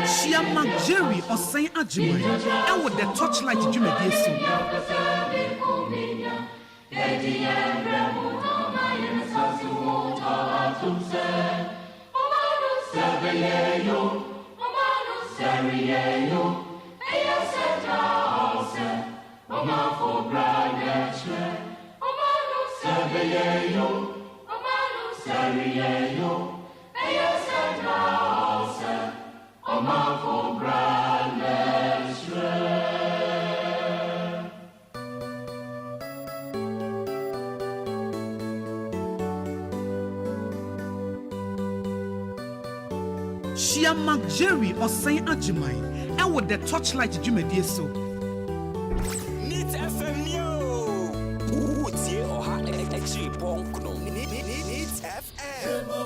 Chiama Jerry OSEI AGYEMAN and with the Torchlight Jumedieso. Chiama Jerry OSEI AGYEMAN and with the Torchlight Jumedieso. Need FM yo. Utie oha extra punk no. Need FM.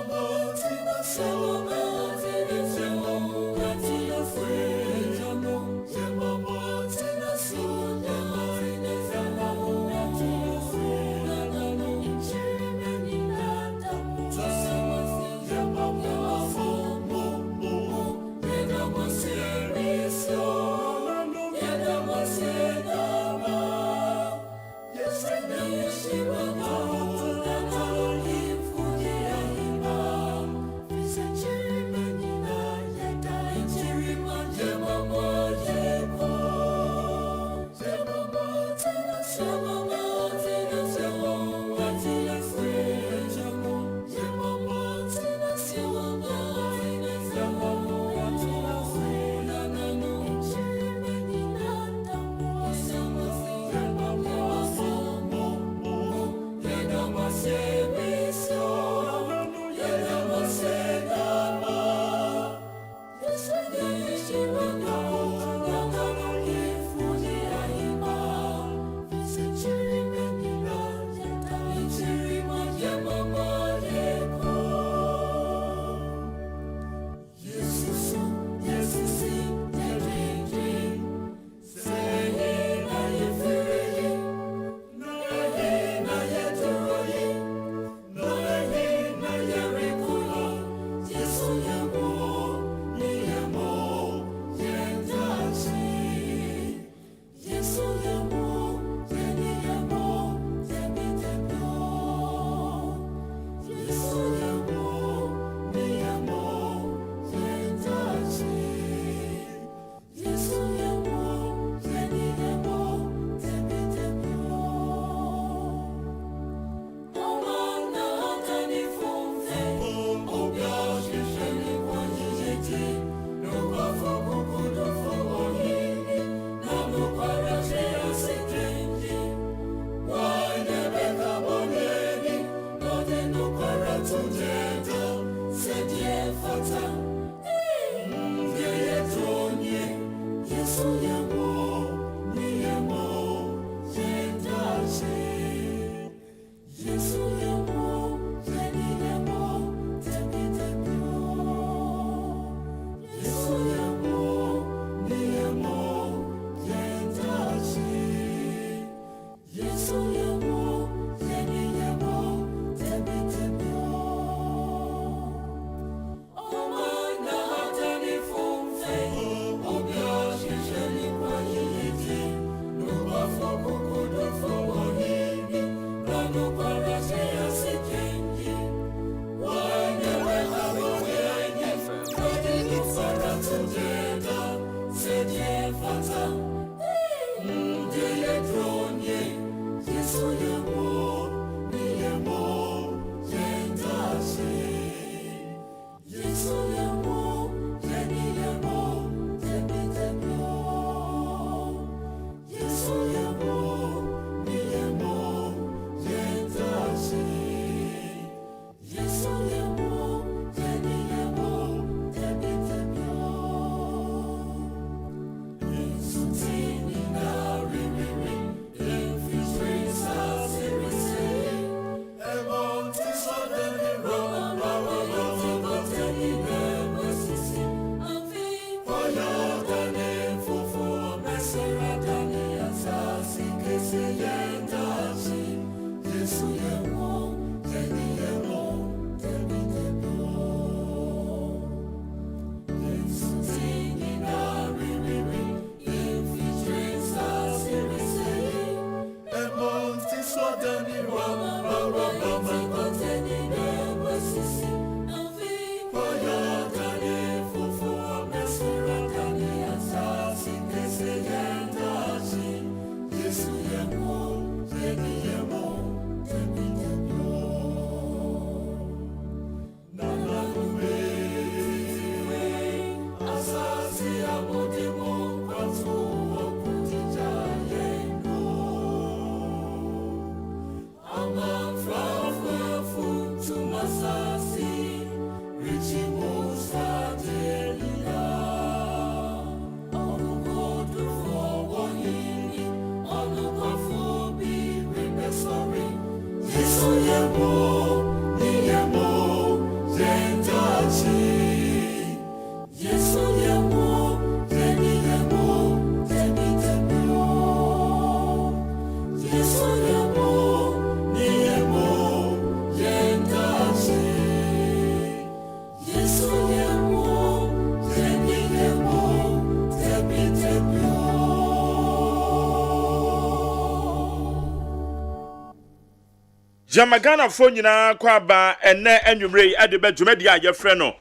Jamagana phone nyina kwaba enne enwumre adebe dwumadi a yefre no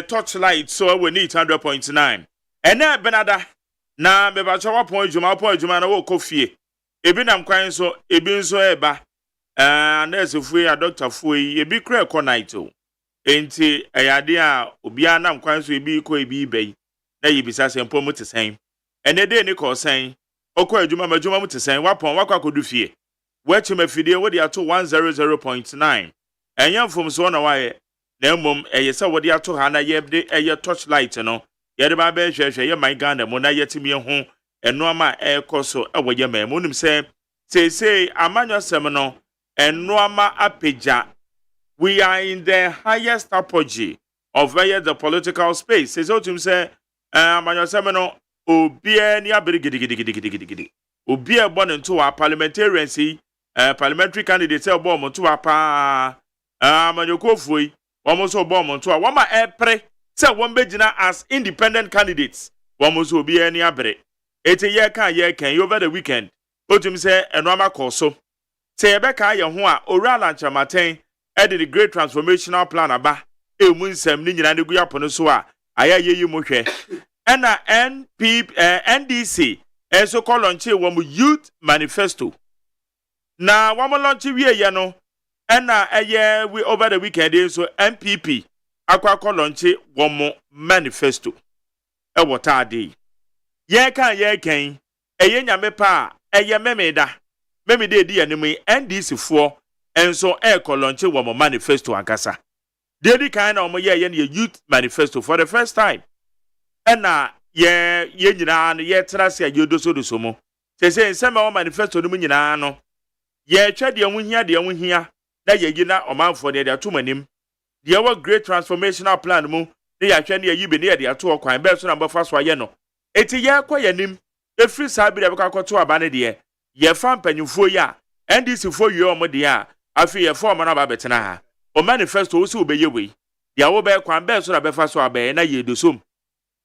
torchlight so we need 100.9 enne benada na mebacho wapon adwuma na wo kofie ebi nam kwan so ebi nso eba nurse fue ya doctor fue ebi kra ko night o enti ayade a obi anam kwan so ebi ko ebi bai na yibisa sempo mu tesen enne de ni ko sen okọ adwuma madwuma mu tesen wapon wakwa kodu fie wechi mafidie wodi ato 100.9 enye mfom so na waye na mmom eyese wodi ato ha na yebde eye torchlight no yede ba be hwehwe ye my Ghana mo na yetimi ho enoama ekoso ewoye ma mo nim se amanyo sem no enoama apeja. We are in the highest apogee of the political space. Says otum say amanyo sem no obie ni abere gidigidi obie born into our parliamentarians parliamentary candidates say born to apa amanyo kofui womo so born to wama epre say won begina as independent candidates womo so obie ni abere ete ye kan over the weekend otum say enoma koso say ebeka ye ho a orala nchamaten the great transformational plan aba emu nsem ni nyina ne gu yapono so a aya yeyi mo hwe ena NDC so call launch youth manifesto na wamo launch wie ye no ena we over the weekend so MPP akwa call launch wamo manifesto wotade ye kan nyame pa memeda di anime NDC fo enso call launch wamo manifesto akasa dedi kan na omo ye youth manifesto for the first time ena ye nyina no ye trase ayodoso mo se nsema o manifesto no nyina no ye twede ho hia na ye gina omanfo de atomanim de wa great transformational plan mu de ya hwe ne ye yibe ne de ato okwan be so na mbafa so aye no eti ye kwa yanim efri sabire be kakoto aba ne de ye fa mpanyimfo ya NDC fo ye omo de a afi ye fo omo na ba betena ha o manifesto wo se obeye we de wo be kwan be so na befa so aba na ye dosom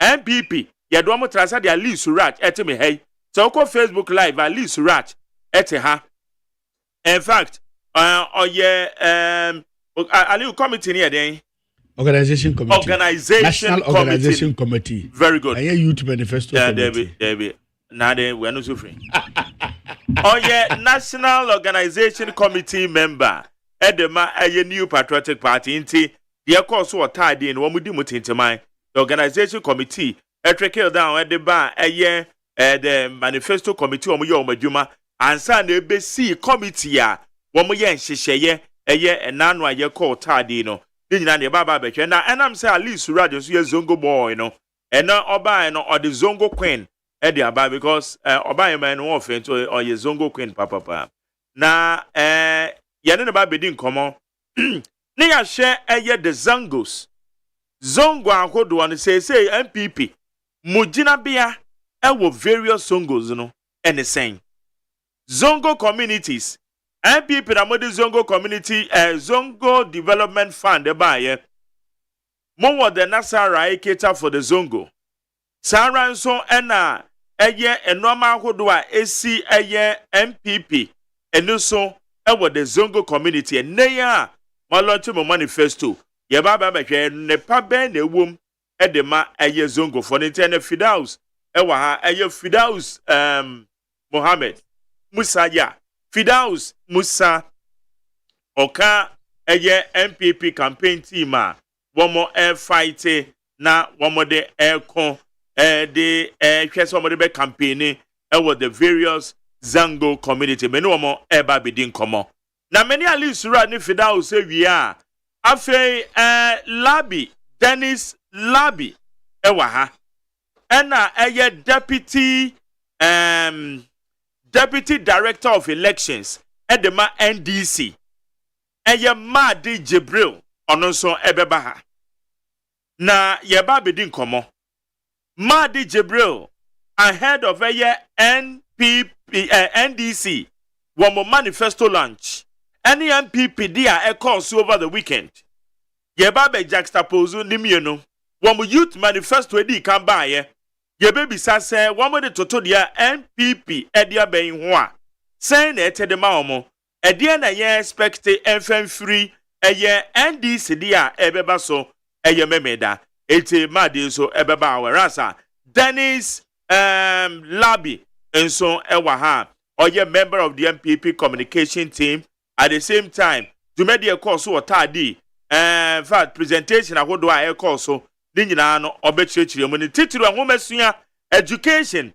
MPP ye do mo trasa de Ali Surat etime hey so ko Facebook live Ali Surat ete ha. In fact Ali committee near then organization committee national organization committee very good youth manifesto there now then we are not suffering national organization committee member edema new patriotic party inti the course what tied in one mudi mutinteman the organization committee trickle down at the bar the manifesto committee omo madwuma ansa na ebesi committee a womo ye nhyehyeye enano aye call tade no ni nyina ne baba behwe na enam say Ali Suraj so ye Zongo boy no ena oba no or the Zongo queen the aba because oba man no offense or ye Zongo queen papa na ye ne ba bedi nkomo ne ya hwe the Zongos Zongo akodo no say MPP mugina bia ewo various Zongos no ene sen Zongo communities MPP na modi Zongo community Zongo development fund buy mo the Nasara cater for the Zongo Sara nso ena enoma ahodo a esi MPP eno so the Zongo community eneya ma launch mo manifesto ye baba behwe ne pa ben na ewom de ma Zongo for the Fidaus ha Fidaus Mohammed Musa ya Fidaus Musa oka MPP campaign team a womo fight na womo de kon de hwese womo de be campaign the various Zongo community many womo ba bidin komo na many Ali Sura ni Fidaus ewia afei Labi Dennis Labi ha ena Deputy Director of Elections Edema NDC eye Madi Jibril ono nso ebeba ha na yeba bedi nkomo Madi Jibril ahead of NDC womo manifesto launch any MPP dia e course over the weekend yeba be juxtapose nimienu womo youth manifesto edi kan baaye yebe bisa se womo de toto dia MPP edia ben ho a sen na etede ma womo edia na ye expect enfan free eye NDC dia ebeba so eye memeda eti made so ebeba awerasa Dennis Labi enso ewa ha oye member of the MPP communication team at the same time Jumedi course so otadi in fact presentation ahodo a course so ni nyina no obechirechire mu ni titiri ahomesua education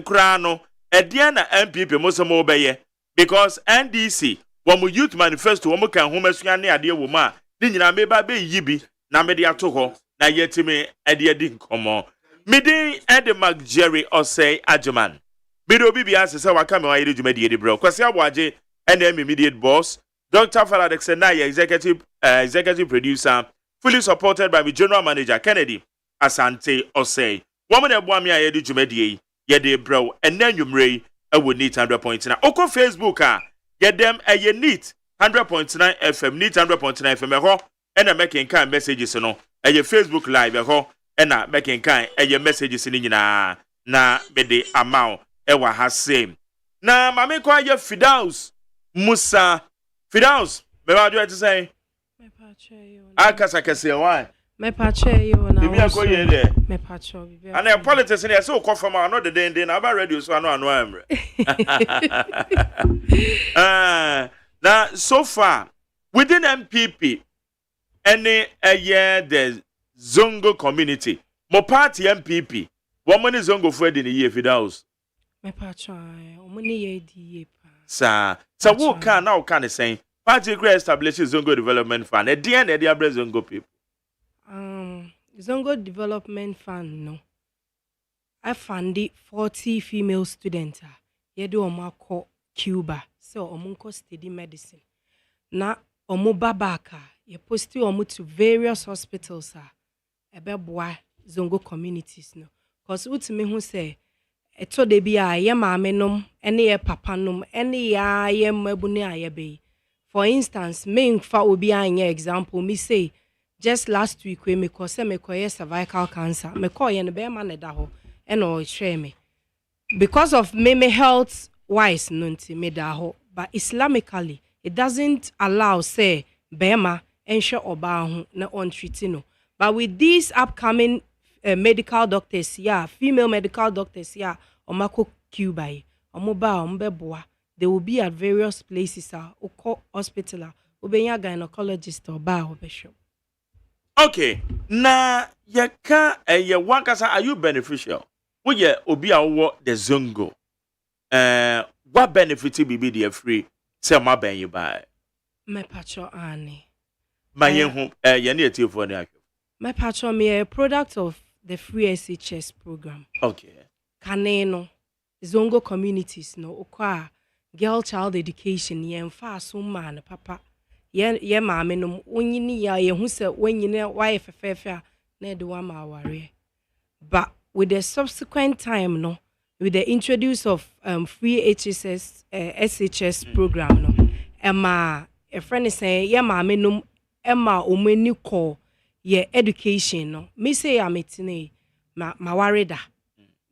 kura no edia na MPP mosomo obeye because NDC womu youth manifesto womu kan ahomesua ne ade wo ma ni nyina meba be yibi na mede ato ho na yetime ade di nkomo Midin Edemak Jerry OSEI AGYEMAN. Mido Bibi asese wakame wa yiri jumedi yedi bro. Kwasi abwaje NM immediate boss. Dr. Faladex Senaya executive producer. Fully supported by my general manager Kennedy Asante OSEI. Woman ebwami a yedi jumedi yedi bro. Enen yumrei ewo neat 100.9. Oko Facebook yedem eye neat 100.9 FM. Neat 100.9 FM eho. Ena making kind messages no. Eye Facebook live eho. Ena making kind eye messages ni nyina na bede amount ewa ha same na mame kwa ye Fidaus Musa Fidaus me ba do to say me pacho yo akasa kase why me pacho yo na bibi akoye de me pacho bibi and politics na so ko from no de den na ba radio so ano amre na so far within MPP any the Zongo community mo party MPP woman is Zongo for the year Fidaus me pacho omuni ye di pa sa wo kan now kan say party great establishes Zongo development fund e dey na dey abre Zongo people Zongo development fund no I funded 40 female students ye do omako Cuba so omunko study medicine na omo babaka ye posti omo to various hospitals ebeboa Zongo communities no cause utimi hu say eto de bia ye maame nom ene ye papa nom ene ya ye mabune ayebe for instance me fa obi anya example me say just last week we me cause me koye cervical cancer me koye ne be ma ne da ho ene o hwe me because of me health wise no nti me da ho but islamically it doesn't allow say bema ensure oba ho na on treat no. But with these upcoming medical doctors, female medical doctors, omako Cuba, omoba ombeboa, they will be at various places, oko hospital, obenya gynecologist or ba obesho. Okay, na yeka ye wankasa are you beneficial? Wo ye obi awo the Zongo. What benefit be the free? Say ma ben you buy. Me pacho ani. Ma ye hu ye na eti for na. My patron me a product of the free SHS program. Okay. Kaneno Zongo communities no okwa girl child education ye mfa so man papa ye maame no onyini ya ye hu se wanyine why fefefe na de wa ma aware. But with the subsequent time no with the introduce of free SHS program no ema a friend is saying ye maame no ema omani call ye education no me say I'm etine ma wareda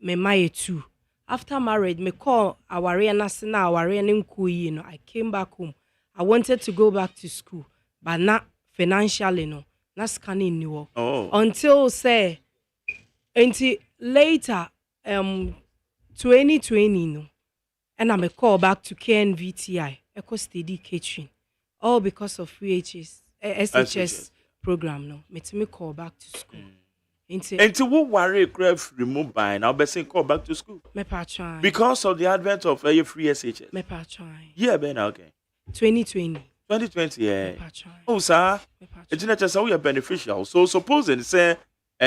me my too after marriage me call aware na se na aware ne nkoyi no I came back home I wanted to go back to school but not financially no na scanning ni wo until say until later 2020 no and I call back to KNVTI eco study catering all because of free SHS program no me call back to school Until wo worry craft remove by now be call back to school me patron because of the advent of a free SHS me patron yeah ben okay 2020 yeah patron oh sir it's not just we are beneficial so supposing say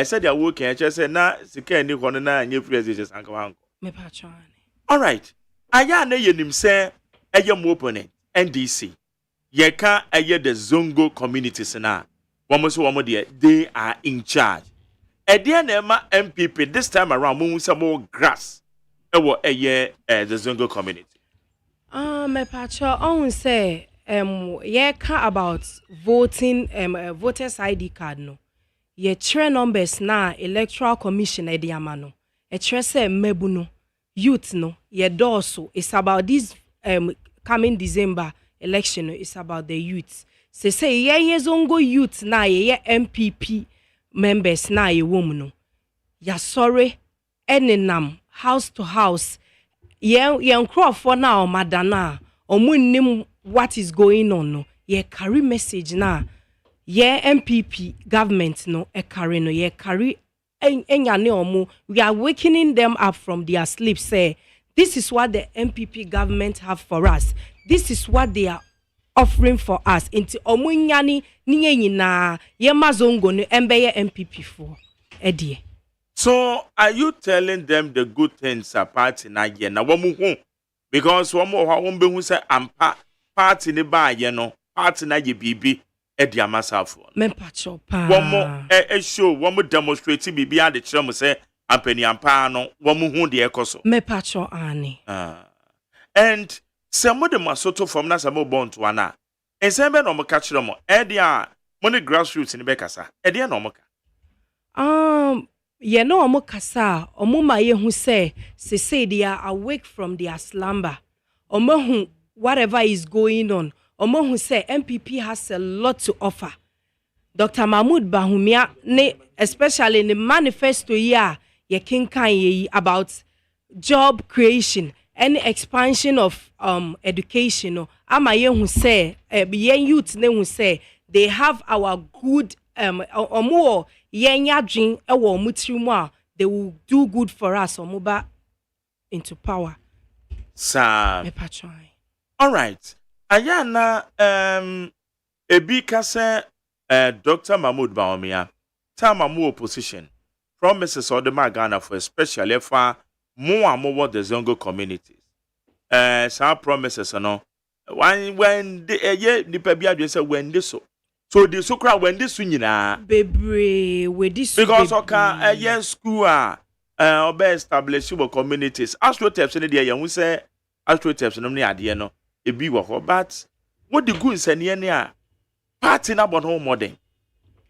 said they are working just say na sika ni hono na anya free SHS anka me patron all right aya na yenim say eye mo opponent NDC yeka eye the Zongo communities na womo so womo de they are in charge ede na ema MPP this time around mo say more grass ewo eye the Zongo community Me pacho on say yeka about voting voters ID card no ye chere numbers na Electoral Commission e de ama no e chere say mebu no youth no ye doso it's about this coming December election no it's about the youth say ye Zongo youth na ye MPP members na ye wom no ya sorry enenam house to house ye nkrofo na o madana omunnim what is going on no ye carry message na ye MPP government no e carry no ye carry enyane omu we are wakening them up from their sleep say this is what the MPP government have for us this is what they are offering for us into omu nyane ni nyina ye mazongo no embeye MPP for edie. So are you telling them the good things are party na ye na womu hu because womu ho won be hu say ampa party ne ba ye no party na ye bibi e dia masafo me pacho pa womu show womu demonstrate bibi ade kire mo say ampani ampa no womu hu de ekoso me pacho ani and some of them masoto from na some bond to ana ensemble no mo ka kire mo e dia mo ne grassroots ni be kasa e dia no mo ka ye no omo kasa omo ma ye hu say they are awake from their slumber omo hu whatever is going on omo hu say MPP has a lot to offer. Dr. Mahmoud Bahumia ne especially in the manifesto ye kinkan ye about job creation and expansion of education ama ye hu say ye youth ne hu say they have our good omo yenya dream ewo mutirimu a they will do good for us omoba into power sa me patron. All right ayana ebi kase Dr. Mahmoud Bawumia time mu opposition promises or the Ghana for especially for more and more the Zongo communities some promises no when the nipa bia say when this so the sukra when this nyina bebre with this because oka yes school obe establish your communities astroturfs ne dey hu say astroturfs no ne ade no ebi wo ho but what the good nsane ne a party na bon modern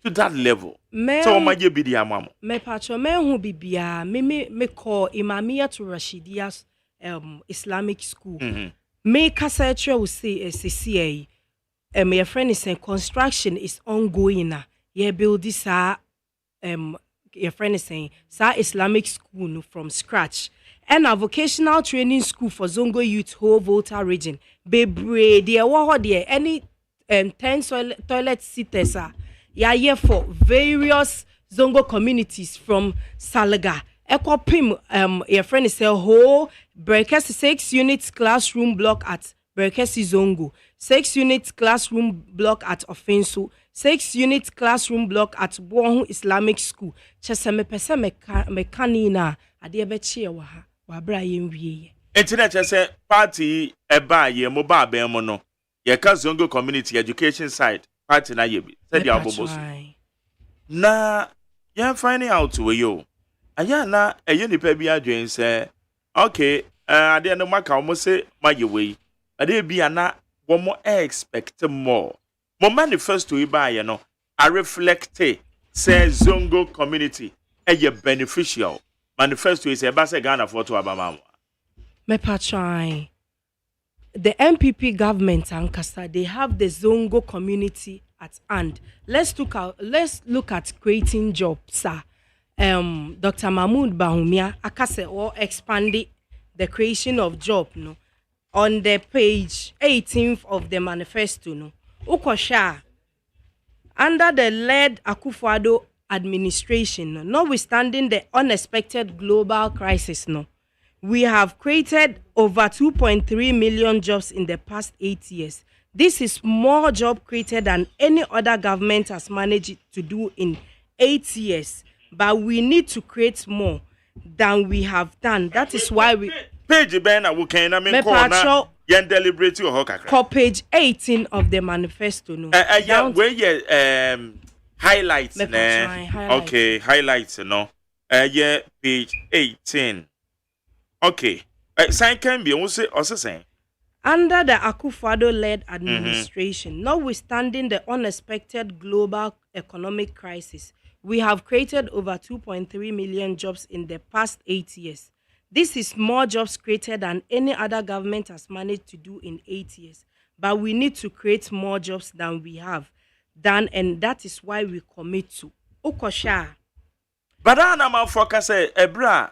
to that level so ma je bi di amamo me patro me hu bibia me call imamia to Rashidia's Islamic school me kasa tre will say CCA my friend is saying construction is ongoing na ye build this your friend is saying Islamic school from scratch and a vocational training school for Zongo youth whole Volta region bebre there wa there any 10 toilet sitters ya here for various Zongo communities from Salaga ekopim your friend is saying whole Breakers 6 units classroom block at Breakers Zongo 6 units classroom block at Offenso 6 units classroom block at Bohu Islamic School chese me pese me kanina ade be chie wa ha wa bra ye nwie internet chese party eba ye mo ba ben mo no ye ka Zongo community education side party na ye bi said ya bobos na ye finding out we yo aya na eye nipa bi adwen say okay ade no maka mo say ma ye we ade bi ana wo mo expect more mo manifesto iba ye no I reflect say Zongo community eye beneficial manifesto is eba say Ghana for to abama me patron the MPP government and Kasa they have the Zongo community at hand. Let's look at creating jobs sir. Dr. Mahmoud Bahumia akase or expanded the creation of job no on the page 18th of the manifesto no ukosha under the led Akufo-Addo administration no, notwithstanding the unexpected global crisis no we have created over 2.3 million jobs in the past 8 years. This is more job created than any other government has managed to do in 8 years. But we need to create more than we have done. That is why we page ben we can yen deliberate ho kakra For page 18 of the manifesto no. yeah, where yeah highlights Me ne. try highlights. Okay, highlights no. Yeah, page 18. Okay. Sign can be also saying. Under the Akufo-Addo-led administration, notwithstanding the unexpected global economic crisis, we have created over 2.3 million jobs in the past 8 years. This is more jobs created than any other government has managed to do in 8 years. But we need to create more jobs than we have done, and that is why we commit to. Okosha. But I'm a focus ebra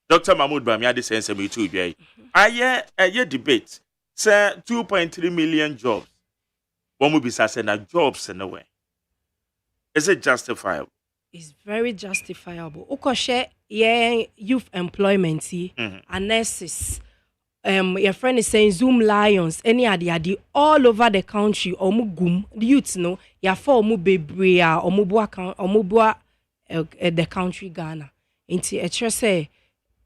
Dr. Mahmoud Bamiade sense me too dwai. Aye debate say 2.3 million jobs. One will be say na jobs in a way. Is it justifiable? It's very justifiable. Okoshe youth employment nurses. Your friend is saying Zoom Lions, any adi all over the country, omugum, the youths know, ya for omu bebrea, omubua the country Ghana. Inti etre say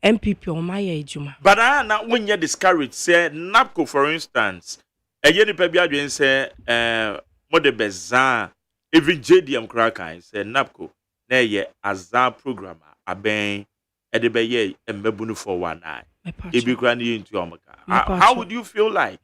MPP omaye ejuma. But now when you discourage say NAPCO for instance, ni pe bia dwen say mo de bezan even JDM krakan say NAPCO na ye azan programmer aben e de be ye embebunu for one eye. Ebi kra ni into omaka. How would you feel like?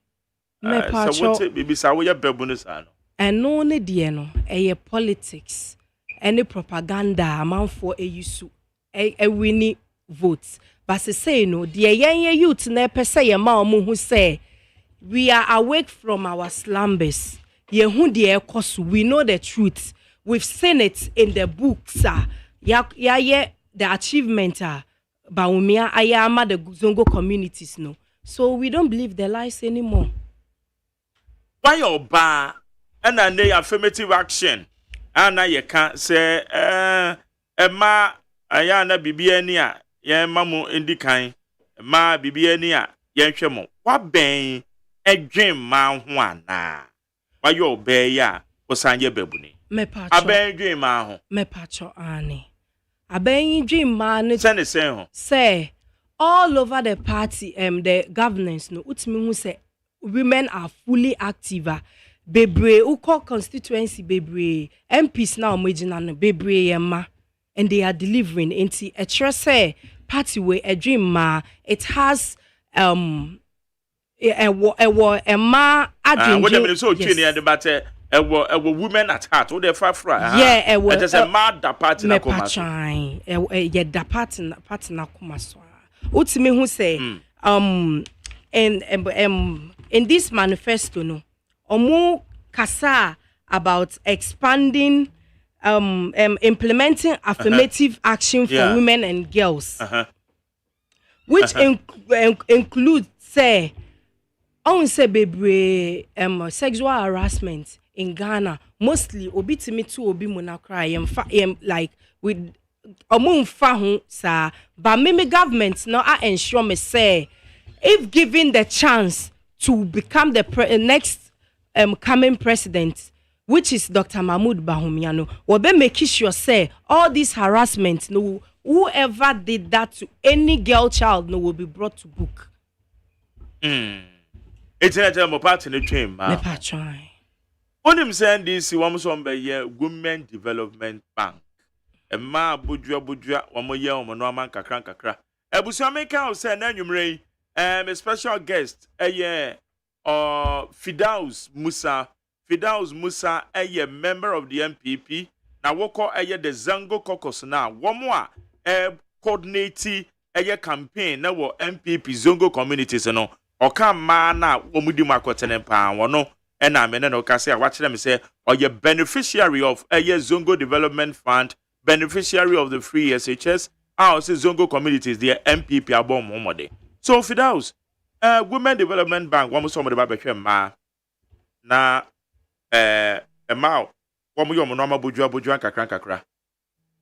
So what baby say we bebunu sa no. Eno ne de no eye politics, any propaganda amanfo eyusu wini votes. But say no, the young youth na pese ye ma omo hu say we are awake from our slumbers. Ye hu de ekoso, we know the truth. We've seen it in the books. The achievement Baumia Ayama the Zongo communities no. So we don't believe their lies anymore. Why your bar and an affirmative action? And you can't say Emma Ayana Bibiania. Ye mamu indikai ma bibiania ye hwemo wa ben edwen ma ho ana wa yo be ya osanye babuni Me pacho aben dwen ma ho me pacho ani aben dwen ma ne say ho say all over the party the governance no utimi hu say women are fully active bebre uko constituency bebre MPs now omagina no bebre yema and they are delivering into a say party way a dream ma it has a ma adwin what them so twin the but a women at heart what they far yeah it is a mad party na koma so yeah da party na koma so utimi hu say in this manifesto no omo kasa about expanding implementing affirmative action for women and girls, which includes say, on say baby sexual harassment in Ghana. Mostly obitimi to obi monakra like with fahu sa. But maybe government now I ensure me say, if given the chance to become the next coming president, which is Dr. Mahmoud Bahumiano, will be making sure say all this harassment, no, whoever did that to any girl child, no, will be brought to book. It's a part in the train, man. When him saying this, he wants to be a Women Development Bank. A ma budua, one more year, one man kakra. Ebusiameka say na numre, a special guest, Fidaus Musa, a member of the MPP. Now, woko the Zongo caucus now. One more coordinating a campaign now MPP Zongo communities no. Oka mana omudi makotene pa wono na me no kase watch them say or ye beneficiary of a Zongo Development Fund, beneficiary of the free SHS. I say Zongo communities the MPP abom momode. So Fidaus, Women Development Bank one somebody ba behwe ma na ma womo yo mo no abudua kakra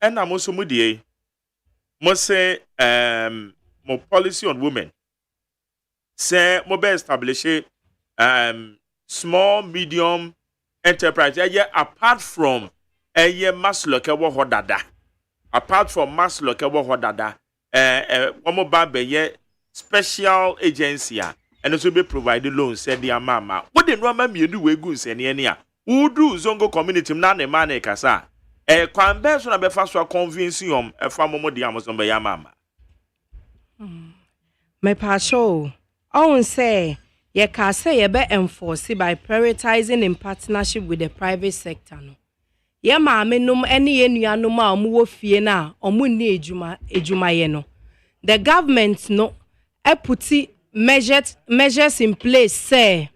na mo so mudie mo say mo policy on women say mo be establish small medium enterprise apart from mass local wo hodada womo ba be special agency and so be provide loans said the mama. What the normal me do we good send any who do Zongo community na ne man kasa. Kwan be so na be fa so convince yom e fa momo di amoso be ya mama. My pasho, I say, ye can say ye be enforced by prioritizing in partnership with the private sector. No, ye maame num any enuanu ma omu wo fie na omu ni ejuma ye no. The government no putti measures in place say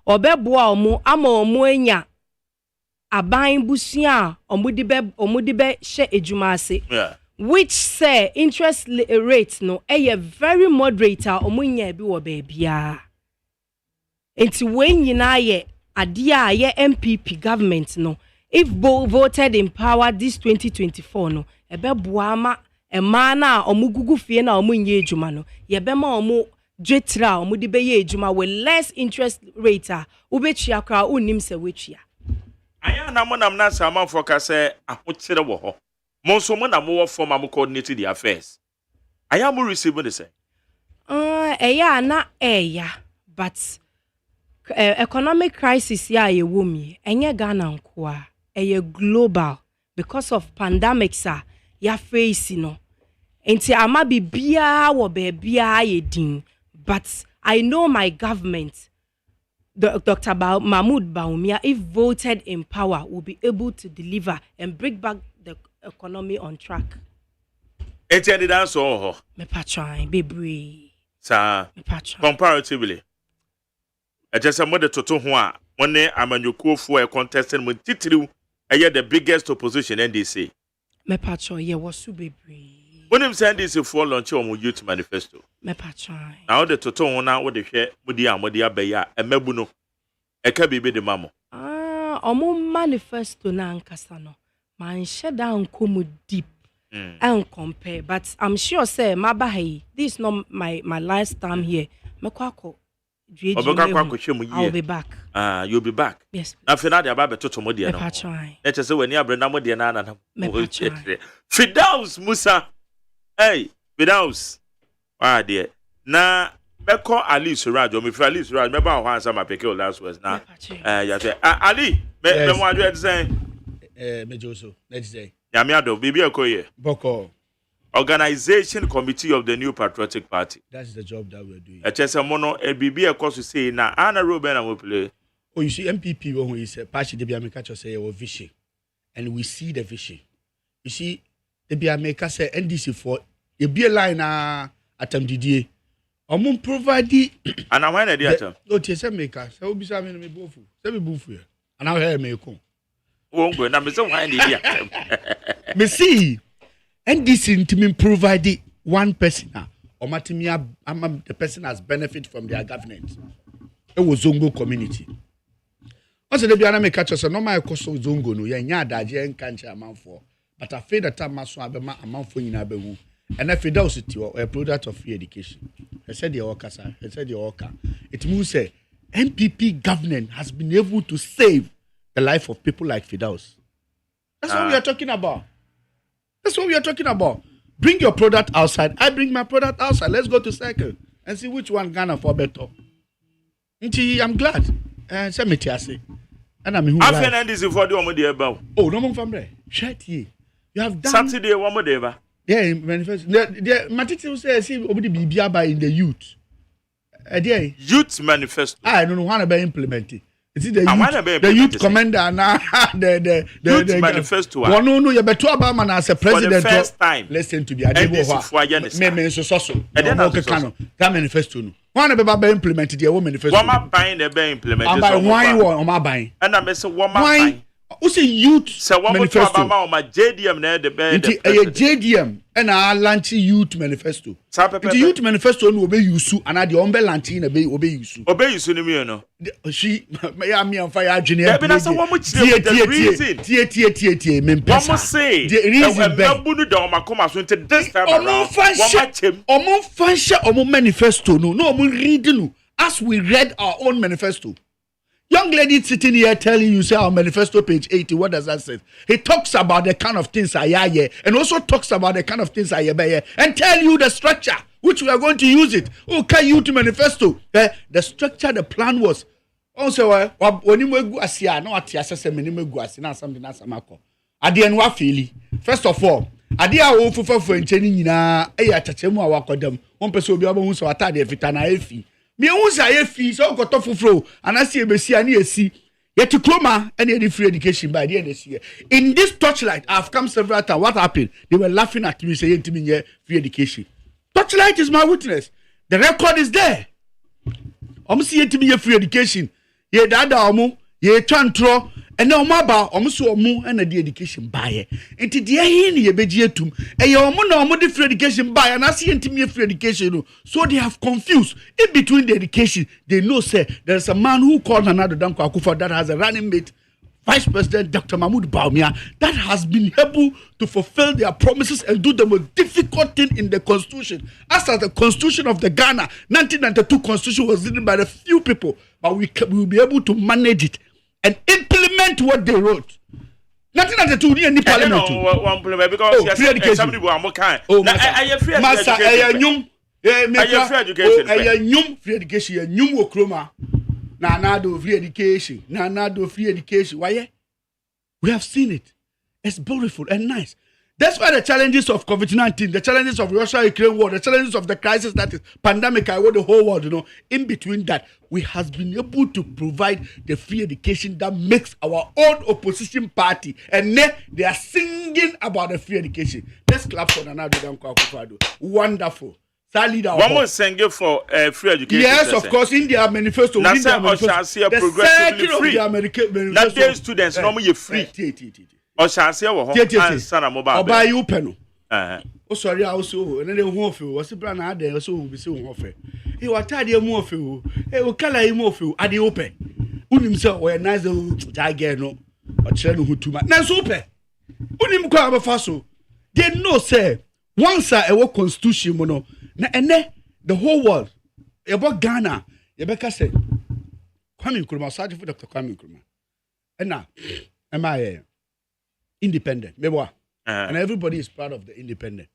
obeboa omu ama omu enya aban busia omu dibe she ejuma ase. Yeah. Which say interest rate no very moderate omunya bi wo baabia enti when yina ye ade a ye MPP government no if voted in power this 2024 no ebeboa ma ema na omugugu fie na omunye ejuma no ye be ma omu dwetra omu de be ye ejuma with less interest rate ubetria kra unim se wetria aya na mo nam na sama focus ahokire wo ho Monso mo na mo form am coordinate the affairs. I am receiving the say. But economic crisis ya ye womi enye Ghana nkoa global because of pandemics ya face no. Enti ama bibia wo bebia ye din, but I know my government Dr. Mahmoud Bawumia, if voted in power, will be able to deliver and bring back the economy on track. It's any dance or me patron, baby. Sir, comparatively. I just a mother to Tohua, one day I'm a new cool for a contestant with Titru, the biggest opposition NDC. Me patron, ye was so baby. When him send this for launch on youth manifesto. Me patron. Now the Toto now what they share, Mudia Beya, and Mebuno, a cabibi the mammo. Omo manifesto na nkasano. Man shut down come deep and compare, but I'm sure say Mabahi, this is not my last time here. Mekwako. I'll be back. You'll be back. Yes. Now for now the about to Modia. Let us say when you are Brenda Modiana. Fidaus Musa. Hey, Fidaus. Ah dear. Na Beko Ali Suraj, or me for Ali Suraj, remember how handsome my pickle last was now. Ali, me want to say. Mejoso, let's say. Yamiado, Bibi Okoye. Boko. Organization Committee of the New Patriotic Party. That's the job that we're doing. A Chesamono, a Bibi, of course, to say now, Anna Ruben, I will play. Oh, you see, MPP, when we say, Pachi, the Biameka say, or vision. And we see the vision. You see, the Biameka say, NDC for a beer line at MDDA. I'm provide the. And I want a theatre. No, Tessa Maker, so we'll be saving me both. Let me move here. And I'll hear me come. Won't go, and I'm so winding here. Me see, and this intimate provide one person or Matimia, the person has benefit from their government. It was Zongo community. Also, the Biana make catch us no my cost of Zongo no ya daje and can't amount for, but I feel that time maso abema amount for in abewu. And if it does it, a product of free education. I said the Oka, sir. I said the Oka. It means say MPP government has been able to save the life of people like Fidaus. That's what we are talking about. That's what we are talking about. Bring your product outside. I bring my product outside. Let's go to cycle and see which one Ghana for better. I'm glad. Send me to and I'm I feel this is for the one about. Oh, no more from there. Shut ye. You have done Saturday one more day. Yeah, manifest. The Matiti say see obedi bibia by in the youth. Youth manifesto. I don't know how to implement it. Is it the youth commander now? The youth manifesto. One no, you better about man as a president. For the first time. Listen to the Adebo. Me so. That manifesto no. One be implemented the manifesto. One buying the be implemented. I'm buying wine or am buying? And I say one buying. Who's a youth manifesto? My JDM na the be. JDM and I launch youth manifesto. The youth manifesto no obey you su and I the umbe launching obey you su. Obey you su ni me no. She me on fire engineer. Be na say one more the reason. Tie me pesa. One say the reason be. Bunu da o makoma so into this time around. Omo fanshare omo manifesto no omo read no as we read our own manifesto. Young lady sitting here telling you, say, our manifesto page 80, what does that say? He talks about the kind of things I hear, and also talks about the kind of things I hear, and tell you the structure, which we are going to use it. Okay, you to manifesto. The structure, the plan was, also, when you go asia, no at yasa, minimum go asina, something that's a mako. At the end, what feeling? First of all, adia wo fufa for encheni na tachemu awakodem. One person will be able to attack the fitana efi. Me unsa efi so koto fufro anasi ebesi ani esi yet diploma any free education by the end this year. In this Torchlight, I've come several times. What happened? They were laughing at me saying to me, free education. Torchlight is my witness. The record is there. See to me free education. Ye dada omu, ye chantro, and no maba so omu and the education buyer. And to the hin ye bejetum, and your omu free education buyer, and I see into me free education. So they have confused in between the education. They know, say, there's a man who called another Danko Akufa that has a running mate, Vice President Dr. Mahmoud Bawumia, that has been able to fulfill their promises and do the most difficult thing in the constitution. As the constitution of the Ghana 1992 constitution was written by a few people, but we will be able to manage it and implement what they wrote. 1992 in the parliament. Because free education. Somebody will more kind. I free education. Free education. Nyum wo kroma. Na do free education. Na do free education. Why? We have seen it. It's beautiful and nice. That's why the challenges of COVID-19, the challenges of Russia-Ukraine war, the challenges of the crisis that is pandemic, I want the whole world, in between that, we have been able to provide the free education that makes our own opposition party, and then they are singing about the free education. Let's clap for another wonderful. One more singing for free education. Yes, of course, in their manifesto. The progressively free. Not their students, normally free. Or shall say, or son of mobile. Buy you pen. Oh, sorry, also, and then the warfare was a brand out there, so will be so warfare. He was tired of morphe. He will color him morphe at the open. Himself were nice Jagano or Chen who too much. Now, super. Unim Kwaba Faso. They know, say, once I work constitution, mono, and then the whole world about Ghana, Rebecca said, Kwame Nkrumah, Sergeant for Dr. Kwame Nkrumah. And now, am I independent? And everybody is proud of the independent.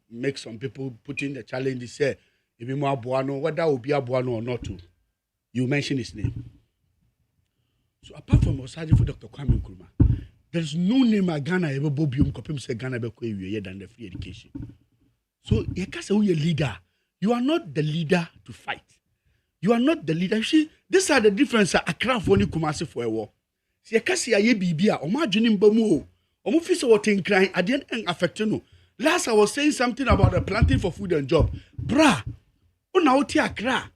Make some people put in the challenge, say, if you more Buano, whether will be a Buano or not to, you mention his name. So apart from Sergeant for Dr. Kwame Nkrumah, there's no name at Ghana ever bobium copim say Ghana be than the free education. So you can't say you're a leader. You are not the leader to fight. You are not the leader. You see, these are the difference. Accra for you Kumasi for a war. See, you can't say a bibia or margining bamu. Omufisa what in crying at the end affecting. Last I was saying something about the planting for food and job. Bra, unauti Accra.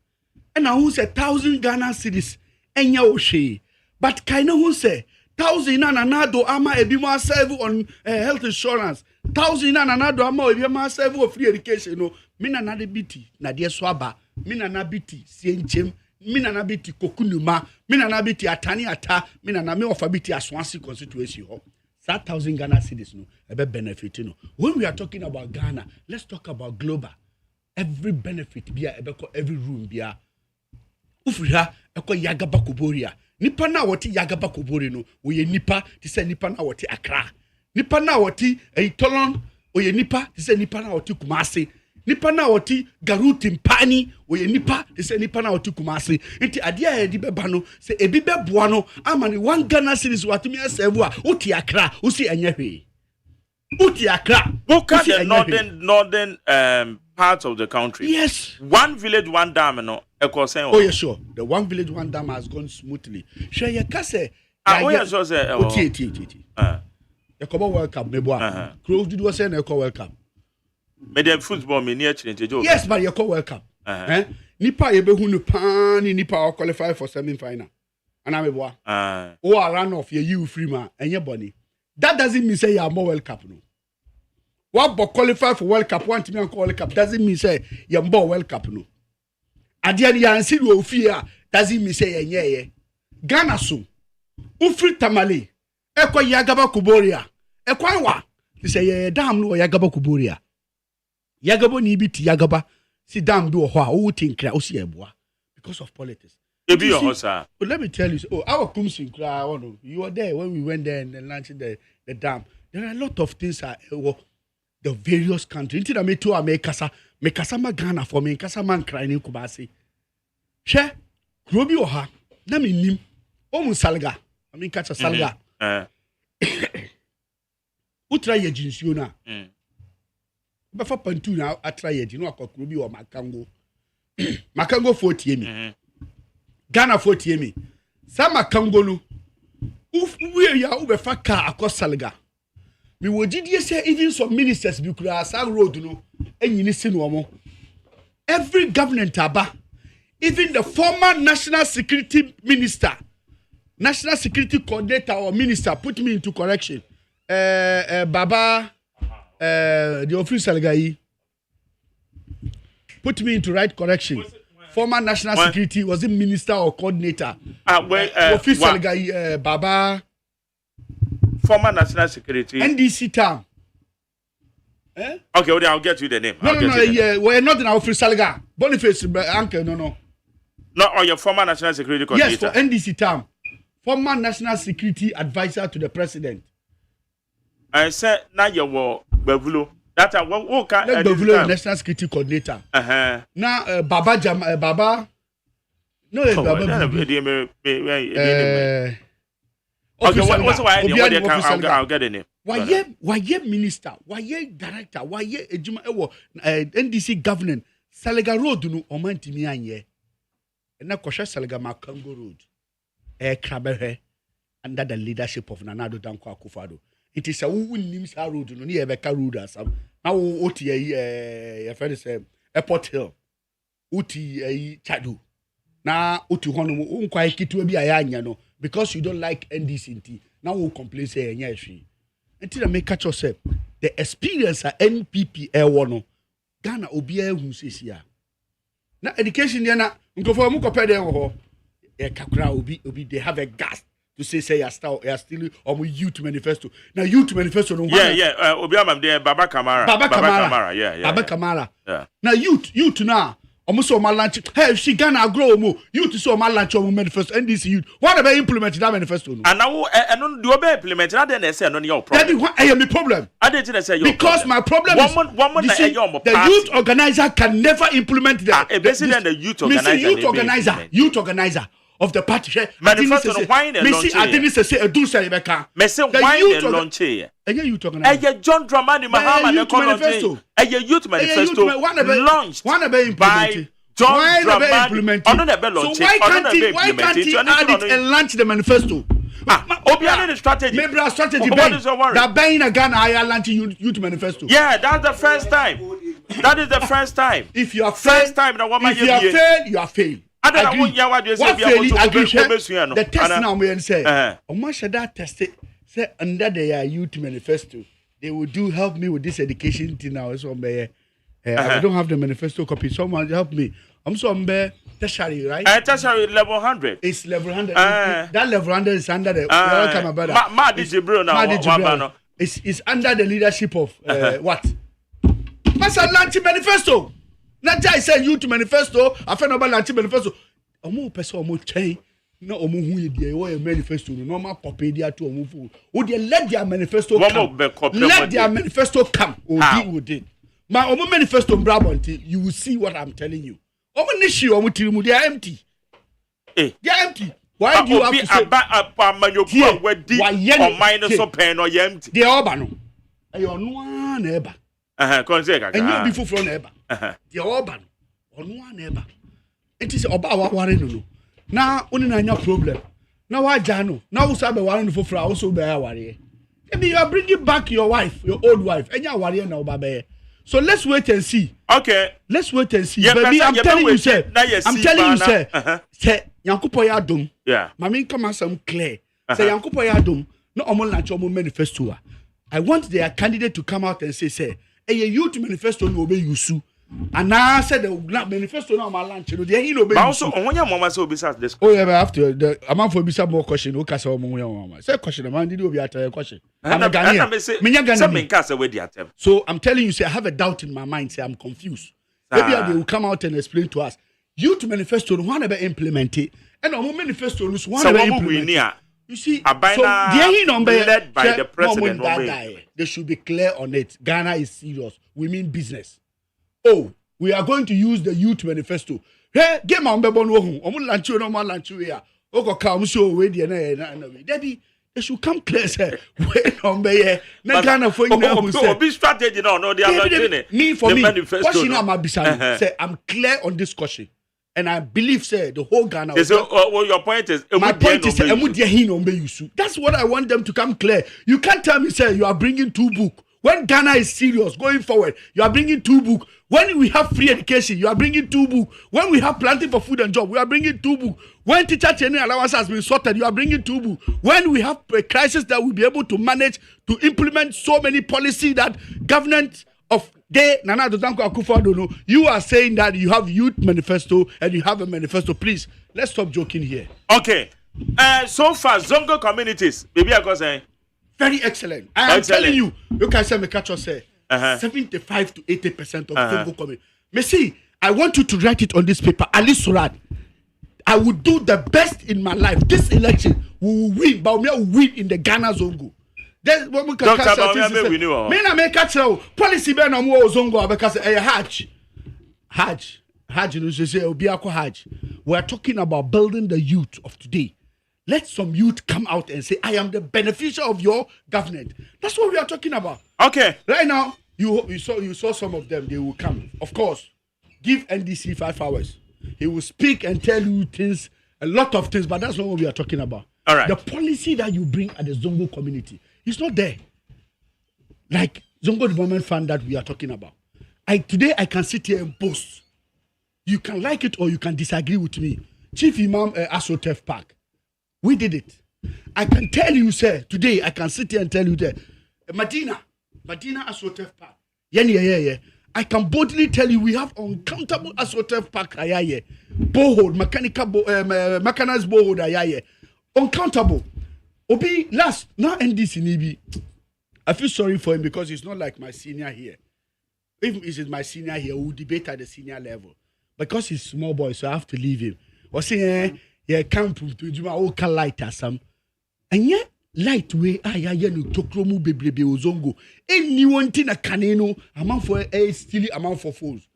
And now who say 1,000 Ghana cities and yaoshe. But kind of who say 1,000 and another ama ebima serve on health insurance. 1,000 and another ama ebima serve for free education. No, mina na biti na dia swaba. Mina na biti sienchem. Mina na biti kokunuma. Mina na biti atani ata. Mina na me ofabiti Aswansi constituency ho. 1,000 Ghana cities no ebe benefit no. When we are talking about Ghana, let's talk about global. Every benefit bia ebe ko every room bia. Ufriha eko Yagaba Kuboria. Nipa na wati Yagaba Kubori no oye nipa ti se nipa na wati Accra. Nipa na wati Eitolon oye nipa ti se nipa na wati Kumasi. Nipa na wati Garuti Mpani oye nipa ti se nipa na wati Kumasi. Inti adia edi beba no se ebi beboa no ama ni 1 Ghana cedis watimi asevu a uti Accra usi enye hwe. Uti Accra. Look at the northern parts of the country. Yes. One village, one dam, no. Oh, yeah, sure. The one village, one dam has gone smoothly. Share your kase. Oh, yeah, sure, sir. You come welcome, me boy. Close did you say you call welcome? Me dem football me near Chinese. Yes, but you call welcome. Nipa ebe hunu pani nipa or qualify for semi-final. And I'm a boy. Oh, I run off you free man and your bunny. That doesn't mean say you are more welcome, no. What but qualify for World Cup? Want me and call World Cup doesn't mean say you're more World Cup, no. Adiani yansi wo fear doesn't mean say yeah. Ghana so ufri tamale eko Yagaba Kuboria eko wa say yeah dam no Yagaba Kuboria Yagaba ni biti Yagaba si dam do ho a wo tinkra wo si eboa because of politics. Ebi your house. But let me tell you, our Kumsin, you were there when we went there and launched the dam. There are a lot of things the various countries. Until I made to make Kasa Ghana for me, Kasa man crying in Kubasi. Share, Grobi Oha, Nami Nim, Omu Salga. I mean, catch a Salga. Utra Yejins, you know. But for Pantu now, I try it, you know, Grobi or Makango. Makango 40 me. Ghana 40 me. Sama Kangolu. We are over Faka across Salga. Me would say even some ministers be cross our road, you know, and you listen no more. Every government aba, even the former national security minister, national security coordinator or minister, put me into correction. Baba, the official guy, put me into right correction. Former national security was it minister or coordinator? Official guy, Baba. Former national security. NDC term. Okay, well, I'll get you the name. No, we're not in our official guy. Boniface, uncle, no. Not on your former national security coordinator. Yes, for NDC term. Former national security advisor to the president. I said, now you were Bevulo. That's a what can Bevulo national security coordinator. Now, Baba Baba. No, Baba. Okay, what's why I'll get in it. Why minister? Why director? Why ejuma ewo NDC government Salega road no omantimi anye. Na kwhwe Salega Makango road. Krabehe under the leadership of Nana Addo Dankwa Akufo-Addo. It is a wunnim sa road no ne Ebeka road asam. Na wo oti your friend say Airport Hill. Uti Chadu. Na oti hono mo unkwa kitu bi ayanya no. Because you don't like NDC, now we'll complain say yes. Until I make catch yourself, the experience at NPP one Ghana obia who says here. Now education yana nkofo mu kopede ho kakra obi they have a gas to say you are still youth manifesto. Now youth manifesto no obi am there Baba Kamara. Baba Kamara. Now youth now almost on my lunch. Hey, she Ghana grow more. You to so my lunch on manifesto NDC youth. What about implementing that manifesto? And now, and do obey implement that. Then they say, no, your problem. That is what I am the problem. I didn't say your because my problem is the youth organizer can never implement that. The youth organizer of the party. Manifesto wine and launch. I didn't say a do say Rebecca. Messy wine and launch here. And youth organizer. John Dramani Mahama manifesto. Youth manifesto launched by John Dramani. So why can't he add it and launch the manifesto? Obiane strategy. Maybe a strategy. What is your worry? That buying a gun, I launching youth manifesto. Yeah, that's the first time. That is the first time. If you are first time, if you are failed, you are failed. I don't know what the test now we say. That test it. Say under the youth manifesto, they will help me with this education thing now. So I don't have the manifesto copy. Someone help me. I'm so tertiary, right? Tertiary level 100. It's level 100. That level 100 is under the It's under the leadership of what? Master Lanchi Manifesto. Not I say youth manifesto. I found about Lanchi Manifesto. Omo person omo chain. No omo hu ye o manifesto. No normal copy dia to omo fu. O dey let their manifesto come. Let their manifesto come. O did. My omo manifesto brabonti. You will see what I'm telling you. Omo nishi omo tirimu they are empty. They are empty. Why do you have to say empty? They are all bano. Ayo no na eba. Konseka. And you before from eba. They are all bano. Ono na eba. It is oba ware no. Now only na nya problem. Now why jano? Now we sabe ware for fra also be ware. Maybe you are bringing back your wife, your old wife. Enya ware na oba be. So let's wait and see. Okay. Let's wait and see. Baby, I'm telling you, sir. Say, Yankupo ya dum. Yeah. Mami come out some clear. Say, Yankupo ya dum. No omo lanch omo manifesto. I want their candidate to come out and say, a youth manifesto no obey you su. And now said the manifesto no my lunch. No, they no obey. Also, on your mama so beside this. Oh yeah, after the amount for bisa more question. O kasa omo your mama. Say question, man. Did you be at a question? I'm a Ghanaian. So I'm telling you, say I have a doubt in my mind. Say I'm confused. Maybe they will come out and explain to us. youth manifesto no one ever implement it and our manifesto no one So ever what we implement need it. You see, Abina so led by the president. They should be clear on it. Ghana is serious. We mean business. Oh, we are going to use the youth manifesto. Hey, get my umbe no home. Omo lanchu no ma lanchu here. Oko come show we dey na. Debbie, they should come clear say we number here. Na Ghana for you now who say. Big strategy no they are not doing it. Me for me. Question no. am abisa say I'm clear on this question. And I believe, say the whole Ghana. So, well, your point is, my point is, that's what I want them to come clear. You can't tell me, say, you are bringing 2 books. When Ghana is serious going forward, you are bringing 2 books. When we have free education, you are bringing 2 books. When we have planting for food and job, we are bringing 2 books. When teacher training allowance has been sorted, you are bringing 2 books. When we have a crisis that we'll be able to manage to implement so many policies that government of Nana Dodanko Akufo-Addo, you are saying that you have youth manifesto and you have a manifesto. Please, let's stop joking here. Okay. So far, Zongo communities, maybe I can say. Very excellent. I am telling you, you can say, 75 to 80% of Zongo community. Messi, I want you to write it on this paper. Ali Surat, I will do the best in my life. This election, we will win, but we will win in the Ghana Zongo. Then what we can catch policy be na mo Zongo because Hajj no say obiako Hajj. We are talking about building the youth of today. Let some youth come out and say I am the beneficiary of your government. That's what we are talking about. Okay. Right now you saw some of them, they will come. Of course. Give NDC 5 hours. He will speak and tell you things, a lot of things, but that's not what we are talking about. All right. The policy that you bring at the Zongo community, it's not there. Like Zongo Development Fund that we are talking about. Today I can sit here and boast. You can like it or you can disagree with me. Chief Imam Asotef Park. We did it. I can tell you, sir, today I can sit here and tell you that Medina Asotef Park. Yeah. I can boldly tell you we have uncountable Asotef Park. Borehole, mechanized borehole. Uncountable. Obi last now NDC Nibi. I feel sorry for him because he's not like my senior here. If he's my senior here, we'll debate at the senior level. Because he's small boy, so I have to leave him. Or say, come to light or some. And yet, light way, no tokromu bebrebe ozongo. Anyone tin a canino, amount for a steely amount for fools.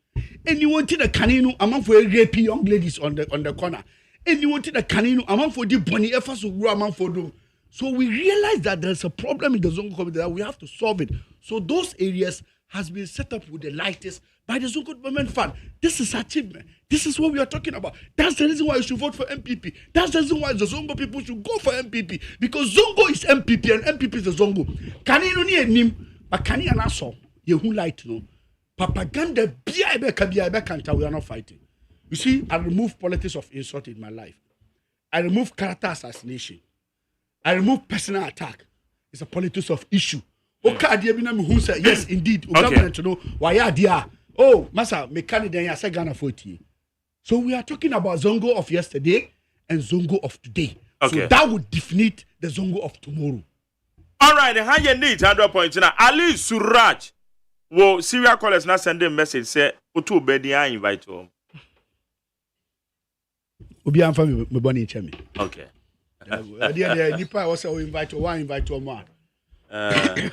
Anyone tin a canino, amount for a rapey young ladies on the corner. Anyone tin a canino, amount for the bonny efforts to grow amount for them. So we realize that there's a problem in the Zongo community that we have to solve it. So those areas has been set up with the lightest by the Zongo Development Fund. This is achievement. This is what we are talking about. That's the reason why you should vote for MPP. That's the reason why the Zongo people should go for MPP. Because Zongo is MPP and MPP is the Zongo. Can you know him? But can you answer? You who light no propaganda. We are not fighting. You see, I remove politics of insult in my life. I remove character assassination. I remove personal attack. It's a politics of issue. Okay, yes, indeed. Government, you know, why are there? Oh, Massa, mechanic, I said Ghana 40. So we are talking about Zongo of yesterday and Zongo of today. Okay. So that would define the Zongo of tomorrow. All right, how you need 100 points now? Ali Suraj, well, serial callers now send a message say, "Utu bedi I invite you." Obi amfa me boni chemi. Okay. Nipa was invite one.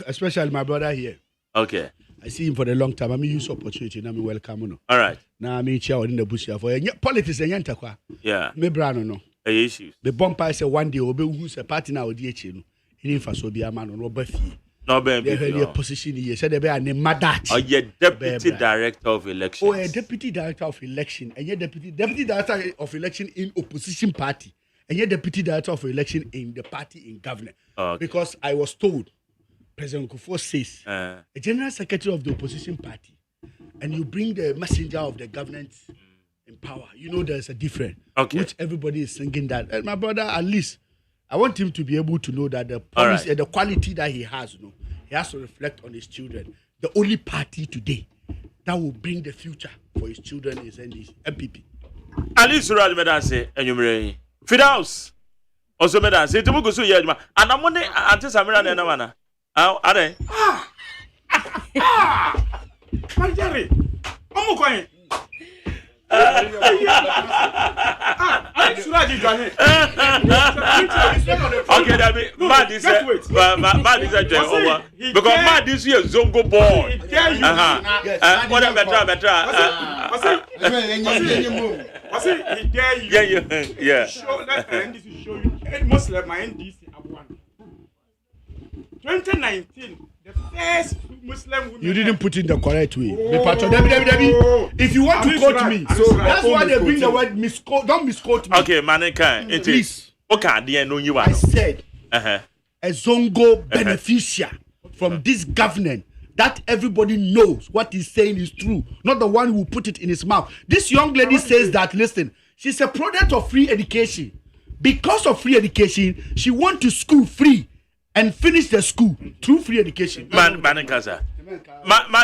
Especially my brother here. Okay. I see him for a long time. I mean, use opportunity. Now me welcome no. All right. Now me chair in the bush here for politics and yantakwa. Yeah. Me brano no. Issues. The bumper say one day obe who's a party now odi echi no. He for so be a man no be fee. No be. The position here said be an madat. Oh, yeah, deputy director of elections. Oh, a deputy director of election. And yet deputy director of election in opposition party. And yet deputy director of election in the party in government. Okay. Because I was told President Kufuor says a general secretary of the opposition party, and you bring the messenger of the government in power. You know there's a difference. Okay. Which everybody is singing that. And my brother, at least, I want him to be able to know that the policy, the quality that he has, you know, he has to reflect on his children. The only party today that will bring the future for his children is MPP. Ali Suraj Medanse, and you Fidaus. Also Medanse, to go so yajma. And I'm one day Auntie Samira and Namana. Are they? My Jerry. Okay, that be mad is mad is over because mad is here Zongo boy. What better. Was it he dare you? Yeah. Show that NDC show you any Muslim my NDC have won. 2019, the first Muslim women. You didn't put it the correct way. If you want to quote me, so that's why they bring the word misquote. Don't misquote me. Okay, Maneka, it is. Okay, dear, no, you are. I said a Zongo beneficiary from this government that everybody knows what he's saying is true, not the one who put it in his mouth. This young lady says that, listen, she's a product of free education. Because of free education, she went to school free and finished the school through free education. Maneka,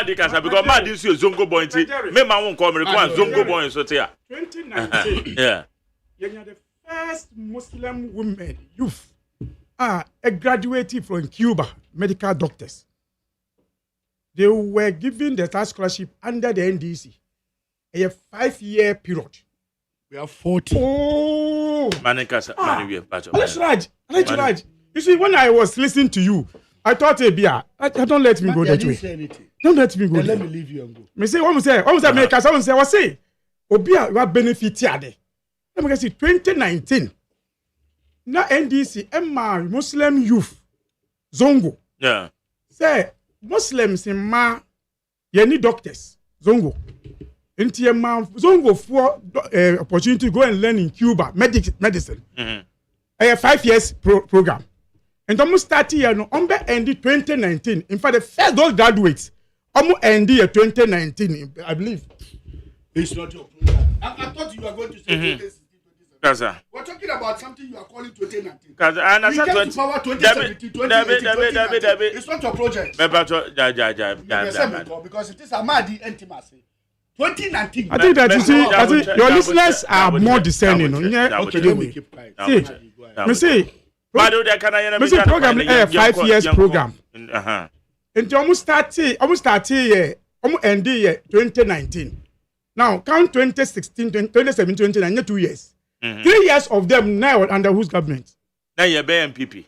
because man, this is Zongo boy. Me, man won't call me. Zongo boy, so 2019. Yeah. You're the first Muslim women, youth, graduated from Cuba, medical doctors. They were given the tax scholarship under the NDC. A 5-year period. We are 40. Oh! Maneka, Let's Raj. You see, when I was listening to you, I thought, don't let me go that way. Don't let me go then there. let me leave you and go. Me say, what say, make us, what say? Obia, what benefit here? Let me see, 2019. Now NDC, Emma, Muslim youth, Zongo. Yeah. Say, Muslims in Ma, you need doctors, Zongo. Into your man, Zongo for opportunity to go and learn in Cuba, medicine. A 5 years program. And almost 30 years, no, ended 2019. In fact, the first those graduates, almost ended 2019, I believe. It's not your program. I thought you were going to say this. We're talking about something you are calling 2019. We came to power 2017, 2018, It's not your project. Because it is a mad intimacy. 2019. I think that you see, I think your listeners are more discerning. Okay, then we keep quiet. Me see program a 5 years program. And almost 30 year, almost end year 2019. Now count 2016, 2017, 2019, 2 years. 3 years of them now under whose government? Now you're MPP.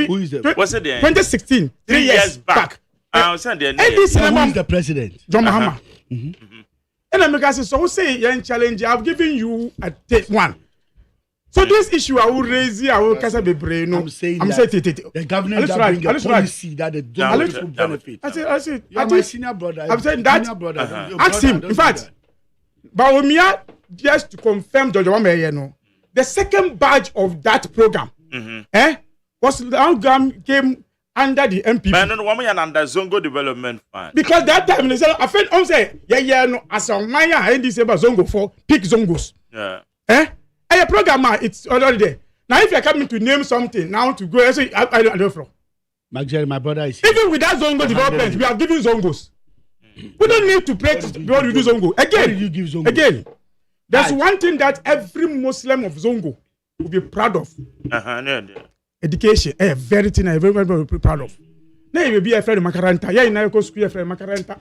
Who is the? What's it there? 2016, 3 years back. I'll send the Who is the president? John Mahama. And I'm going to say, say, young challenge, I've given you a one. So this issue, I will raise here, I will cast be brain. I'm saying the government that bring a policy that the donors will benefit. I said, you are my senior brother. I'm saying that. Ask him. In fact, Bawumia, just to confirm, George Wameyeno, the second batch of that program, was the outcome came under the MPP. Man, no woman under Zongo Development Fund. Because that time they said, I felt on say, no, as a Maya and this about Zongo for pick Zongos. Yeah. A program, it's already there. Now, if you're coming to name something now to go, I say, I don't know from. My brother is here. Even without Zongo development, we are giving Zongos. We don't need to practice before you do Zongo. Again, you give Zongo? Again, there's one thing that every Muslim of Zongo will be proud of. Education, very thing I'm very proud of. Now you will be a friend of Makaranta. Yeah, now you go school a friend of Makaranta.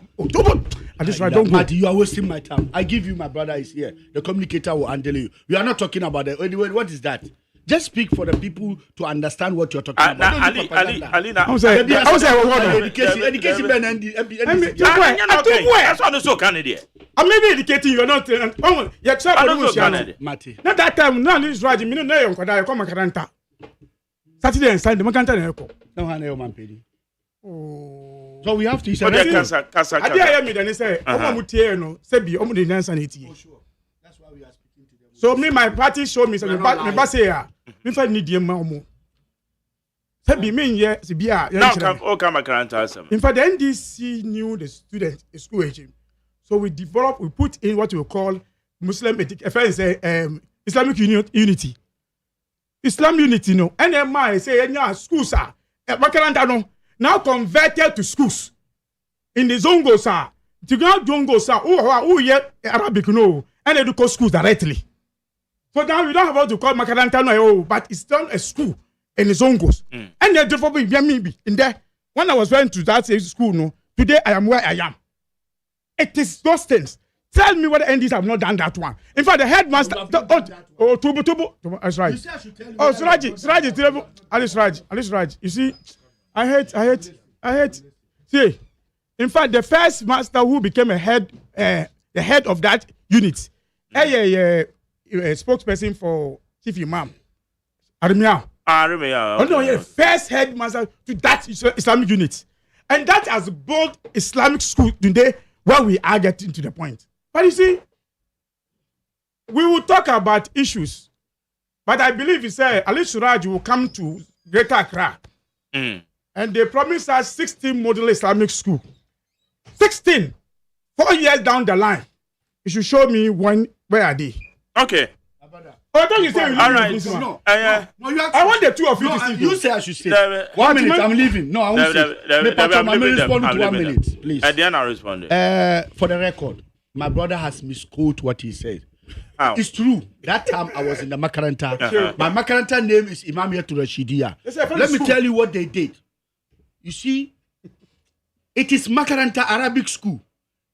At this right, don't go. You are wasting my time. I give you my brother is here. The communicator will handle you. We are not talking about it. Anyway, what is that? Just speak for the people to understand what you're talking about. Ali, I was saying, education, that's what so Canada. I may be educating you, not. Oh, you accept Mati. Not that time. No, this is right. You know, you come Makaranta. Saturday and Sunday, Makaranta. No, I know man pedi. Oh. So we have to. I did hear me then say, no, say be the dance and oh, sure. That's why we are speaking to them. So me, my party show me some. Me say ya. Me find need them more. Say be me here. See be ya. Now come Makaranta. In fact, the NDC knew the student school regime, so we put in what we call Muslim Islamic unity. Islam unity, no. And then my say, schools are Makaranta no. Now converted to schools in the Zongo sir. To go Zongo sir, yeah Arabic no, and they do call schools directly. So now we don't have to call Makaranta no, but it's still a school in the Zongos. And they do me in there. When I was went to that school, no, today I am where I am. It is those things Tell me whether NDs have not done that one. In fact, the headmaster. Tubu. That's right. Suraji. Ali Suraj. You see, I hate. See, in fact, the first master who became the head of that unit, a spokesperson for Chief Imam, Arimiao. Oh no, first headmaster to that Islamic unit, and that has built Islamic school today. Where we are getting to the point. But you see, we will talk about issues. But I believe he said Ali Suraj will come to Greater Accra. And they promised us 16 model Islamic school. 16. 4 years down the line. You should show me where are they? Okay. Oh, don't you say you all right. No, I want the two of you to see. You say I should stay. 1 minute, I'm leaving. No, I won't say. I'm responding to 1 minute, please. At the end, I'll respond. For the record, my brother has misquoted what he said. How? It's true. That time I was in the Makaranta. My Makaranta name is Imam Yetu Rashidia. Let me tell you what they did. You see, it is Makaranta Arabic school.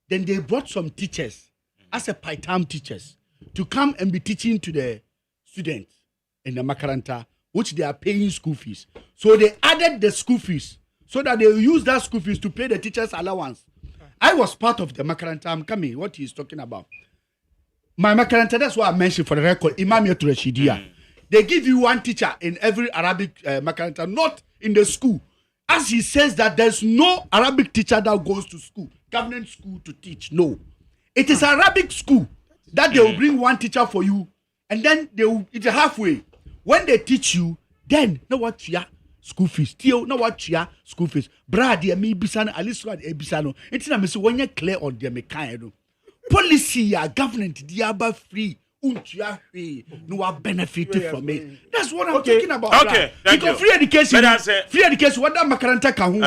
Then they brought some teachers as a part-time teachers to come and be teaching to the students in the Makaranta, which they are paying school fees. So they added the school fees so that they will use that school fees to pay the teachers' allowance. I was part of the Makaranta. I'm coming. What he's talking about. My Makaranta, that's what I mentioned for the record. Imam Yetu Rashidia. They give you one teacher in every Arabic Makaranta, not in the school. As he says that there's no Arabic teacher that goes to school, government school to teach. No. It is Arabic school that they will bring one teacher for you, and then they will, it's halfway. When they teach you, then know what ya school fees. Still know what ya school fees. Brad, me bisano, aliswa bisano. It's na me so when you clear on the mechanic. Policy ya government diaba free. Untia free. No one benefited from it. That's what I'm talking about. Okay, thank because you. Free education. What that Makaranta can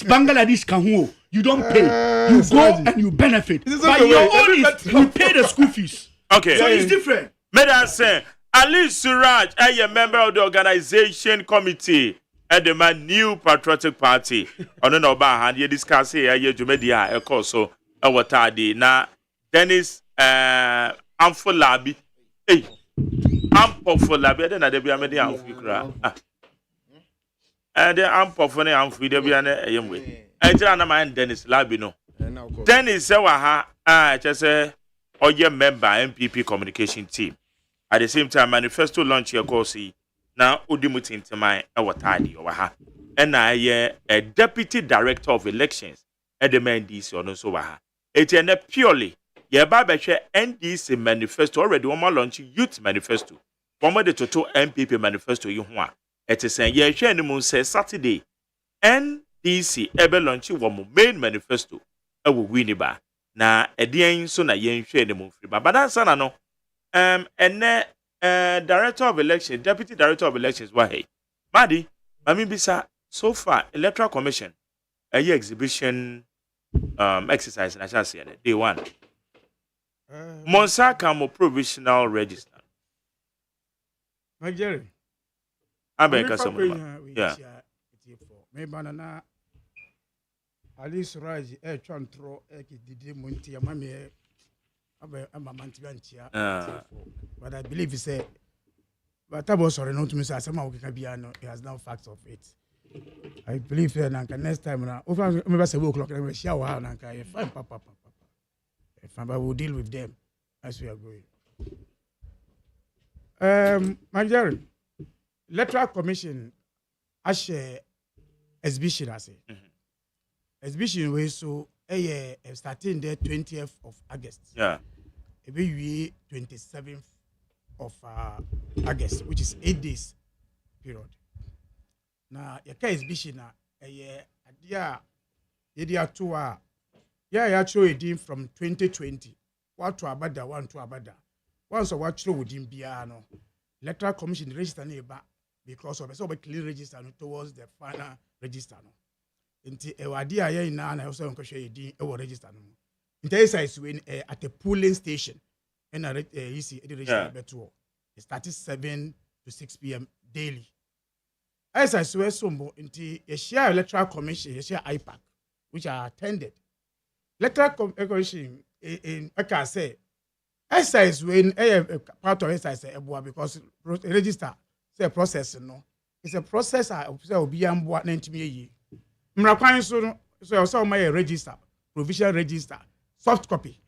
Bangladesh can you don't pay. You go and you benefit. But your own is you pay the school fees. Okay. So it's different. May I say, Ali Suraj, a member of the organization committee at the New Patriotic Party. On an Oba, you discuss here, Jumedia, a course, a watadi. Now, Dennis, Amfolabi. Hey, Ampofolabi, then I'll be a medium. And the Ampofone, Amfrida, a young way. I tell my Dennis Labino. Dennis, just say, or your member MPP communication team. At the same time, Manifesto launch your course. Now, Udimutin to my awatadi or ha. And I a deputy director of elections at the NDC or no so ha. It's a purely your babache NDC manifesto already one more launching youth manifesto. One more the total MPP manifesto you want. It is a year moon says Saturday. NDC ever launching one more main manifesto. I will win it back. Na edian so na yen hwe ne mo free but that's no director of elections, deputy director of elections wa hey madi mami bisa so far Electoral Commission a year exhibition exercise na chance here day one Monsa Kamo provisional register Jerry abeka some yeah me banana Ali Suraj chantro didi munti amami amantiantia but I believe he said but I was sorry not to miss asama okabiano he has now facts of it. I believe nanka next time na over remember 7 o'clock we share wa nanka fine papa but we'll deal with them as we are going. Manager Electoral Commission ashe exhibition I say. Exhibition way so starting the 20th of August. Yeah. It will be 27th of August, which is 8 days period. Now, your exhibition actually from 2020. What to abada, one to abada. Once a watch with him piano. Electoral Commission register neighbor because of a clean register towards the final register. Inti ewadi aye ina na also nko hwe din e wo register no inti exercise we at a polling station and you see the register beto it starts 7 to 6 p.m. daily exercise we sombo inti ye share Electoral Commission ye share IPAC which are attended Electoral Commission in I can say exercise when part of exercise because register say process no. It's a process I say obi amboa na ntimi yi. Mrakwan so my register, provisional register, soft copy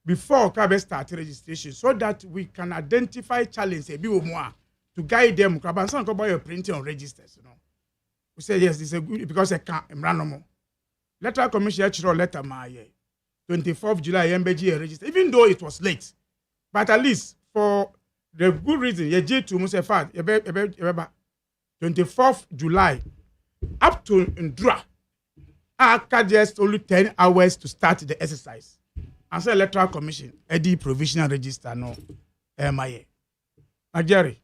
before Kabe start registration so that we can identify challenges to guide them. Kabansan ko boy printing on registers, We say yes, it's a good because I can't random. Electoral Commission actually letter my 24th July MBG register, even though it was late. But at least for the good reason, ye J2 must have 24th July up to Ndra. I can just only 10 hours to start the exercise. And so Electoral Commission, Eddie Provisional Register, no, MIA. Jerry,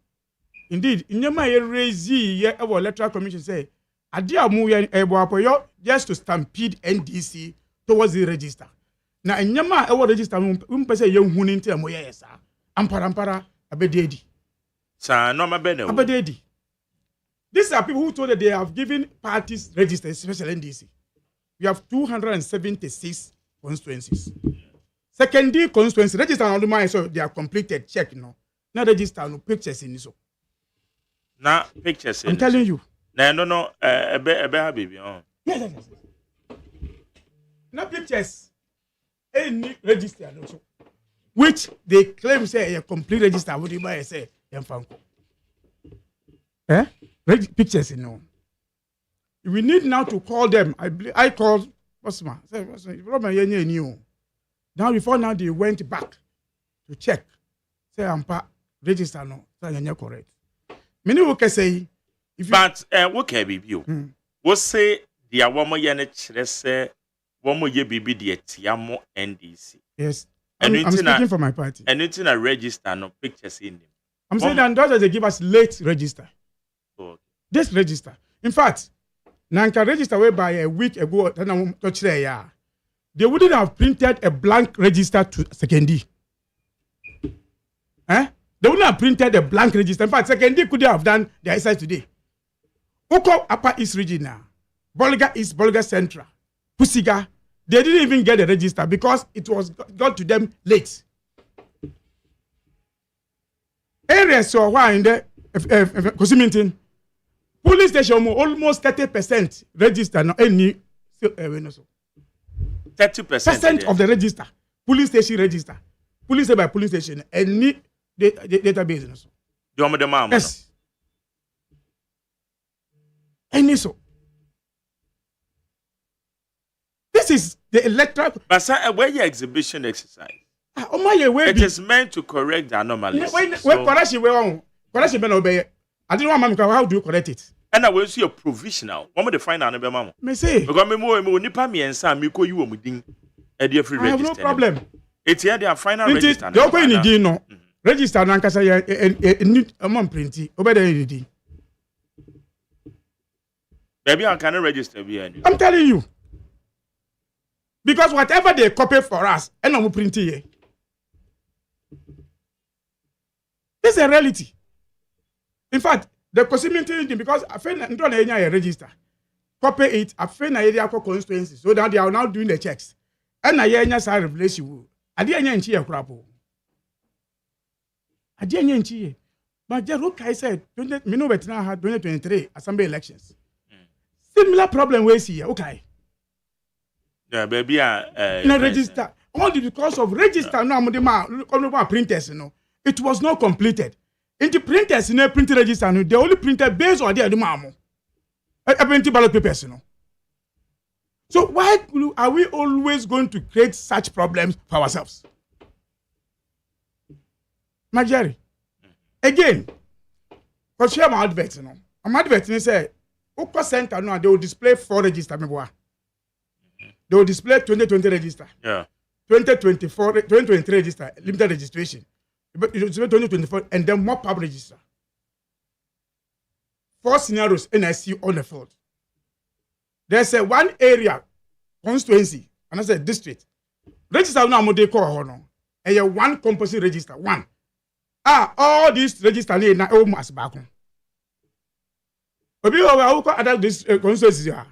indeed, in your my raise our Electoral Commission say, I dear movie just to stampede NDC towards the register. Now, in your my our register, say young Huninti and Moya, sir. Ampara, Abededi. Sir, no, my bene. Abededi. These are people who told that they have given parties register, especially NDC. We have 276 constituencies. Secondary constituency register on the mind, so they are completed. Check, Now register no pictures in this. Now pictures. I'm telling you. No. Baby. Oh. Yes. Now pictures. Any register also, which they claim say a complete register. What do you say? Pictures, We need now to call them. I called Osman. Now before now they went back to check. Say ampa register no. Say correct. Many will say if but okay baby. What say the awamo yene say womo ye bibi the tiamo NDC. Yes. I'm speaking for my party. And it's in a register no pictures in them. I'm saying that those they give us late register. Okay. This register. In fact, Nanka register whereby a week ago, they wouldn't have printed a blank register to secondary. They wouldn't have printed a blank register. In fact, secondary could have done the exercise today. Oko Upper East Region now, Bolga East, Bolga Central, Pusiga, they didn't even get a register because it was got to them late. Areas so why in the Kosimintin police station almost 30% register now any 30% of the register police station register police by police station any database also. Yes. Any so. This is the electoral. But sir, where your exhibition exercise? It is meant to correct the anomalies. I didn't want how do you correct it? And I will see a provisional. One of the final number, mama. Me say. Because me more nipa me and Sam me call you omudin. Free register. I have no problem. It's here their final register. Don't go in no. Register na nkasa ya need among printing. Obey anything. Baby, I cannot register behind you. I'm telling you. Because whatever they copy for us, and I'm printing here. This is a reality. In fact, the possibility because I feel don't a register. Copy it, I feel na area constituency. So that they are now doing the checks. And I hear say replace you. I didn't nchi e krapo. I didn't nchi. But the rook I said 2023 assembly elections. Similar problem we see here. Okay. Yeah, baby, register. Only because of register no printers, it was not completed. In the printers, printed register, they only printed based on the mamo. Printed ballot papers, So why are we always going to create such problems for ourselves? Majari. Again, for share my adverts, I'm adverting say, Oko Center, they will display 4 registers. They will display 2020 register. Yeah. 2023 register, limited registration. But it was 2024 and then more pub register. 4 scenarios and I see on the field. There's a one area constituency and I said district. Register now they call no. And you one composite register. One. All these register now almost back on. But we will other this constituency. So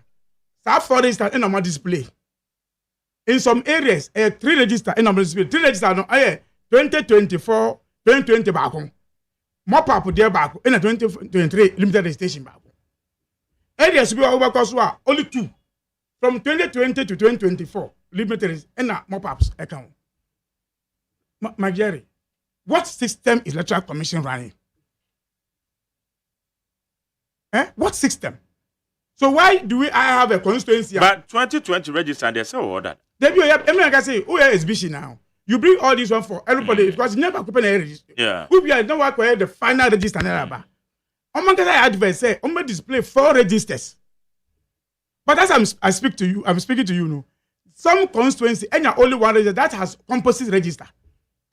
for register and I'm display. in some areas, 3 register, and 3 register, no, 2024, 2020 back home. Mop up there back in a 2023 limited registration back. Areas we are over only 2 from 2020 to 2024 limited and mop ups account. My Jerry, what system is Electoral Commission running? What system? So why do I have a constituency? But 2020 register, they say order. I can say, who is busy now? You bring all this one for everybody because you never open a register. Yeah. We are not work where the final register. I'm advise say, I'm display 4 registers. But as I'm speaking to you now. Some constituency and only 1 register that has composite register.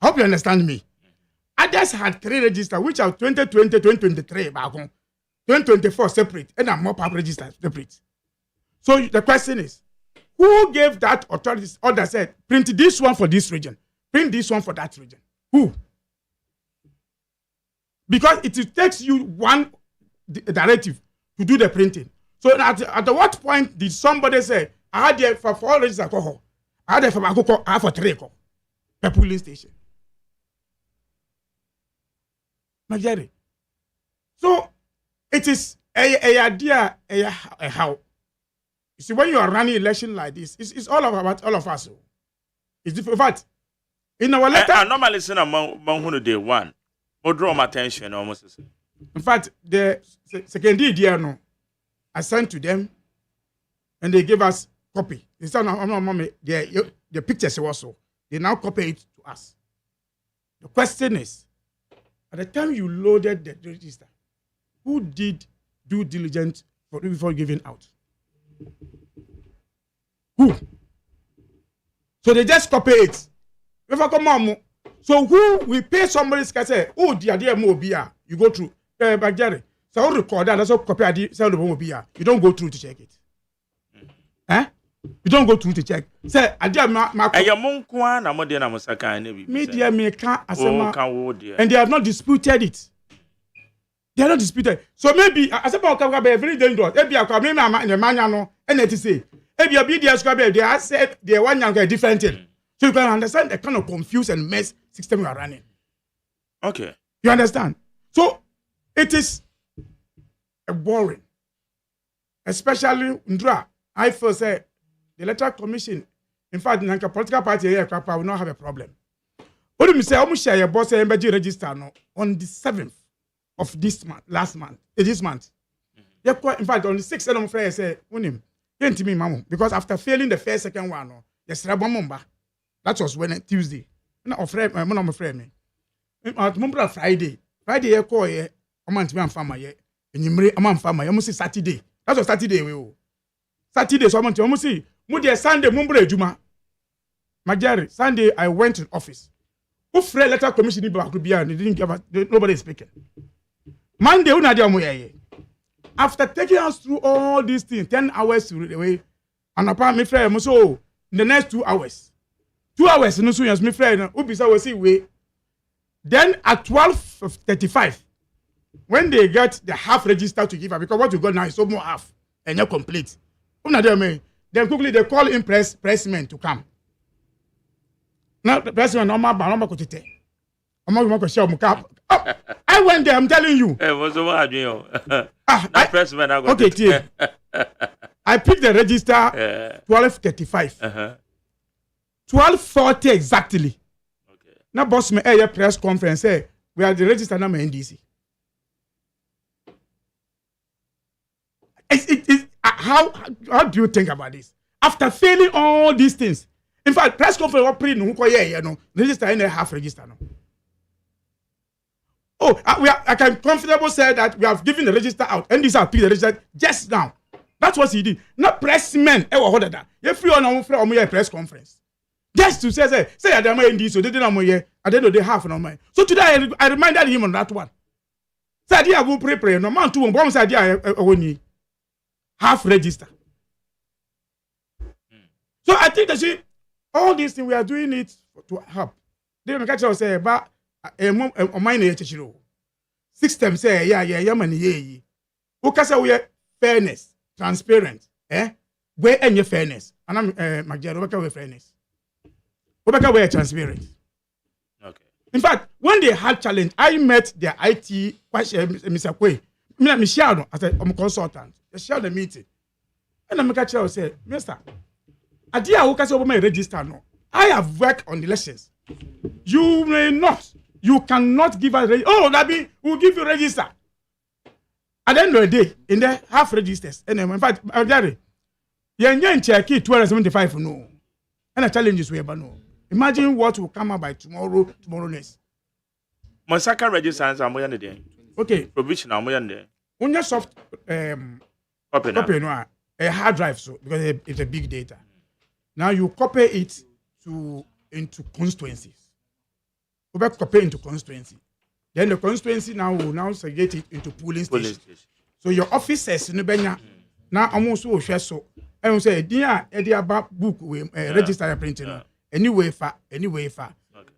I hope you understand me. Others had 3 registers, which are 2020, 2023 back home. 2024 separate and a mop-up register separate. So the question is, who gave that authority order said, print this one for this region, print this one for that region? Who? Because it takes you one directive to do the printing. So at what point did somebody say, I had there for 4 registers, I had there for Makoko, I have for 3 per polling station? Majority. So it is a idea, a how. You see, when you are running election like this, it's all about all of us. It's different. In fact, in our letter, I normally say among day one, or draw my attention almost. In fact, the second year, no, I sent to them, and they gave us copy. They said, the pictures also. They now copy it to us. The question is, at the time you loaded the register, who did due diligence before giving out? Who? So they just copy it. If I come on, so who we pay somebody's can say, oh dear more beer, you go through. But Jerry, so I record that, that's all copy ID, sell the beer. You don't go through to check it. You don't go through to check. Say, I dear my media maker, and they have not disputed it. They are not disputed. So maybe as about very dangerous. Maybe I come in the manual and let say. Maybe a BDS they are said they are one young different thing. So you can understand the kind of confused and mess system you are running. Okay. You understand? So it is a boring. Especially Ndra. I first say the Electoral Commission, in fact, the political party here will not have a problem. What do you say? I'm share your boss MBG register on the 7th of this month, this month. In fact, on the 6th of February, I say, because after failing the first, second one, yes, that was when Tuesday. No, friend, my friend, me. Friday, I call ye. A month, I'm farmer ye. And you a man farmer. You must say Saturday. That was Saturday. Saturday, so I'm to see. Mudia Sunday, Mumbre Juma. Majari, Sunday, I went to office. Who Fred Electoral Commission could be and didn't give us nobody speaking. Monday, after taking us through all these things, 10 hours to the way, and upon me friend, so in the next 2 hours. 2 hours, no sooner as me friend, Ubisa was way. Then at 12:35, when they get the half register to give her, because what you got now is so more half and not complete. Then quickly they call in pressmen to come. Now the pressman I went there, I'm telling you. Okay, I picked the register 12:35. 12:40 exactly. Okay. Now boss me a press conference say we are the register number NDC. How do you think about this? After failing all these things, in fact, press conference was pretty no register in a half register no. Oh, I can comfortably say that we have given the register out, and this have picked the register just now. That's what he did. Not pressmen. You free on a press conference. Just to say I don't know this, so they didn't know I don't know they have no mind. So today I reminded him on that one. Say I will pray no man to bomb say I half register. So I think that all these things we are doing it to help. They make us say about system say yeah man yeah. Ukasa we fairness, transparent, where any fairness. and I'm Magere Obeka with fairness. Obeka were transparent. Okay. In fact, when they had challenge, I met their IT Mr. Kwe. Michelle, as a consultant, they shared the meeting. And I'm going to say, Mister, I did over my register. No, I have worked on the elections. You may not. You cannot give us. Oh, that be we'll give you register. At the end of the day, in the half registers, and in fact, Jerry, you're check 275 no, and the challenges we ever know. Imagine what will come up by tomorrow next. Monsaka register are more than Okay, provisional more than when your soft copy no a hard drive, so because it's a big data. Now you copy it into constituencies. Over copy into constituency. Then the constituency now will now segregate it into polling stations. So your officers in the Benya now almost so share so. I will say, dear about book we register printing. Anyway,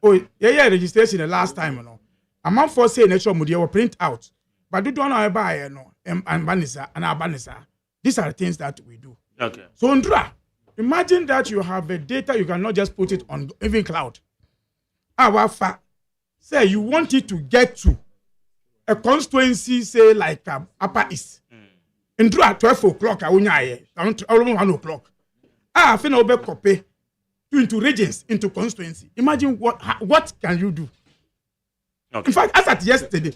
Oh, yeah, registration the last time, you know. A month for say natural media will print out. But do don't know buy, you know, and Banisa and Abanisa. These are the things that we do. Okay. So, Ndra, imagine that you have a data, you cannot just put it on even cloud. Our say you want it to get to a constituency, say like Upper East. Ndra 12 o'clock, I won't 1 o'clock. I feel no copy into regions, into constituency. Imagine what can you do? Okay. In fact, as at yesterday,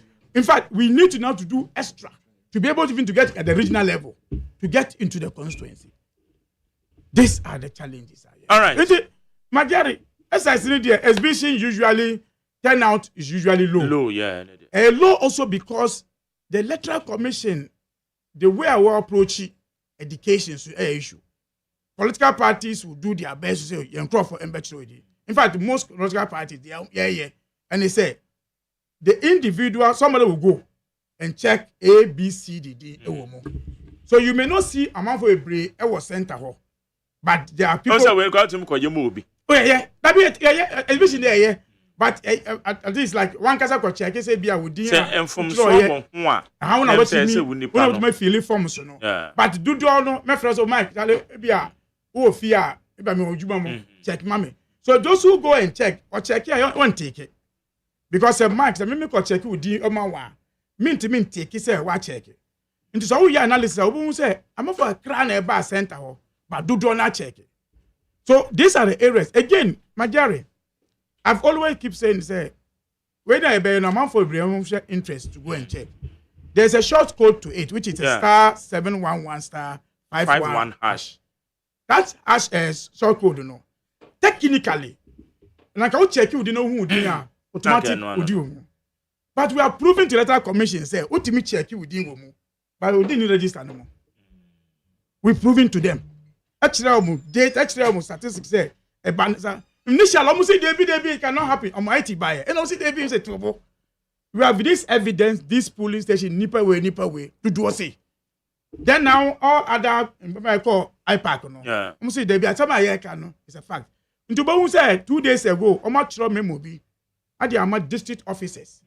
we need to now to do extra to be able to even to get at the regional level, to get into the constituency. These are the challenges. All right. Magari, as I said, the exhibition usually turnout is usually low. Low, yeah. Low also because the Electoral Commission, the way I will approach education is an issue. Political parties will do their best to say, "You're for embedded." In fact, most political parties, and they say, the individual, somebody will go and check A, B, C, D, So you may not see amount for a break, it was center hall. But there are people. Also, we got him called Yomobi. Oh, yeah. That be especially there, yeah. But at least like one casa could check, say, be a would deal. And from so how one of my feeling forms, you know. But do you know, my friends of Mike, be a fear, check mommy. So those who go and check or check here, won't take it. Because a Mike, the mimic or check would do one. Mean take it, say, watch check it. Into so your analysis, I won't say, I'm for a crown a bar center, but do not check it. So these are the areas. Again, Majari, I've always keep saying, say, when I buy an amount for interest to go and check, there's a short code to it, which is a star 711 star 51 hash. That hash is short code, you know. Technically, like I'll check you, know who do now, automatic would do. But we are proving to the Electoral Commission, say, ultimate check you with you, but we didn't register no more. We're proving to them. Actually, data, statistics say, a banner. Initially, almost say David cannot happen. I'm IT buyer. And also David is a trouble. We have this evidence, this police station, nipper way, to do say. Then now, all other, I call IPAC, no. Yeah. I'm say David, I tell my no, it's a fact. Into Bawu said 2 days ago, I'm not sure memory. I am district officers.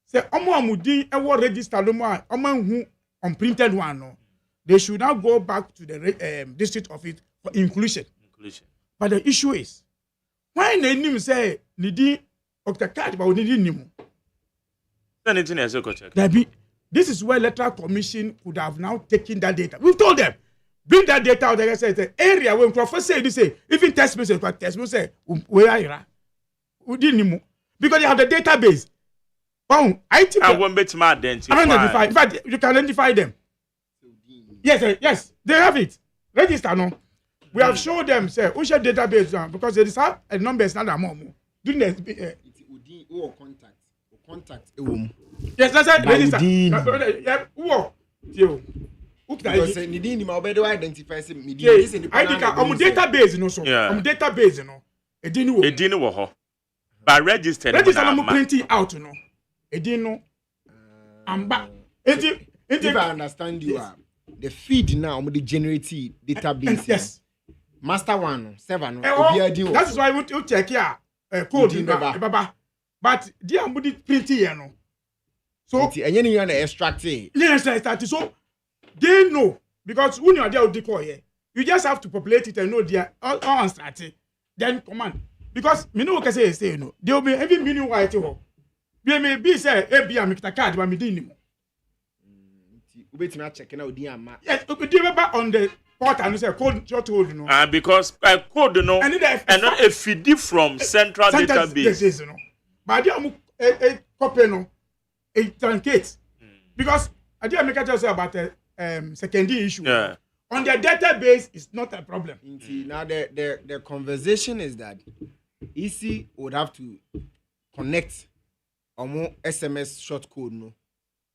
Say, Mudi, I will register no more. Who unprinted one, no. They should now go back to the district office for inclusion. But the issue is, why they name say Nidi Octacard, but Nidi Nimu? This is where Electoral Commission would have now taken that data. We've told them, bring that data out. They say the area when professor say, they say, even test me say, where are you? Because they have the database. Oh, I think I won't bet my identify. In fact, you can identify them. Yes, they have it. Register no. We have showed them say who share database now because they have a number is not that more. Doing the contact. Yes, that's it. Register. Yeah, who? Because Nidini ma obedo identify say Nidini this in the database no so. Database no. Edini wo ho. But register no print it out no. Edino. Amba. If I understand you the feed now the generate database. Yes. Master 1 7 that is why we check here code in baba. But they are print here no. So and you extract it. Yes, so they know because when you are there with the call here, You just have to populate it and know they are all starting. Then command. Because me know what say you know. There will be every meaning why to ho. Be be say e bia me kita card ba me din ni mo. Wait me checking out the ama. Yes, we do remember on the portal and say code short hold no. Because code no and not a feed from central database. Yes, no. But they copy no. It truncates. Because I did make a say about secondary issue. Yeah. On their database is not a problem. Now the conversation is that EC would have to connect more SMS short code no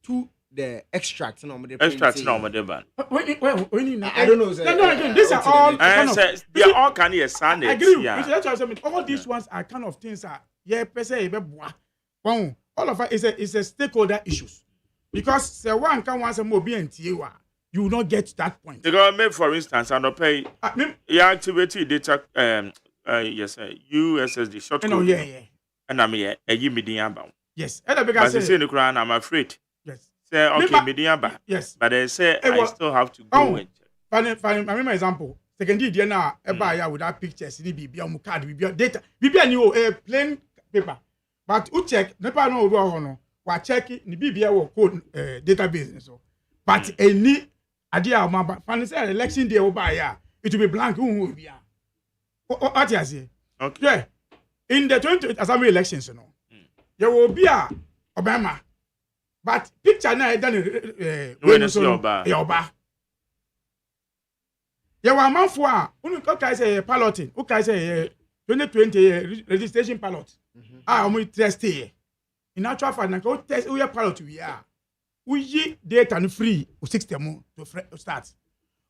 to the extract no extract no ban. I don't know. No, these are all they are all kind of standards. I agree. Yeah. That's what I mean. All these ones are kind of things are all of it is a stakeholder issues. Because the one can want some more BNT, you will not get to that point. Because maybe for instance, and pay you activate data yes, USSD short code. Yeah. And I'm here a median bound. Yes. But they say the Quran, I'm afraid. Yes. Say okay, median bound. Yes. But they say I still have to go and check. Fine, my example. Secondly, there now without pictures, BB card, BB data, BB new plain paper. But who check? Never know no. We check it. Ni BB will code database so. But any idea of my fancy election day over here, it will be blank. Who will be? What you say? Okay. Yeah. In the 20 assembly elections, you know, there will be a Obama, but picture now done. Yoba. You were a man for who say balloting, who can say 2020 registration ballot. We test here. In actual fact, now test we are ballot we are. We data and free 60 more to start.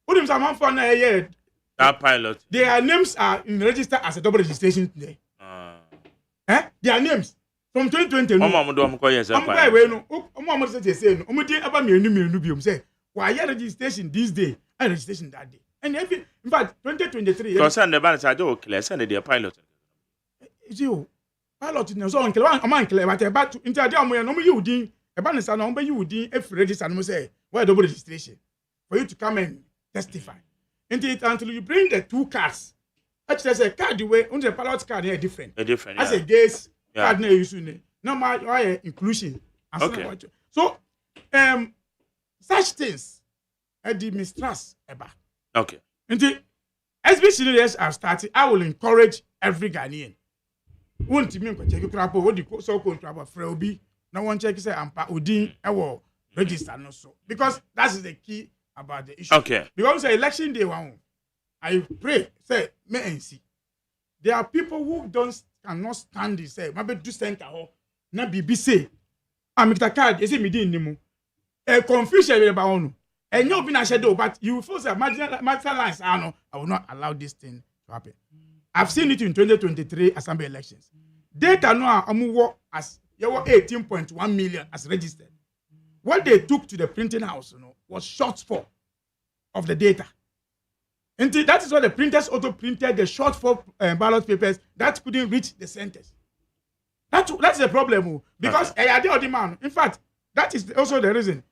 Who them some man for now here? That pilot. Their names are in register as a double registration today. Their names from 2020. Mama do am call yes. I'm going way no. Mama say no. Omo dey aba me biom say why registration this day and registration that day. And every in fact 2023. Because and the balance I do clear send the pilot. You pilot no so clear am clear but about into dey am no you din e ba nsa no you din if register no say why double registration for you to come and testify. Until you bring the two cards. Actually, say card the way the pilot card is different. Different. As a gaze card na use no my inclusion. Okay. So such things the mistrust eba. Okay. Until SBC leaders have started, I will encourage every Ghanaian. Won't me check crap what the so called crap for Obi. No one check say ampa udin ewo register no so because that is the key about the issue. Okay. Because the election day one, I pray say me and see. There are people who cannot stand this. Say maybe do center or na BBC. I'm the card. Is it me din nimu? A confusion about one. And you be na shadow, but you feel say marginalized. I will not allow this thing to happen. I've seen it in 2023 assembly elections. Data no amuwo as there were 18.1 million as registered. What they took to the printing house, was shortfall of the data. And that is why the printers auto printed the shortfall ballot papers that couldn't reach the centers. That's the problem because demand. In fact, that is also the reason.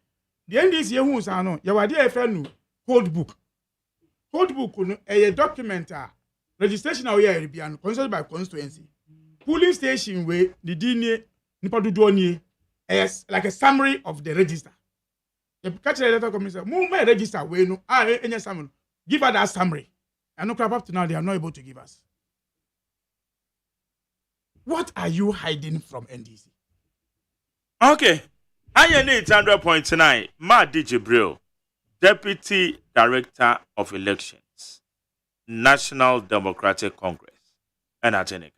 The NDC who say no, you are there code book. Code book a document registration now here be consulted by constituency. Polling station where the DNA nipa dodo ni is like a summary of the register. The electoral commission move my register we no any summary. Give her that summary. And no crap up to now they are not able to give us. What are you hiding from NDC? Okay. I need 100.9. Ma Jibril, Deputy Director of Elections, National Democratic Congress, and Atenikano.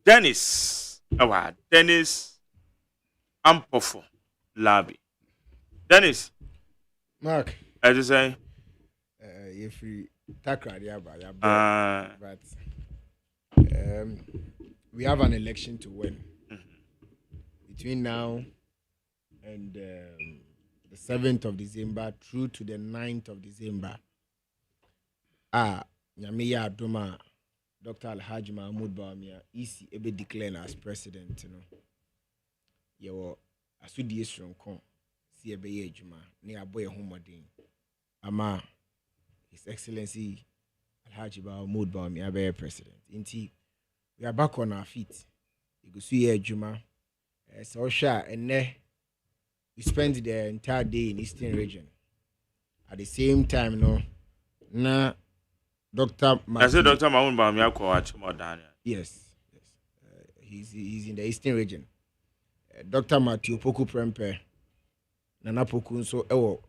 Dennis Ampofo Labi. Dennis. Mark. I just say. You're free. But we have an election to win. Between now and the 7th of December through to the 9th of December. Nyamiya Adoma, Dr. Alhaji Mahmoud Bawumia, EC ebe declared as president, Yewo asudi strong kon si ebe ye adwuma ne aboye homodin. Ama His Excellency Alhaji Mahmoud Bawumia be president. Inti, we are back on our feet. You go see here, Juma. So and we spent the entire day in Eastern region. At the same time, na Dr. I said Dr. Mahmoud Bawumia ko achimo dan. Yes. He's in the Eastern region. Dr. Matthew Poku Prempe, Nana Poku so ewo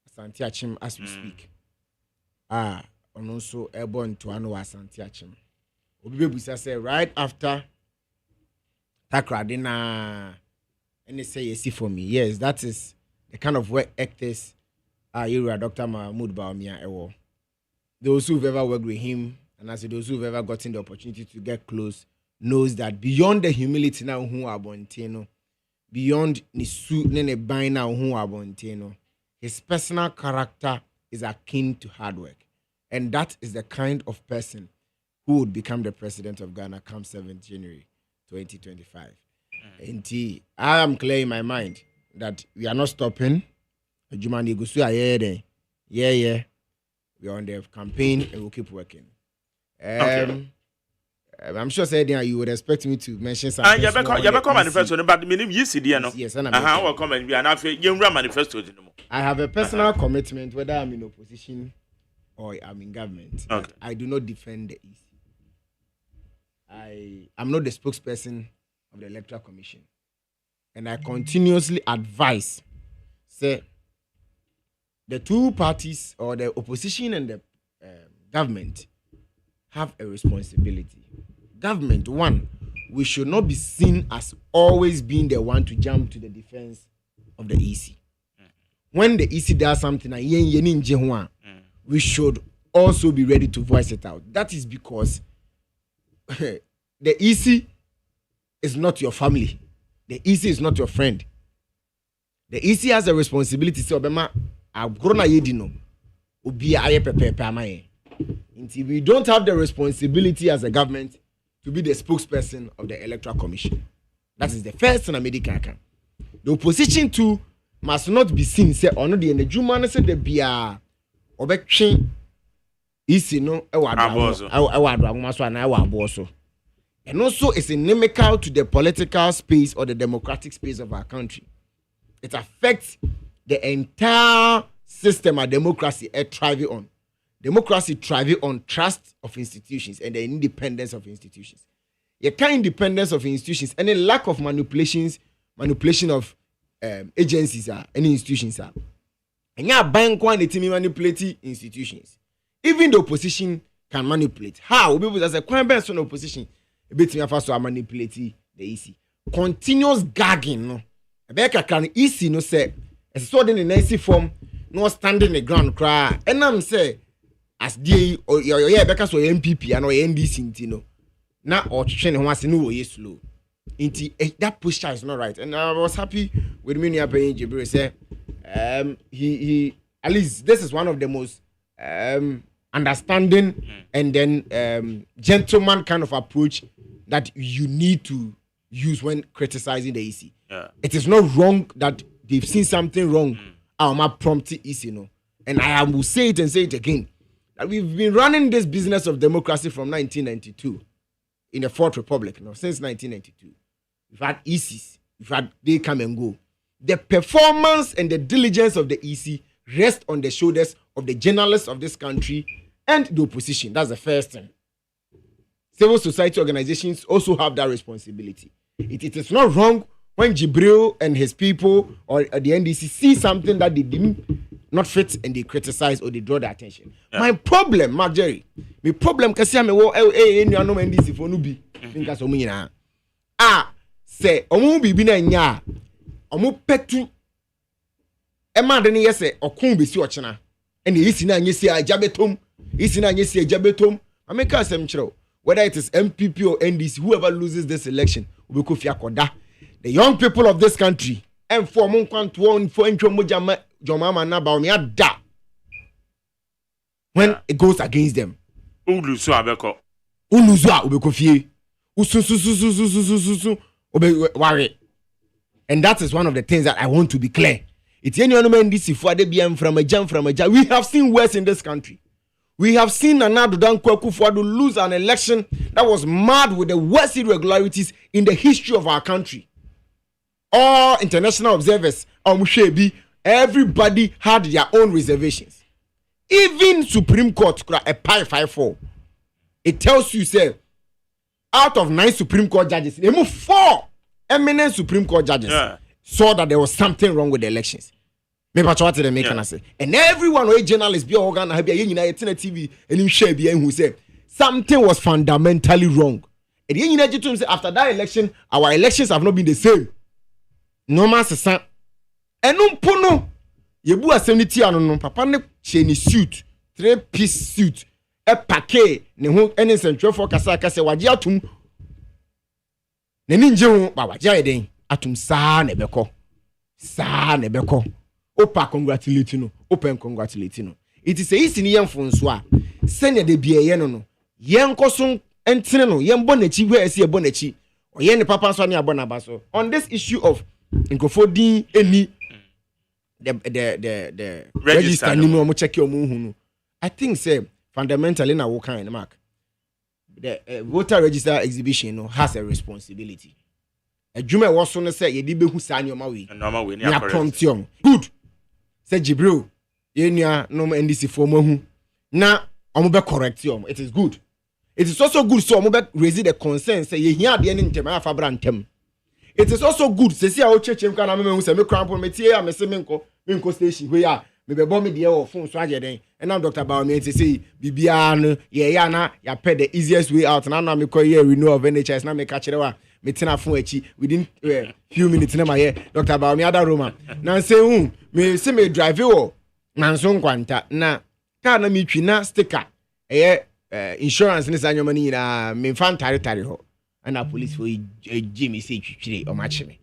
Asante Achim as we speak. And also airborne to Anu Asante Achim. Obibebusa say right after Takradina, and they say you see for me. Yes, that is the kind of work actors are Dr. Mahmoud Bawumia ewo. Those who've ever worked with him, and as those who've ever gotten the opportunity to get close, knows that beyond the humility now who are bonteno, beyond nisu nene bain now who are bonteno, his personal character is akin to hard work. And that is the kind of person who would become the president of Ghana come 7th January 2025. And I am clear in my mind that we are not stopping. Yeah. We are on the campaign and we'll keep working. Okay. I'm sure said you would expect me to mention something. You come manifesto, but meaning you see there no. Yes, and will come and be an affair. You run manifesto. I have a personal commitment whether I'm in opposition or I'm in government. Okay. I do not defend the EC. I'm not the spokesperson of the Electoral Commission, and I continuously advise, say, the two parties or the opposition and the government have a responsibility. Government, one, we should not be seen as always being the one to jump to the defense of the EC. When the EC does something, we should also be ready to voice it out. That is because the EC is not your family. The EC is not your friend. The EC has a responsibility. So, we don't have the responsibility as a government to be the spokesperson of the Electoral Commission. That is the first thing I made it. The opposition too must not be seen. Say, or not the Juma said the Bia Obection is no and also it's inimical to the political space or the democratic space of our country. It affects the entire system of democracy thriving on. Democracy thrives on trust of institutions and the independence of institutions. You can't independence of institutions and a lack of manipulation of agencies any institutions are. And you bank one the team manipulate institutions. Even the opposition can manipulate. How? People as a crime based on opposition, a bit me first to manipulate the EC. Continuous gagging. No, a baker can EC no say a sort in the EC form no standing the ground cry. And I'm say as the or your because or MPP and or NDC no now or train once no way slow into that posture is not right. And I was happy with me paying Jibril say he at least this is one of the most understanding and then gentleman kind of approach that you need to use when criticizing the EC. Yeah. It is not wrong that they've seen something wrong. I'll prompt EC, and I will say it and say it again. That we've been running this business of democracy from 1992 in the Fourth Republic, since 1992. We've had ECs, we've had they come and go. The performance and the diligence of the EC rest on the shoulders of the journalists of this country and the opposition. That's the first thing. Civil society organizations also have that responsibility. It is not wrong when Jibril and his people or the NDC see something that they didn't not fit and they criticize or they draw the attention. Yeah. My problem, Mark Jerry, my problem kasi ame wo no NDC for no bi think as omu nyina. Say omu bi na nya omu petu e ma de ne yese okun besi ochena and isi na anyesi ajabetom ameka asem kire whether it is MPP or NDC, whoever loses this election will be kofi akoda. The young people of this country and for mon kwanto for entwomojama jomama na ba omi ada when it goes against them uluzu abeko uluzu a obeko fie usususususususu obe ware. And that is one of the things that I want to be clear. It's any NDC for the BM from a jam. We have seen worse in this country. We have seen Nana Dankwa Akufo-Addo lose an election that was marred with the worst irregularities in the history of our country. All international observers, everybody had their own reservations. Even Supreme Court could have a pi 5-4. It tells you, say, out of 9 Supreme Court judges, they moved 4 eminent Supreme Court judges saw that there was something wrong with the elections. Maybe what they make and say, and everyone, a journalist, be organ, have a TV, and him share be who said something was fundamentally wrong. And the say after that election, our elections have not been the same. No man say, and no pono. Yebu assembly no papa ne cheni suit 3-piece suit e paquet ne ho ene central for kasa waje atum ne ninje ho ba waje eden atum saa ne beko opa congratulate no open congratulate no it is easy ni yemfo nso a senya de bie ye no yenkoso entene no yembo nachi we ese yebo nachi oye ne papa so ne abona baso on this issue of nkofodin eni the register ni mo check your hu. I think say fundamentally na wo kan mark the voter register exhibition has a responsibility. Adwuma wo so no say ye di behu sa nyoma we na promption good say Jibril ye nua no NDC for mo hu na omo be correct yom. It is good. It is also good so omo be raise the concern say ye hia de ne ntem afa bra ntem. It is also good say see a wo chechem kan na me hu say me cramp me tie ya me se me nko station we ya me be bo me de o phone so ageden and now Dr. Bawumia say bibia no ye ya na ya pay the easiest way out na me call here renewal of NHS na me ka kire wa me tena phone achi within few minutes na my Dr. Bawumia da Roma na say me se me drive wo na nso nkwanta na car na me twi na sticker insurance ni sanyo mani na me fan tare ho na police for Jimmy say twitwire o ma chime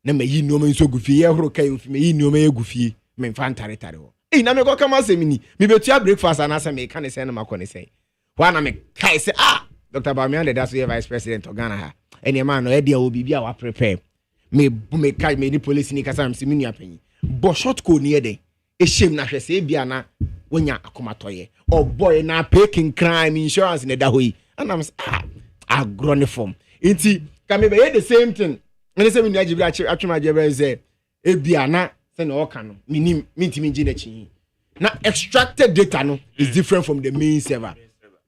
na me yi no me nso gufie ye horo kai me yi no me gufie me fan tare ho na me go kama se mini me betua breakfast na say me kan say na makone say wa na me kai say Dr. Bawumia that's the vice president of Ghana ha any man no e dia obi bia wa prepare me kai me ni police ni kasa me se mini apanyi bo short code ni e den e shame na hwese bia na wonya akomatoye o boy na paying crime insurance ne da hoyi and I'm agrone form inti ka me be the same thing and say me ni Jibril atwema Jibril say e bia na say na o ka no minim mintimi ngi na chi na extracted data no is different from the main server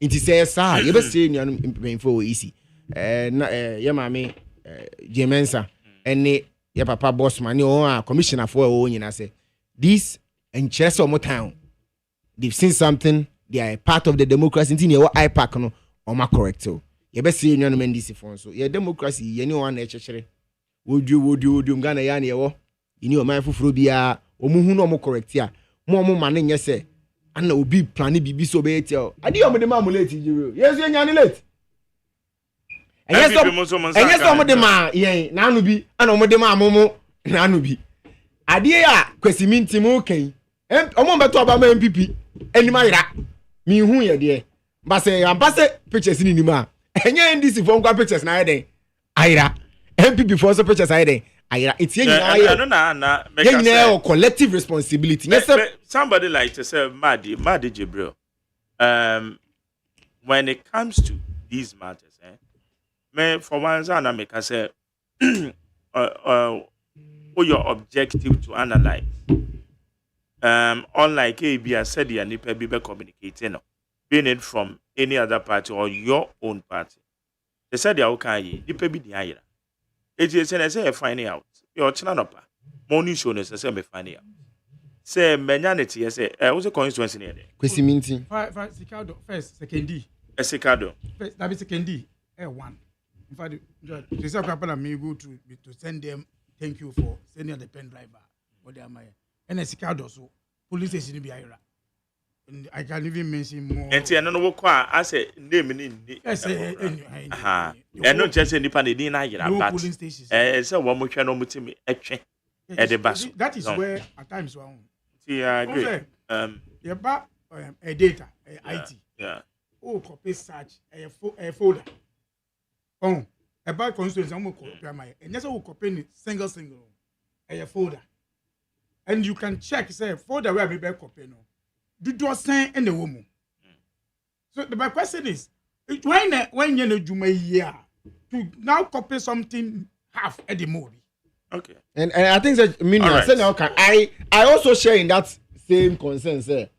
inti say sir you be say ni anu info easy na ye mame Jemensa ene ye papa boss man ni commissioner for o nyina say this interest of town they've seen something, they are a part of the democracy in your IPAC no or ma correct so you be see you no NDC phone so your democracy you know one echere would you Ghana ya na yewo ini o man fufuro bia o mu hu no mo correct ya mo man nye se ana obi plan bibi so be etia adi o mo de ma mo late jiwe yes you nya ni late enye so mo de ma yen na anu bi ana mo de ma momo na anu bi adi ya kwesiminti mo kan omo beto aba ma MPP enima ira mi hu ye de ba say ambase pictures ni nima enye NDC for ngwa pictures na iden ira MPP for so pictures iden ira it's yen na make us collective responsibility yes somebody like to say Madi Jibril when it comes to these matters me for one na make us say your objective to analyze unlike ABS said the nipa be communicating being it from any other party or your own party. They said they are okay, nipa be the ira. It is say finding out. Your channel money show us say me finding out. Say menyanity say what's the constituency near there? Kwesiminti. Secado first, second D. Secado. First, that be second D. One. In fact, the second couple me go to send them thank you for sending the pen driver. What they are my and a Secado so police station be ira. And I can even mention more. And see, I don't know what I say name in yes, and not just any pan in Nigeria, but police stations. So one more channel with me at the bus. That is where at times one. See, I agree. You buy a data, IT. Yeah. Oh, copy search a folder. Oh, a buy constituency, I'm going to copy my. And that's all copy single a folder. And you can check, say, folder where we buy copy no. Do you send any woman? So my question is, when you know year to now copy something half at the movie. Okay. And I think that I also share in that same concern, sir.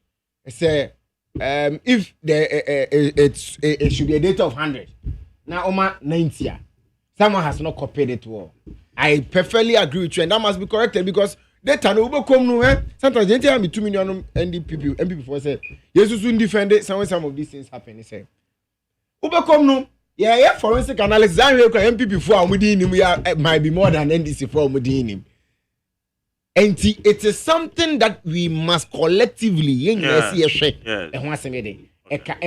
Say if it should be a data of 100. Now Oma 90. Someone has not copied it well. I perfectly agree with you, and that must be corrected because data no come no sometimes they tell me 2 million NDP for say Jesus will defend it some of these things happen. He say come no yeah forensic analysis I hear MPP for within him might be more than NDC for within him. And it is something that we must collectively and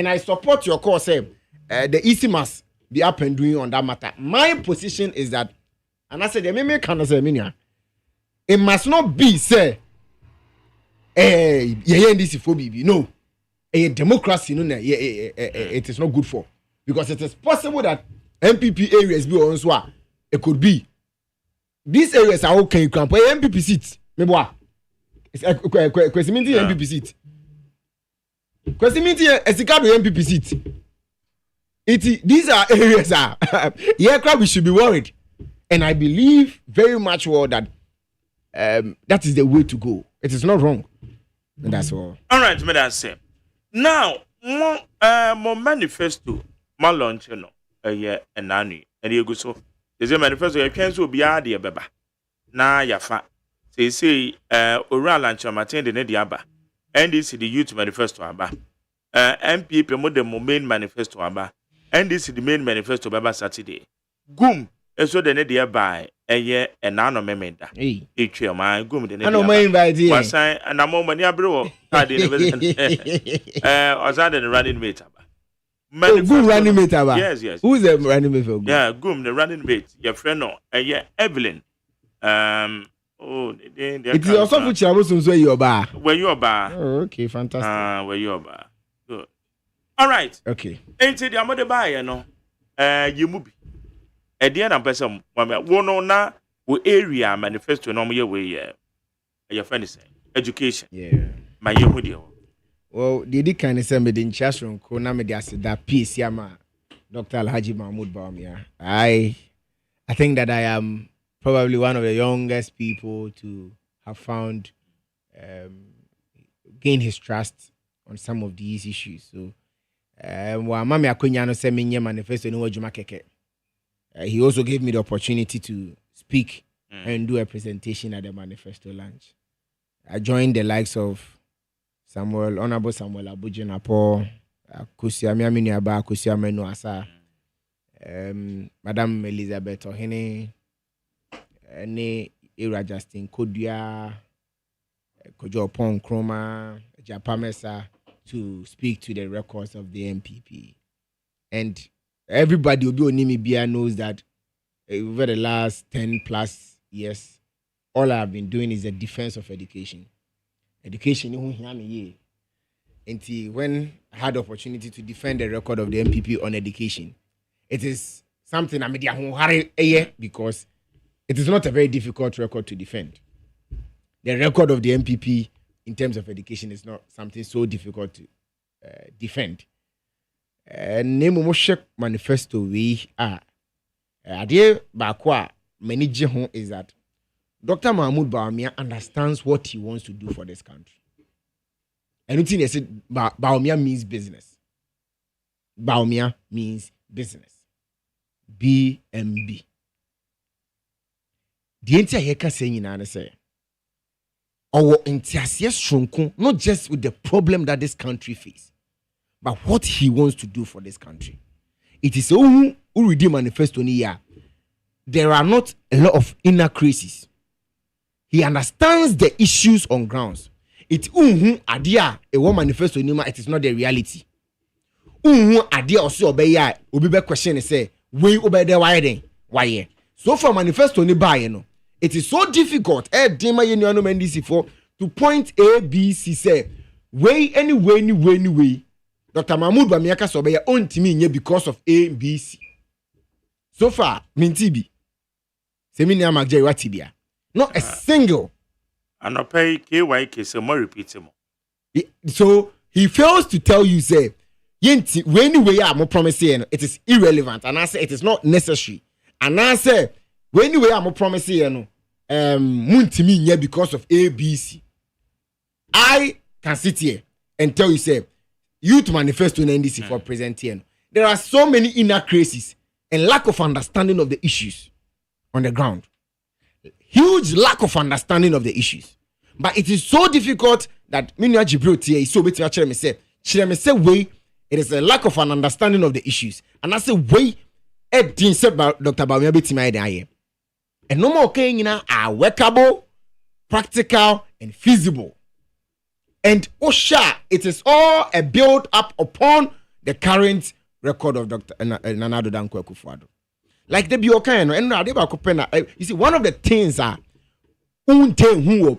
I support your call say the EC must be up and doing on that matter. My position is that, and I said the meme can say it must not be say NDC for BB. No, a democracy no it is not good for, because it is possible that MPP areas be on so it could be these areas are okay. You can put MPP seats. Maybe what? It's question MPP seat. Question MPP seat. These are areas we should be worried, and I believe very much well that that is the way to go. It is not wrong, and that's all. All right, me that say. Now, more manifesto, my launch, and nani, and you go so. There's a manifesto. You can't so be idea, beba. Na yafa. Say oral launch Martin the Nediaba, and this is the youth manifesto aba. MP promote the main manifesto aba. And this is the main manifesto Baba Saturday. Gum, and so the Nedia by a year and nano memenda. Each year, my gum, the Nedia. Was I and a moment near bro. I didn't was I the running mate. Gum running mate. Yes. Who's the running mate? Yeah, Gum, the running mate. Your friend, no, a year, Evelyn. It is also for Chabos where you are bar. Where you are bar. Oh, okay, fantastic. Where you are bar. All right. Okay. Ain't it the amount of buyer, no? You move. At the end of person, one na we area manifesto no more way. Your friend is education. Yeah. My Yehudio. Well, the kind of say me in classroom, kona me that piece yama, Dr. Alhaji Mahmoud Baumia. I think that I am probably one of the youngest people to have found gain his trust on some of these issues. So. Mami Akunyano said me manifesto no wajuma keke. He also gave me the opportunity to speak and do a presentation at the manifesto launch. I joined the likes of Honorable Samuel Abujinapo, Kusiami Aminiaba, Kusiami Noasa, Madam Elizabeth Ohene, Ne Ira Justin Kodia, Kojo Pong Kroma, Japamesa, to speak to the records of the MPP. And everybody who be on knows that over the last 10 plus years, all I've been doing is the defense of education. Education, until when I had the opportunity to defend the record of the MPP on education, it is something I made because it is not a very difficult record to defend. The record of the MPP in terms of education is not something so difficult to defend. Name Moshek manifesto we are. Idea Bakwa manage home is that Dr. Mahmoud Baumia understands what he wants to do for this country. Anything they said Baumia means business. Baumia means business. BMB. The entire heka saying in say our enthusiasm, not just with the problem that this country faces, but what he wants to do for this country. It is who read manifesto here. There are not a lot of inner crises. He understands the issues on grounds. It's adia a one manifesto nima. It is not the reality. Adia also obey obi be question say we obey the why so for manifesto ni buy no. It is so difficult to point A, B, C, say, way, anyway. Dr. Mahmoud Bamiaka Sobeya own to me because of A, B, C. So far, Mintibi. Seminia Magjay Watibia. Not a single. And I pay KYK, so more repeatable. So he fails to tell you, say, yenti anyway I'm promising it is irrelevant and I say it is not necessary and I say anyway I'm promising muntimi nye because of ABC. I can sit here and tell you say youth manifesto in NDC for present here. There are so many inaccuracies and lack of understanding of the issues on the ground. Huge lack of understanding of the issues. But it is so difficult that Minya Jibril here is so bit me say way it is a lack of an understanding of the issues. And I say way Edin said about Dr. Bawumia Betima here. And no more okay are workable, practical, and feasible. And Osha, it is all a build up upon the current record of Dr. Nanado Dankwa Kufuado. Like the Biokano, and you see, one of the things are who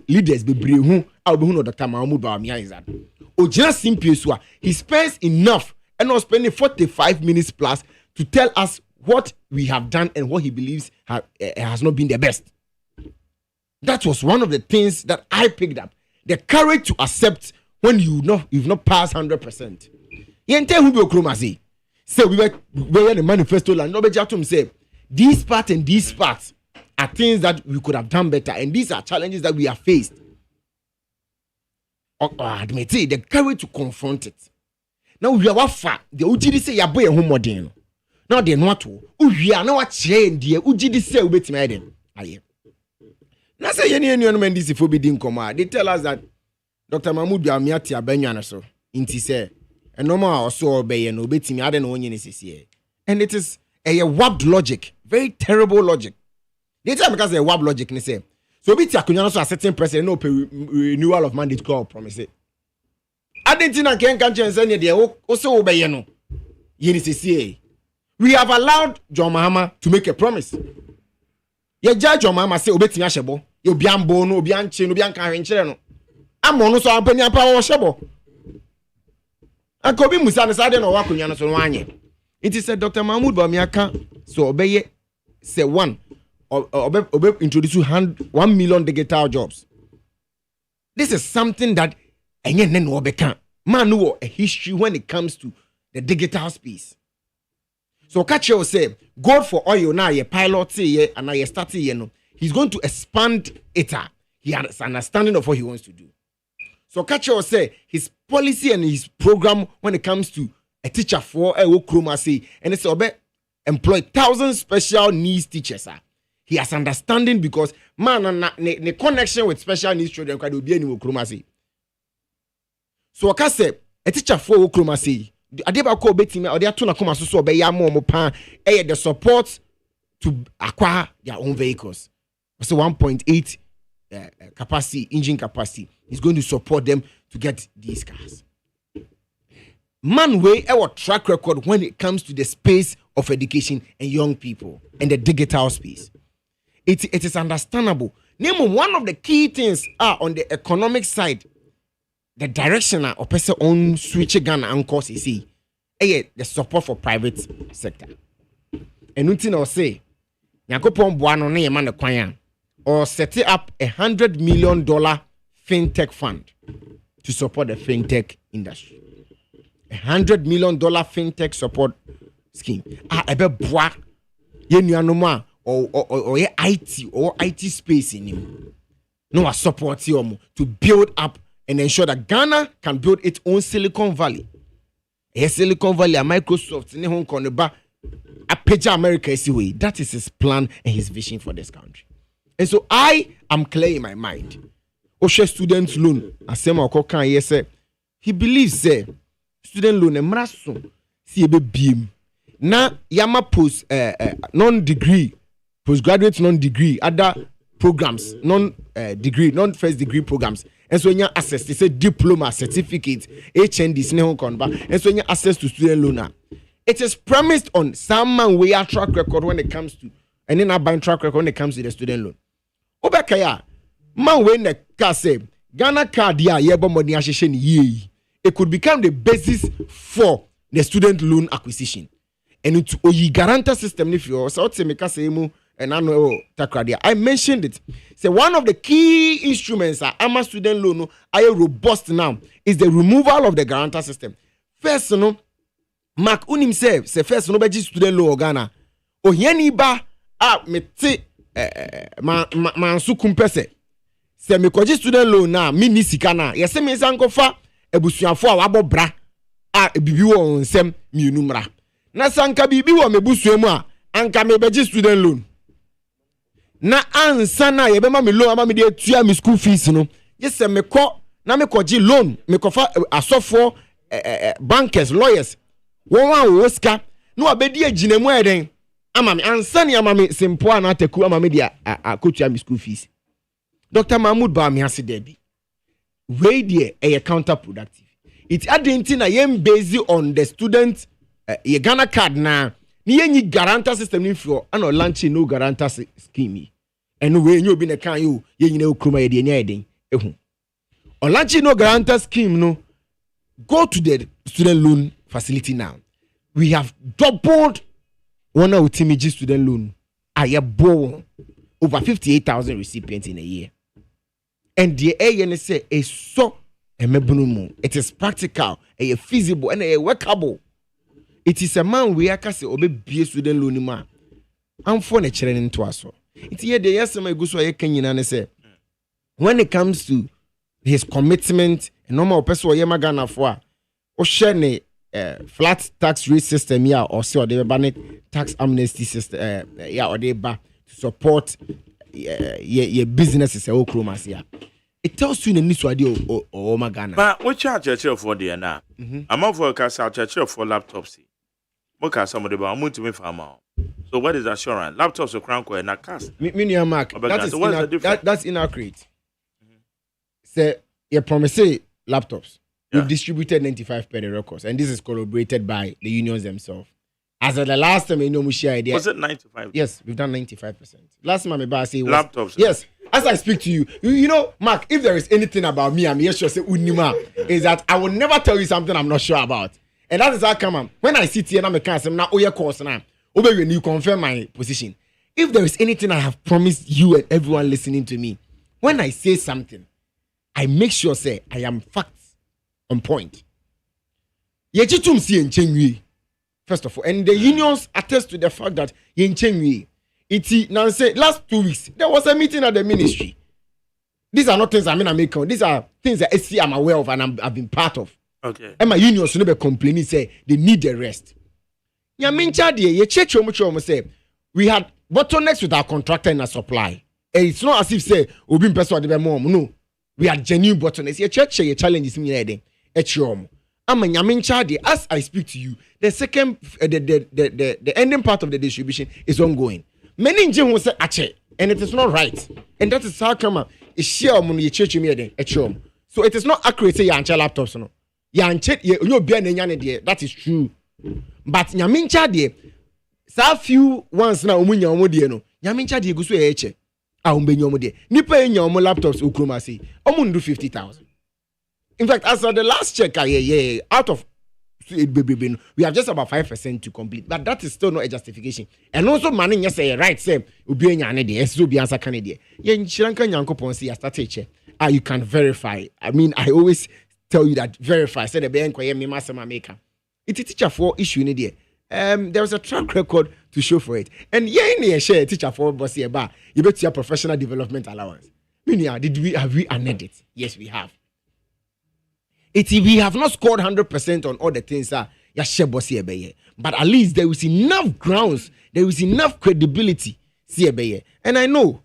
leaders be brave who Albuno Dr. Mahmoud Bawumia is that. Or just simply he spends enough and not spending 45 minutes plus to tell us what we have done and what he believes has not been the best. That was one of the things that I picked up. The courage to accept when you've not passed 100%. Say we were the manifesto and nobody to say these parts and these parts are things that we could have done better, and these are challenges that we have faced. Admit it, the courage to confront it. Now we are far. The UGD say your boy home modern. Now they not to. We are now change the UGD say we bet me them. Aye. Now say any man this if we didn't come out. They tell us that Dr. Mahmoud Bawumia ti abenya so. Inti say a normal also obey no bet me. I don't know when you see. And it is a warped logic, very terrible logic. They tell because a warped logic. They say so. Be akunya so a certain person no renewal of mandate call promise it. Argentina can't say they also obey no. We have allowed John Mahama to make a promise. Ye judge John Mahama say obetimi ashebo. Ye obiambo no obianche no obianka hwenkyere no. Amono so ampani pa wo shebo. Akobi Musa ne sade no wakonya no so no anye. It is said Dr. Mahmoud Bawumia ka so obeye say one obe introduce 1 million digital jobs. This is something that enye ne no obeka. Man no a history when it comes to the digital space. So catch you say God for oil now ye pilot ye and now ye start ye no. He's going to expand it. He has an understanding of what he wants to do. So catch you say his policy and his program when it comes to a teacher for a Okroma say and it's employ 1,000 special needs teachers. He has understanding because man the connection with special needs children can be any Okroma say. So I say a teacher for Okroma say Adeba ko betime or they atuna come so be ya mo pan the support to acquire their own vehicles. So 1.8 capacity engine capacity is going to support them to get these cars. Man way our track record when it comes to the space of education and young people and the digital space. It is understandable. Name one of the key things are on the economic side. The direction of person on switch gun and course is the support for private sector. And nothing I'll say, Yakopon Buano ne man kwanya or set up $100 million fintech fund to support the fintech industry. $100 million fintech support scheme. Ebe bwa ye nuanoma or IT space in him. No support you to build up and ensure that Ghana can build its own Silicon Valley. A Silicon Valley, a Microsoft, a page America is way. That is his plan and his vision for this country. And so I am clear in my mind. Oshe student loan, Asema Okokan, yes, he believes, student loan, emraso, see a beam. Na Yama post non-degree, postgraduate non-degree, other programs, non-degree, non-first degree programs. And so you have access, they say diploma, certificate, HND, and so you have access to student loan. It is premised on some man we are track record when it comes to, and then I buy track record when it comes to the student loan. Obekaya, man when the car say, Ghana card ya yebo money ashishen ye. It could become the basis for the student loan acquisition. And it's a guarantor system if you also say make say mu and I know takradia. I mentioned it. So one of the key instruments are AMA student loan are robust now is the removal of the guarantor system. First, Mark unim se first no beji student loan Ghana. Ohiani ba me te mansu kumpese. Se me koji student loan na mi ni sika na. Yese me sankofa ebusuafo a wabo bra bibi wo nsem mienu mra. Na sanka bibi wo mebusuamu a anka me beji student loan. Na ansa na yebema me loan ama me de tua me school fees no. Yese me ko na me koji loan me kofa asofo bankers lawyers won wa woska no abedi aginemu eden ama me ansani ama me simple ana taku ama me dia akotua me school fees. Dr. Mahmoud ba me ase there bi we there e counterproductive. It identity na yem based on the student ye Ghana card na ni yenyi guarantor system ni fio ana launching no guarantor scheme and we nyi obi na kan yo ye nyina okroma ye de nya eden ehu on launching no guarantor scheme no. Go to the student loan facility now. We have doubled one of Timiji student loan. I borrow over 58,000 recipients in a year. And the ANSA is so it is practical, feasible, and workable. It is a man we are say obe student loan man. I'm for the children into us. It's here the yes my go so I say when it comes to his commitment. Normal person yema Ghana for o share ne flat tax rate system ya or say or the ban tax amnesty system ya or they ba to support your businesses o kromas ya. It tells you in this idea o Ghana. But what charge for the na? I'm for cast charge for laptops. What can somebody ba I'm to me farmer. So what is assurance? Laptops or crown ko na cast. Me Mark. That's inaccurate. Say you promise laptops. Yeah. We've distributed 95 per the records, and this is corroborated by the unions themselves. As of the last time, we share idea. Was it 95? Yes, we've done 95%. Last time I say was laptops. Yes. As I speak to you, you know, Mark, if there is anything about me, I'm sure say Unima is that I will never tell you something I'm not sure about. And that is how come when I sit here and I'm a now oh your course now. When you confirm my position. If there is anything I have promised you and everyone listening to me, when I say something, I make sure say I am facts on point. First of all, and the unions attest to the fact that now say last 2 weeks there was a meeting at the ministry. These are not things I make. These are things that SC I'm aware of and I've been part of. Okay. And my unions never complaining say they need the rest. We had bottlenecks with our contractor and our supply. And it's not as if say obi person the more no. We are genuine bottlenecks. Your challenges me there. As I speak to you, the second the ending part of the distribution is ongoing. Many engineers will say ache, and it is not right. And that is how come is share money church me there. So it is not accurate say your laptops no. That is true. But nyamincha de sa few ones na omunya omode no. Nyamincha de go so eche. Nipa enya omo laptops ukroma say omundu 50,000. In fact, as of the last check, out of we have just about 5% to complete, but that is still not a justification. And also, manning yes, right, say ubi enya ne de, so be answer Canada. Yen chiranka nyanko ponsi started you can verify. I mean, I always tell you that verify. Say the bank me masama maker. It is teacher for issue in there. There was a track record to show for it. And yeah, share teacher for bossy bar. You bet your professional development allowance. Meaning, have we amended it? Yes, we have. We have not scored 100% on all the things that share bossy ebe. But at least there is enough grounds, there is enough credibility. And I know,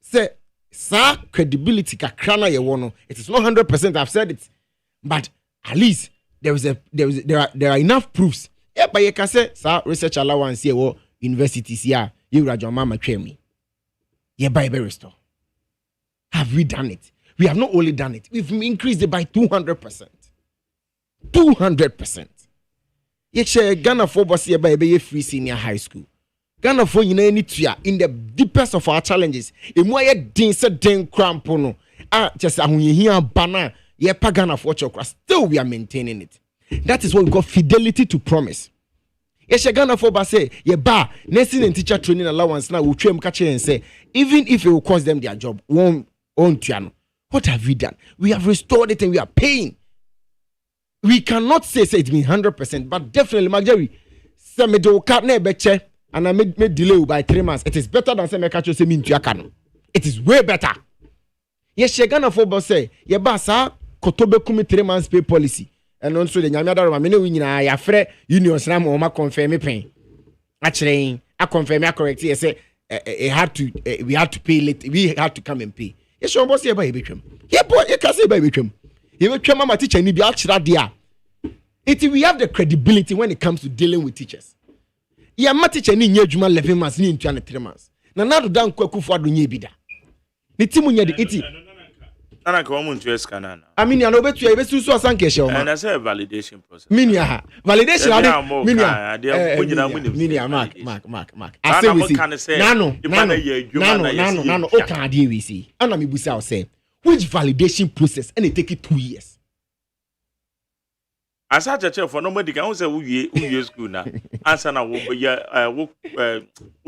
say, sir, credibility kakrana ye wono. It is not 100%. I've said it, but at least there are enough proofs. Yeah, but you can say, sir, research allowance here or universities here. You rajo mama me. Yeah, by restore. Have we done it? We have not only done it, we've increased it by 200%. 200%. Yet Ghana for bossy by a free senior high school. Ghana for in the deepest of our challenges. In why din said den crampono. Just when you hear banner, ye pagana for chokra. Still we are maintaining it. That is what we call fidelity to promise. Yes, Ghana for say ye ba nursing and teacher training allowance now will trim catch and say, even if it will cost them their job, won't tiano. What have we done? We have restored it and we are paying. we cannot say it's been 100%, but definitely, Marjorie, say me do cut ne beche and I made delay by 3 months. It is better than say me catch you say me into akano. It is way better. Yes, she gonna for boss say ye basa kotobe kumi 3 months pay policy. And also the nyame adaro me ne winyina ya frɛ unions na ma confirm me pen. Actually, I confirm I correct you say we had to pay late. We had to come and pay. Yes, your boss here by betwem. Ye boy, you can say by betwem. You will come my teacher ni bi actually there. We have the credibility when it comes to dealing with teachers. Yeah, my teacher ni nyejuma 11 months ni into 3 months. Na do dan kwaku fo ado nye bi da. Ni timu nya de eti. Nana ko mo ntu escanner. I mean, you know betu e besu so asanke she o ma. And I say validation process. Minia validation ade minia. Minia mark. I say we see. Nano. O kan ade we see. Ana me busa o say which validation process and it take it 2 years. As a church for nobody can say we school now. Answer now we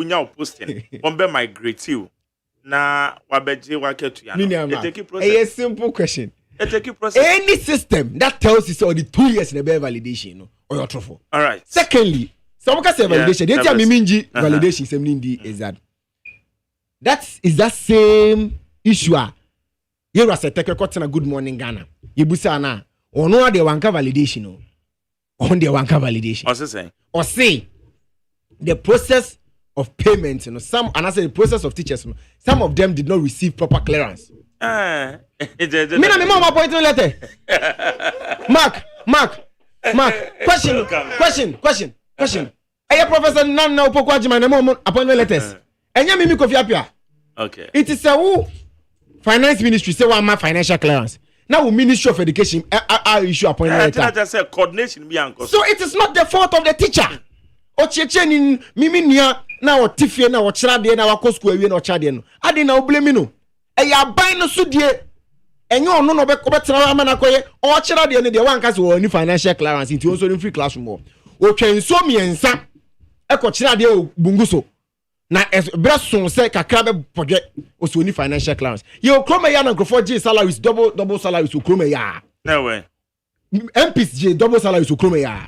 now posting. One be migrate you. Na wabeje waketu ya. It take process. A simple question. It take process. Any system that tells you so the 2 years in a bear validation or your truthful. All right. Secondly, some can say validation. They tell me minji validation is that is that same issue. You are say take a good morning Ghana. You busa na ono de wanka validation no. On the wanka validation. Or say the process of payment, you know, and I say the process of teachers, you know, some of them did not receive proper clearance. Me na me mama appointment letter. Mark. Question. Hey, Professor Nana Upoko AGYEMAN na mama appointment letters. Enya me Kofi Apia. Okay. It is a finance ministry say one financial clearance. Now Ministry of Education issue appointment letter. I just say coordination be anko. So it is not the fault of the teacher. O cheche ni mimi nia na o tifie na o chira de na wa school awie na o chade no. Ade na o blame no. E ya ban no so die. Enye ono no be tira ama na koye. O chira de no de wan ka se o ni financial clearance into also in free classroom. O twenso miensa. E ko chira de o bunguso. Na brason se kakra be poje o so ni financial clearance. Ye o kroma ya na grofo G salaries double salaries o kroma ya. No way. MPs G double salaries o kroma ya.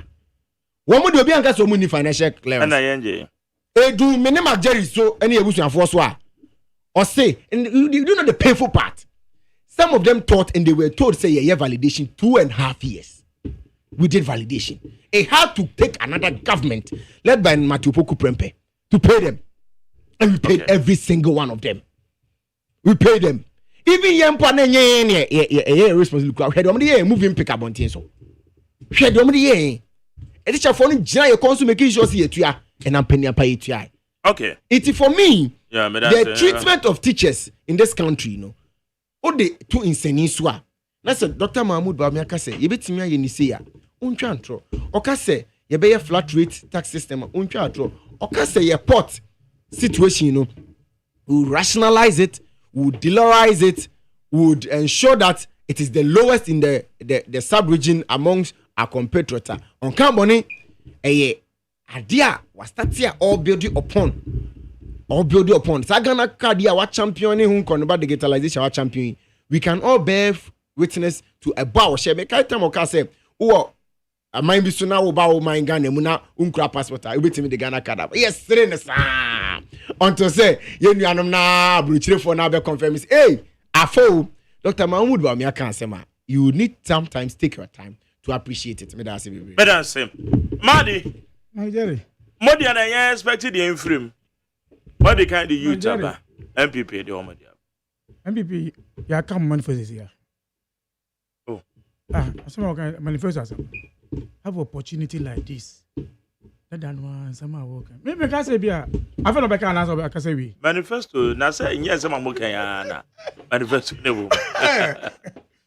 Womu de obi anka so mu ni financial clearance. Na yenje. Edu minima Jerry so any ebusuafo so a. Or say, and you know the painful part. Some of them thought and they were told say yeah validation 2.5 years. We did validation. It had to take another government led by Matupoku Prempe to pay them. And we paid every single one of them. We paid them. Even yempa na nye responsible crowd. Head omdi moving pick up on things so. Head omdi it is for you consume making sure see etua and I'm paying pay etua. Okay. It is for me. Yeah, the treatment of teachers in this country, you know. All the two insane swa. Na say Dr. Mahmoud Bawumia say ye betimi aye ni say ya. Untwa antro. Oka say ye be flat rate tax system untwa antro. Oka say ye port situation, you know. We rationalize it, we dollarize it, would ensure that it is the lowest in the sub-region amongst our competitors. On Camboni, a idea was that here all building upon. Sagana Kadia, what championing who can about digitalization, our champion. We can all bear witness to a bow. Shebe Kaitam Okase, oh, I might be sooner about my Ghana, Muna, Unkra passport. I will tell me the Ghana card. Yes, until say, you know, na, Bruce for now, confirm is, hey, I fall. Dr. Mahmoud Bawumia can say, you need sometimes take your time to appreciate it. Better say, Madi, Nigeria. More than I expected the inframe. What the kind of YouTuber? MPP, the Omadia. MPP, you come manifest this year. Oh. Some kind of manifest have opportunity like this. That one, some are working. Maybe I can say, I feel like I can answer, I can say we. Manifesto, Nasa, yes, I'm working. Manifesto, no.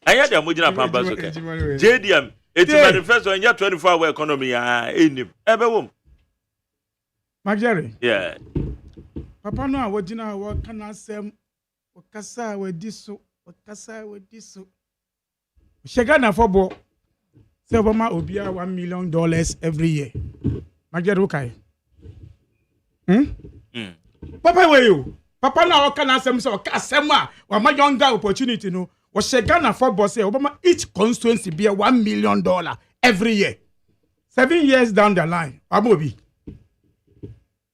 I had a Mujina Pampas. JDM, it's a manifesto in your 24-hour economy. In him, ever womb. Jerry. Yeah. Papa no awojina wa kana sem wakasa we diso shega na fobo say obama obia $1 million every year Majero kai Papa we you Papa no wa kana sem so kasem a wa ma younger opportunity no was Ghana for boss Obama each constituency be $1 million every year. 7 years down the line, Amobi.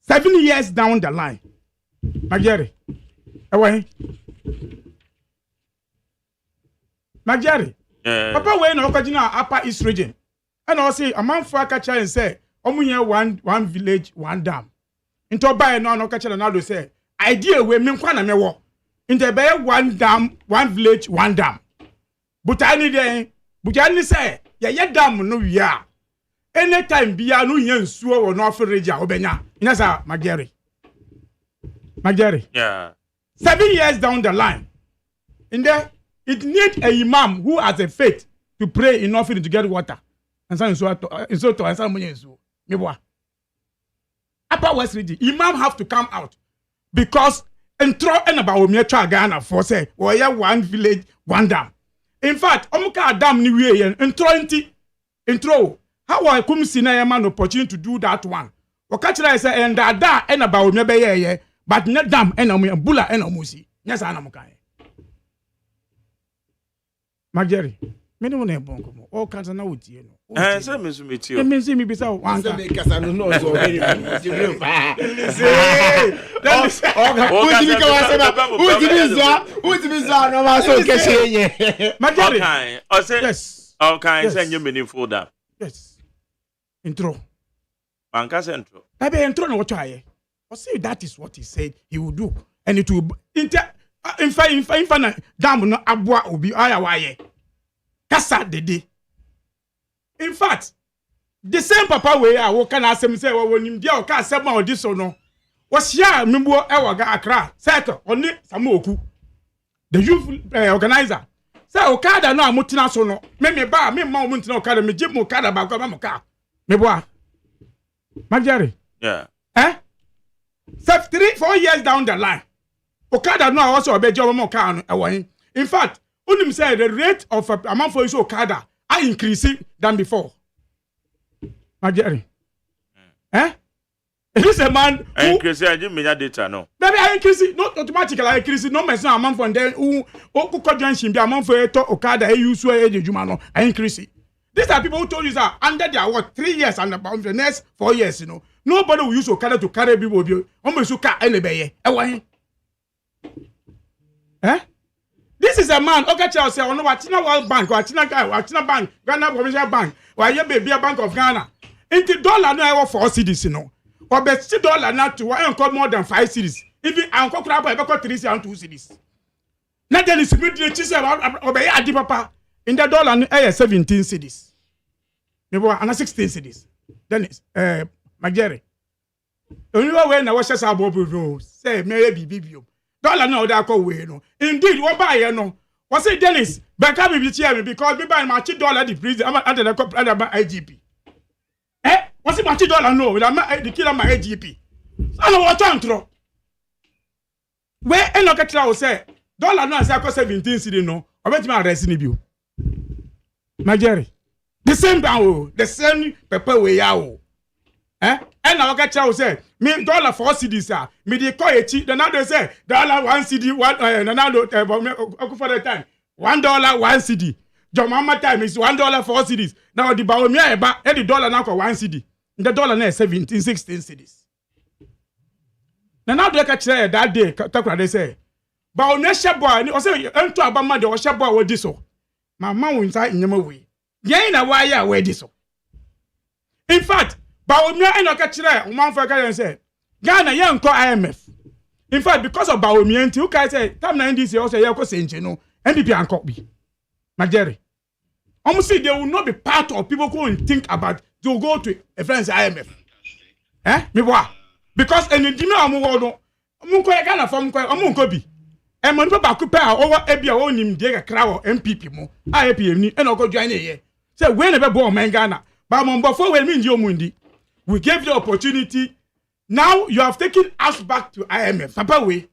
7 years down the line. Magere. Away. Magere. Papa we no okajina upper east region. And I say a man for catcher and say, omunya one village, one dam. Into buy no catcher and I say, idea we me kwa na me wo. Into buy one dam, one village, one dam. But I need say, ya dam no ya. Anytime bia no yen suo wo no afreja obenya. Inasa Magere. Yeah. 7 years down the line. In there, it needs a imam who has a faith to pray in offering to get water. And so to Upper West region, imam have to come out because intro and about me try Ghana for say, well, yeah, one village, one dam. In fact, omuka dam ni we intro. How I come see na man opportunity to do that one. Okachira say and that and about me be but net dam and bula and omusi. Yes, anamukai. Magere. Many one have bonko. All kinds of now you know. So meet you. Let me see me beside one. Because I don't know so very Magere. I say yes. Okay, send you meaningful that. Yes. Intro. Manka intro. I be intro no what I. Or say that is what he said he would do, and it will. In fact, dam no abua obi ayawaye. Kasa dede. In fact, the same papa way I wo kana asem say wo nim dia o ka asem ma odi so no. Was here membo ewaga Accra. Sector oni Samuoku. The youth organizer. Say Okada no amutina so no. Me ba me ma omutina Okada me jim Okada ba ko ma ka. Me boa. Magere. Yeah. 3-4 years down the line. Okada no also be job mo ka no ewo. In fact, unim say the rate of amount for Okada are increasing than before. Magere. It is a man who increase I didn't mean that data no. Baby, I increase not automatically I increase no me say amount for then who junction be amount for to Okada e use so ejuma no I increase it. These are people who told you that under their what 3 years and about the next 4 years, you know. Nobody will use Okada to carry people. Almost car anybody. This is a man. Okay, Chelsea. I know Wachina World Bank, Wachina Bank, Ghana Provincial Bank, why you be a Bank of Ghana. Into dollar no 4 cities, you know. Or bet $2 not to I more than 5 cities. Even Uncle Crab, I got 3 and 2 cities. Not then it's obey Adi Papa. In the dollar 17 cities. Maybe 16 cities. Then it's Magere. Only when I was just about say maybe BBO. Dollar no that go way no. Indeed, what buy no. Was it Dennis? Back up with me because we buy my $2 the priest under the cup under my IGP. Was it my $2 no? With the killer my IGP. I know what I'm through. Where any local will say dollar no say 17 city no. I bet my arrest in you. Magere. The same bow, the same pepper way out. And I get you say, me dollar 4 cedis, me the call it cheap. Then they say dollar 1 CD, one another for the time $1 1 CD. Your mama time is $1 4 cedis. Now the bow me about any dollar now for 1 CD. The dollar now 17, 16 cedis. Now they catch that day. Talk what they say. But on your boy, or say enter about my or shabo with this so. My mom inside in your way. Gain a wire where this so. In fact. But when I know catch there, man for and say, Ghana young call IMF. In fact, because of Baomian, you guys say, time 90s also Yako Saint, no, NDP and copy. Magere. Almost say they will not be part of people who think about to go to a friend's IMF. Me what? Because any dinner amuwono, Munko Ghana from Munko be. And when people occupy over Ebia on him, dear crowd MPP mo, IPM, and I'll go join here. Say, whenever born man Ghana, but before we mean your mundi. We gave the opportunity. Now you have taken us back to IMF. Papa way.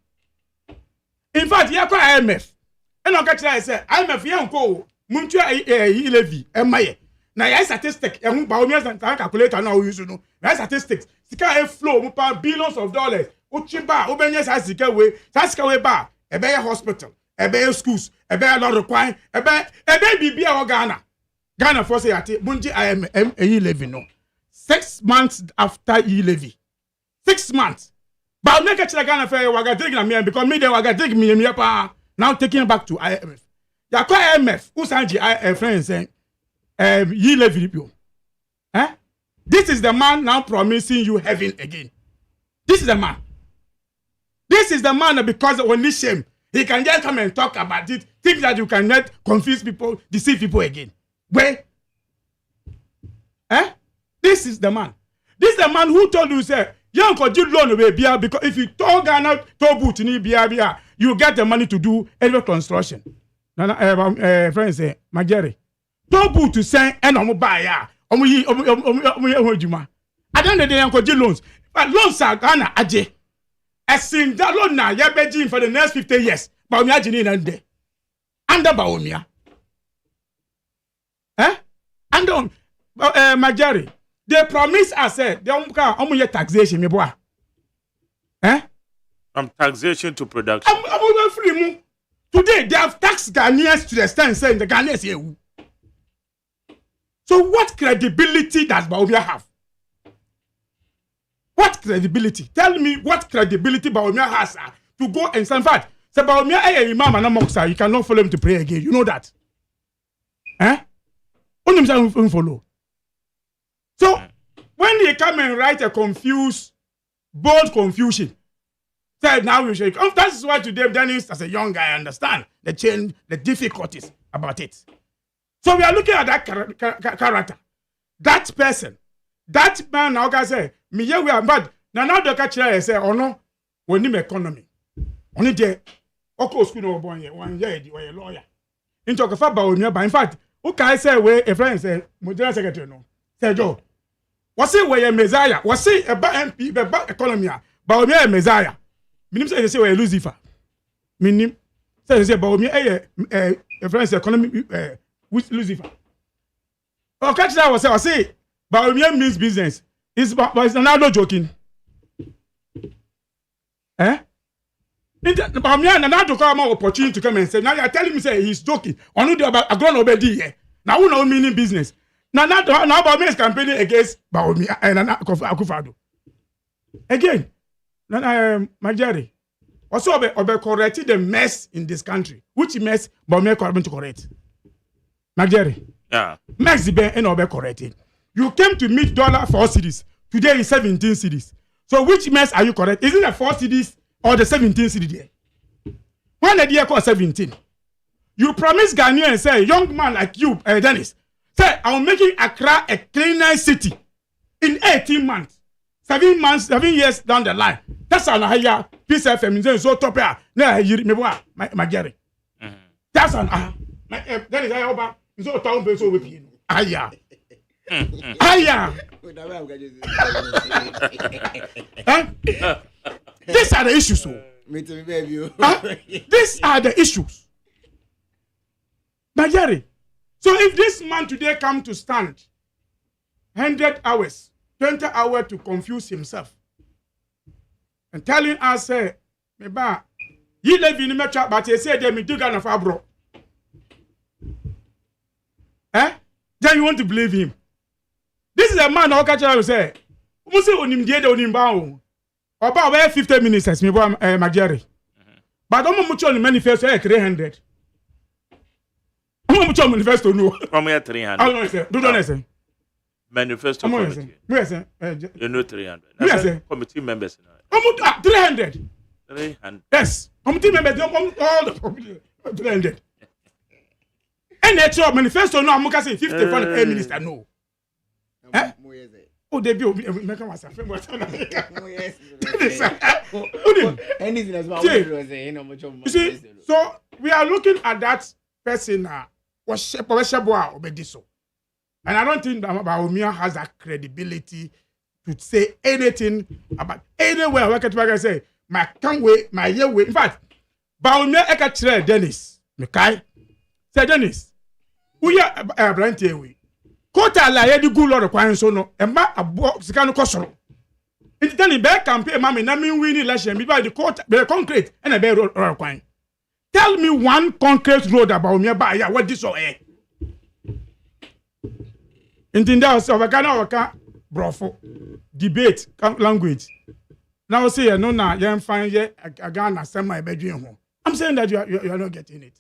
In fact, you are IMF. And I say IMF yanko muntua levy emaye. Na ya statistics e hu ba omi calculator na o use no. Na statistics sika e flow mu pa billions of dollars. Uchiba obenye sa sika we ba e be hospital. ebe schools, ebe a lot require, ebe bibia o Ghana for say ati bunji IMM levy no. 6 months after levy. 6 months. But make it Ghana for waga take na me because me dey waga take me pa now taking back to IMF. Ya call IMF who sanji friends saying levy people. Eh? This is the man now promising you heaven again. This is the man. This is the man because when this shame, he can just come and talk about it, think that you cannot confuse people, deceive people again. Where? Eh? This is the man. This is the man who told you, say, you could loan away beer because if you told Ghana to boot in beer, you get the money to do any construction. Friends say, Magere, to boot to say, and I'm buy ya. At the end of the day, Uncle loans. But loans are Ghana aje. As in that loan now, you're begging for the next 50 years. But I'm imagine in day. Under Baumia. Eh? And Magari, they promise us, they don't come taxation, me boy. Eh? From taxation to production. I'm free. Today, they have taxed Ghanaians to the extent saying the Ghanaians here. So, what credibility does Baumia have? What credibility? Tell me what credibility Baumia has to go and stand. In fact, say Baumia imam and Moksa, you cannot follow him to pray again. You know that? Eh? Only himself follow. So when they come and write a bold confusion, say now we should. That is why today Dennis, as a young guy, I understand the change, the difficulties about it. So we are looking at that character, that person, that man. Now can say. Me ye we are bad. Now the catch say, oh no, we need economy. Only there, okay, school no boy, 1 year, you are a lawyer. In talk about Baumia, but in fact, who can I say where a friend say, Modern Secretary no? Say Joe, was it where a Messiah? Was it about MP, about economy? Baumia a Messiah. Minim say where Lucifer. Minim say Baumia a friend say economy with Lucifer. Oh, catch that was say Baumia means business. But it's not joking. Eh? But me and another come opportunity to come and say, now you're telling me say he's joking. Only about a grown obedi here. Now we know meaning business. Now about me is campaigning against Baumia and Akufado. Again, Majari. Also correcting the mess in this country. Which mess Baumia coming to correct? Majari. Yeah. Mess the ben and obe correcting. You came to meet $4 cities. Today is 17 cities. So which mess are you correct? Is it the 4 cities or the 17 cities there? One idea called 17. You promise Ghanaians and say, young man like you, Dennis, say, I'm making Accra a cleaner city in 18 months. 7 years down the line. That's an higher Peace FM is so top here. Now, my Gary. That's an Dennis, I hope so town base over here. Aya. These are the issues. These are the issues. Majari. So if this man today come to stand 100 hours, 20 hours to confuse himself and telling us, say, Meba, you live in the metro, but he said, me do Ghana for bro. Eh? Then you want to believe him. This is a man who can say, Musi onimdiede onimbawo. About 50 minutes as me Magere. But don't much on manifesto 300. I'm much on manifesto no. From here 300. I don't say. Do not say. Manifesto committee. Yes, sir. You know 300. Yes, sir. Committee members. 300. 300. Yes. Committee members all the 300. And that's your manifesto no. I'm say 50 for the prime minister no. Eh? Oh, they be make us a friend. So we are looking at that person now. And I don't think that Baumia has that credibility to say anything about anywhere. I can say my can't wait, my year way. In fact, Baumia eka Dennis. Mekai say Dennis. We are brand we. Kota la ye di gulo require so no emma abo sika no kosoro enti tani be campaign ma me na me win election bi ba di court be concrete and be require Tell me one concrete road about me by what this or eh. Intinda so waka brofo debate language. Now say no na you find ye Ghana semi bedroom home. I'm saying that you are not getting it.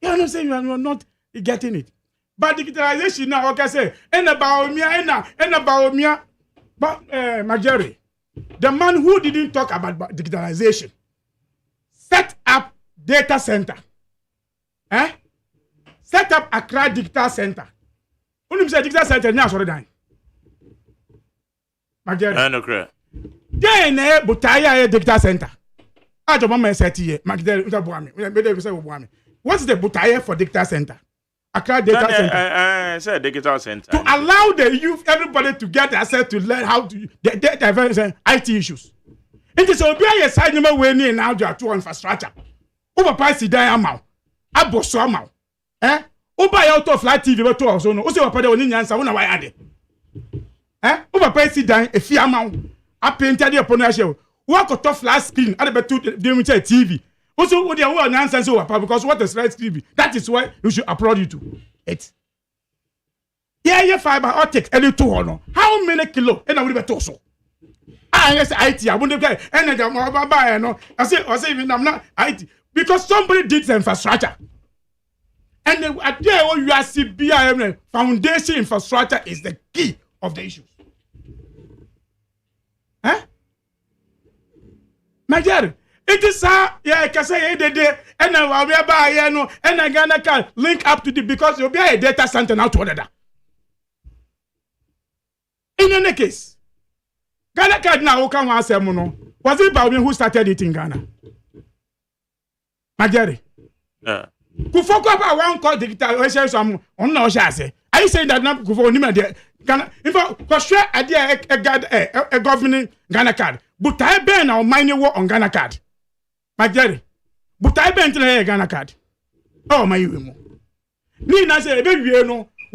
You are not saying you are not getting it. But digitalization now, okay, say, and about me, but Majeri, the man who didn't talk about digitalization, set up data center, set up Accra Digital Center. When you say digital center, now sorry, dying. Majeri, I know, correct. Then Butaya digital center. I don't want to say to you, Majeri, what's the Butaya for digital center? Accra Data Center. Say digital center. To allow the youth, everybody to get access to learn how to the data IT issues. It is a very assignment way near now to infrastructure. Over price down amount. Aboso amount. Over out of flat TV but also no. Also papa oni nyansa wona why ade. Over price down a fee amount. A painted upon a show. Work a tough flat screen at the TV. Also, what they are nonsense over because what is right TV? That is why you should applaud you to it. Yeah, fiber optics, any 200. How many kilo? And I will be torso. Yes, IT. I wouldn't get any no. I say, even I'm not IT because somebody did the infrastructure. And there, you are CBI foundation infrastructure is the key of the issues. Major. It is I can say the and I will buy no and I Ghana can link up to the because you'll be a data center now to order. In any case, Ghana card now come and say mono. Was it Bawumi who started it in Ghana? Majari. Yeah. Kufoko about one called digital some on no say. Are you saying that now Kufoko Nima Ghana in fact because sure idea a governing Ghana card. But I ban our mining war on Ghana card. My Jerry, but I bent a Ghana card. Oh, my you. Nina said, baby, we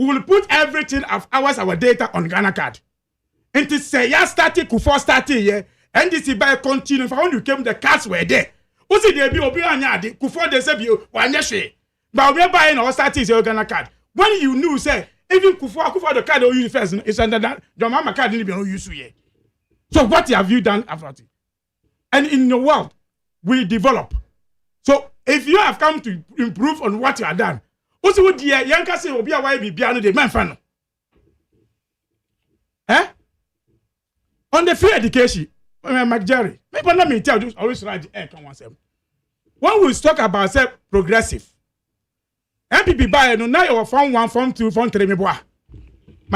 will put everything of our data on Ghana card. And to say, yeah, starting before starting, yeah, and this is by continue. For when you came, the cards were there. What's it? They be obeying before they say you one year. But we're buying our starting your Ghana card. When you knew, say, even Kufa the card you use first, it's under that. Your mama card didn't be used to yet. So what have you done after it? And in the world, we develop. So if you have come to improve on what you have done, also with the young person will be a YB piano the man fan. On the free education, Jerry, maybe let me tell you, always write the air come one seven. When we talk about say progressive, MPP buy no now you form 1, form 2, form 3 me boy.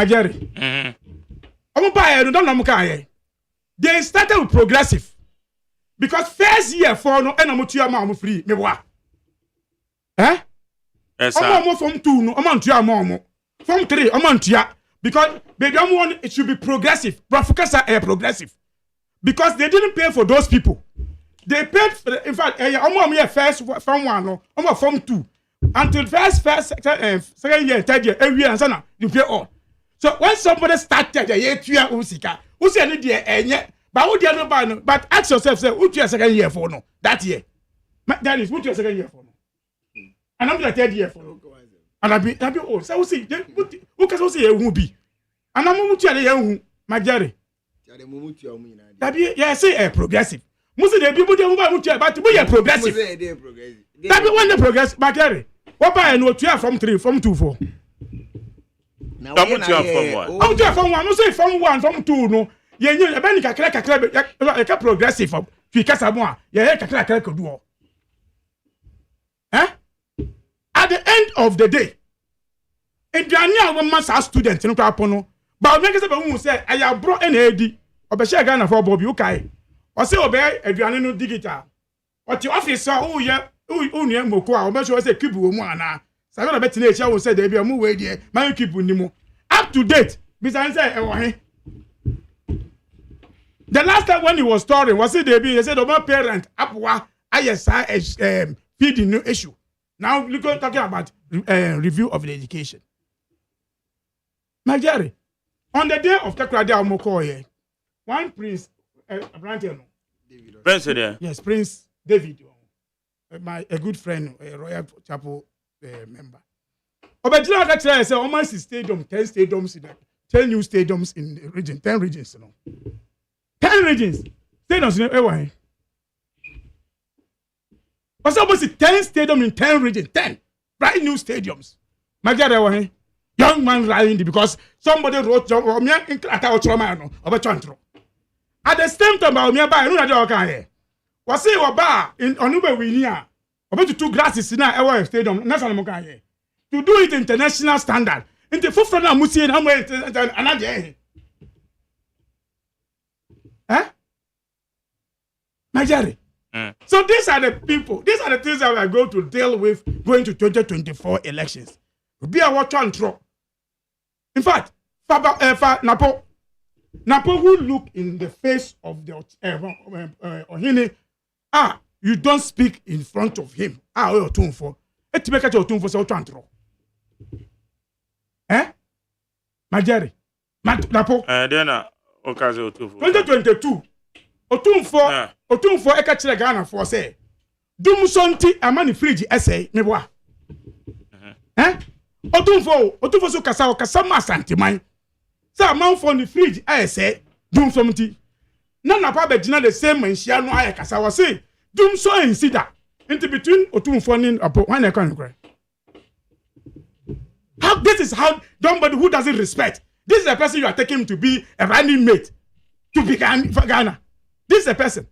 Jerry. I'm buy no don't know. They started with progressive. Because first year for no and I'm to free me boy. Yes, I'm from 2 no I'm to your from 3 I'm to ya because baby I'm one it should be progressive. But focus are progressive because they didn't pay for those people. They paid for in fact I'm here first from 1 no I'm from 2 until first second year third year every year and so you pay all. So when somebody started the year 2 year usika who say any there but who did not no but ask yourself say who your second year for no that year that is what your second year for no and I'm the third year for no and I be old so see who can say who be and I'm mutu ya who Majari that be yeah say progressive most of the people they mutu but we progressive that be when the progress Majari what buy no 2 from 3 from 2 4 now from 1 from 1 no say from 1 from 2 no ye nyi e ba ni kakra e ka progressive fi kasa mo a ye kakra ko do at the end of the day eduane a wo masa student no kwa pono ba o make say ba hu say aya bro na edi obehye Ghana for bobi ukai o say obe eduane no digital o ti office o ye o nu emoko a o be say keep wo mu ana sabe na beti na echa wo say dey bia mu we dey man keep ni mu up to date bisan say e wo he. The last time when he was touring, was it Debbie? He said, "Oh, my parent, Apua, ISI, feeding new issue." Now, we're talking about review of the education. Majari, on the day of Takrade Amokoye, one prince, Prince there? Yes, Prince David. a good friend, a Royal Chapel member. Obejina ka tell say almost stadium 10 stadiums in 10 new stadiums in the region 10 regions 10 regions stadiums in Ewa. What's almost 10 stadiums in 10 regions 10 brand new stadiums. Magara Ewa. Young man riding because somebody wrote at the same time about me buy no na dey here. Was say oba in onube we near. Oba to two grasses in our stadium national mo kan here. To do it international standard. In the full front amusi na mo anade. Nigeria. So these are the people, these are the things that we are going to deal with going to 2024 elections. Be a watch and throw. In fact, Napo will look in the face of the Ohine. You don't speak in front of him. You're tune for. It's make your tune for so throw. Majari. Napo. Then okaze otunfo. 2022. Otunfo eka chile Ghana for say. Dum sonti amani fridge essay meboa. Otunfo so kasa ma santiman. Sa man for the fridge say dum somti. Na pa be gina the same manhia no aye kasa was say dum so insida into between Otunfo nin apo one ekwan. How this is how somebody who doesn't respect. This is a person you are taking him to be a running mate to be Ghana. This is a person.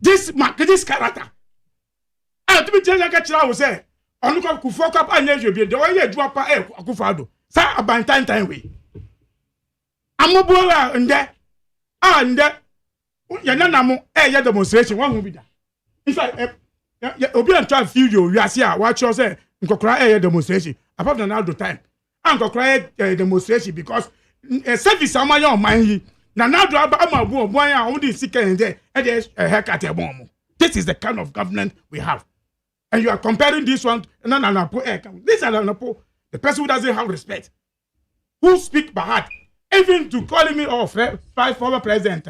This character. To be change I will say. Onuko kufo up anya jobie de oye adu apa akufado sa abantan tan we amobola nde ya nana mo ya demonstration wan hu bi da in fact obi an try video wi ase a wa cho say nkokora ya demonstration apart from now the time nkokora demonstration because service amaya on man yi na now do aba amabu obo an on dey sika nde haircut e bon mo. This is the kind of government we have. And you are comparing this one, this is the person who doesn't have respect, who speak by heart, even to calling me five former president.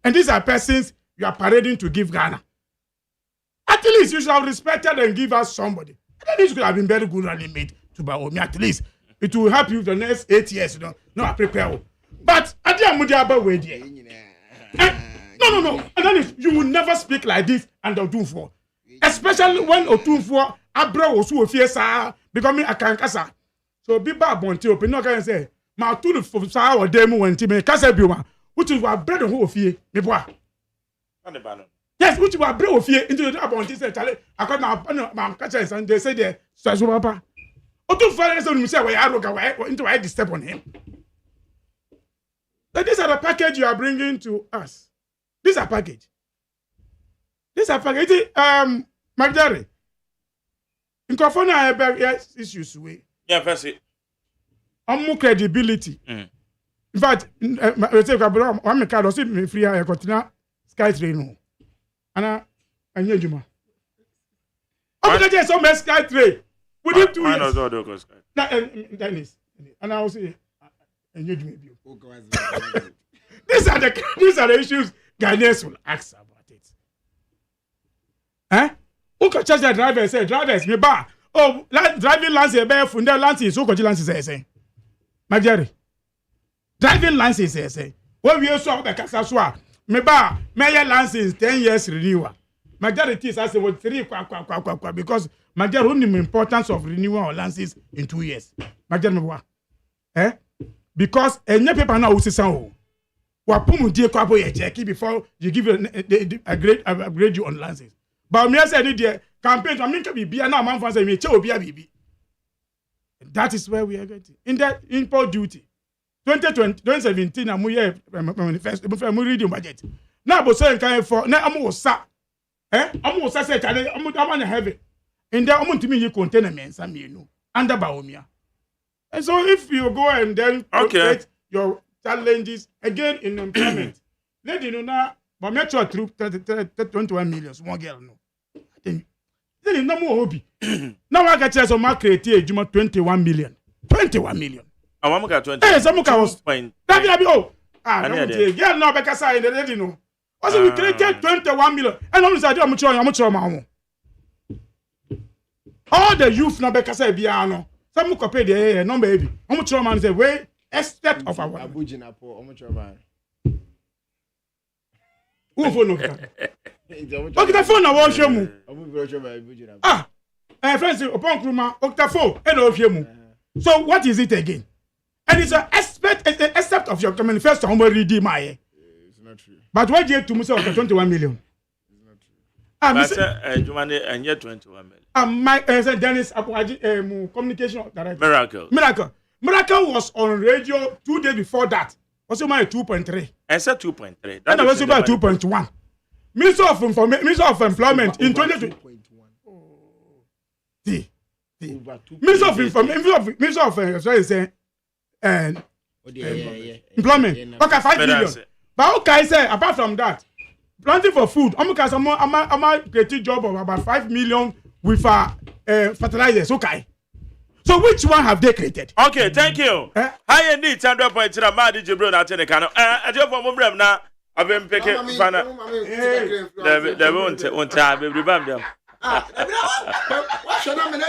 And these are persons you are parading to give Ghana. At least you should have respected and give us somebody. At least you could have been very good running mate to Baomi. At least it will help you the next 8 years. No, prepare. But at the end, No. And then you will never speak like this and Otunfo. Especially when Otunfo abra osu ofie sa becoming a kankasa. So be bad bonti open no can say ma tunu for sa o dem wenti me kasa bi wa which is what bread ho ofie me boa. Yes, which was bread ofie into the bonti say chale akọ ma kasa san they say there so papa. Otunfo say you say we aroga we into I disturb on him. That these are the package you are bringing to us. This is a package. Magdari. In Kofona, I have issues with. Yeah, first it. Credibility. In fact, I say, I'm a card or me free. I continue Sky Train. And AGYEMAN. I'm going to get some Sky Train. Within 2 years. Dennis. And I will say, AGYEMAN. These are the issues. Ghanaians will ask about it. Who can charge the driver? Say, drivers, me ba. Oh, driving license, be funda license. So, coach license, say. Majari. Driving license, say. When we also have the Kasaswa, me ba, me license 10 years renewal. Majority is asking what 3 because majority only the importance of renewal or license in 2 years. Majority me because any paper now will say so. Wapumu die kwa boy check before you give a grade you on license. But me say the campaign I mean can be na man fan say me che obi bibi. That is where we are getting. In that import duty 2017 amu ye manifesto we reading budget. Na bo say kan for na amu sa amu sa say chale amu na heavy. In there amu ntimi yi container men sa me no under Baomia. And so if you go and then create your challenges again in employment. Let you know now, but make sure through 21 million, small girl no. Then you no more hobby. Now I get some market create AGYEMAN 21 million. 21 million. I want to 20. Hey, some was point. That be girl no because I in the you know. Also, we created 21 million. And I'm saying, I'm sure. All the youth now because I be ano. Some copy the number baby. I'm sure man say way expect of our. Abujina po, I'm sure man. Who phone no? Okay, the phone na wo hwe mu. Friends, upon Kruma, Octafo, and of you. So, what is it again? And it's an except of your manifesto, I'm ready, my. It's not true. But what you to myself 21 million? But and yet 21 million. My Dennis communication director. Miracle was on radio 2 days before that. Was my 2.3. I said 2.3. And I was about 2.1. Minister of Employment in 2020. Minister of Employment. Okay, 5 million. But okay, say apart from that, planting for food. I'm creating job of about 5 million with fertilizers. Okay. So which one have they created? Okay, thank you. I need 100 points in a Madi Jibro at Tenecano. I just want to now. I've been picking Fana. They won't have a revamp them. What should I mean?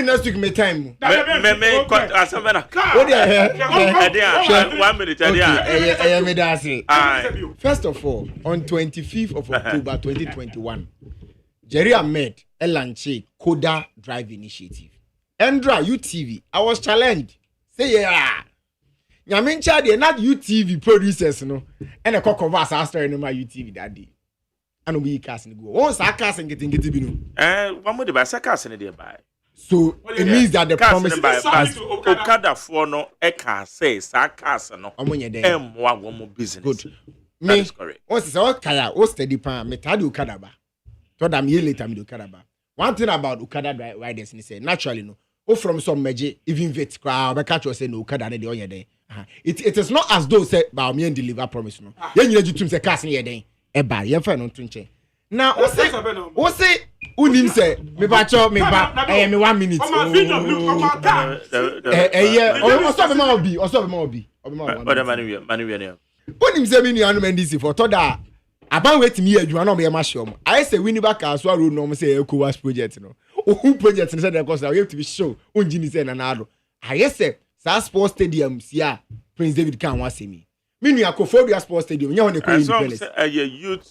Next week, my time. 1 minute. First of all, on 25th of October 2021, Jerry Ahmed Elanche Coda Drive Initiative. Endra UTV. I was challenged. Say yeah. Nyamincha they not UTV producers no. And a cock of us after in my UTV that day. And we casting go. Oh, sarcasm getting binu. One more the sarcasm in the buy. So it means that the promise is Okada for no eka say sarcasm no. One more business. Good. That is correct. Once all kaya, o steady pan, metadi Okada ba. Told them year later me Okada ba. One thing about Okada riders ni say naturally no. O from some meje even vet crowd be catch you say no Okada dey on your day. It is not as though say ba me deliver promise no. Ye nyina jitum say cars ni ye den. E ba ye fa no to nche. Now o say unim say me ba cho me ba me 1 minute. O stop me ma obi. What manu we unim say me nu ndc for to da aban wait me adwuma na o me ma show mo. I say we ni ba ka so ro no say ECOWAS project no. Who project say dey cause we have to be show unji ni say na na do. I say sa sports stadium sia Prince David kan wa say me nu akofobia sports stadium nya ho dey call independence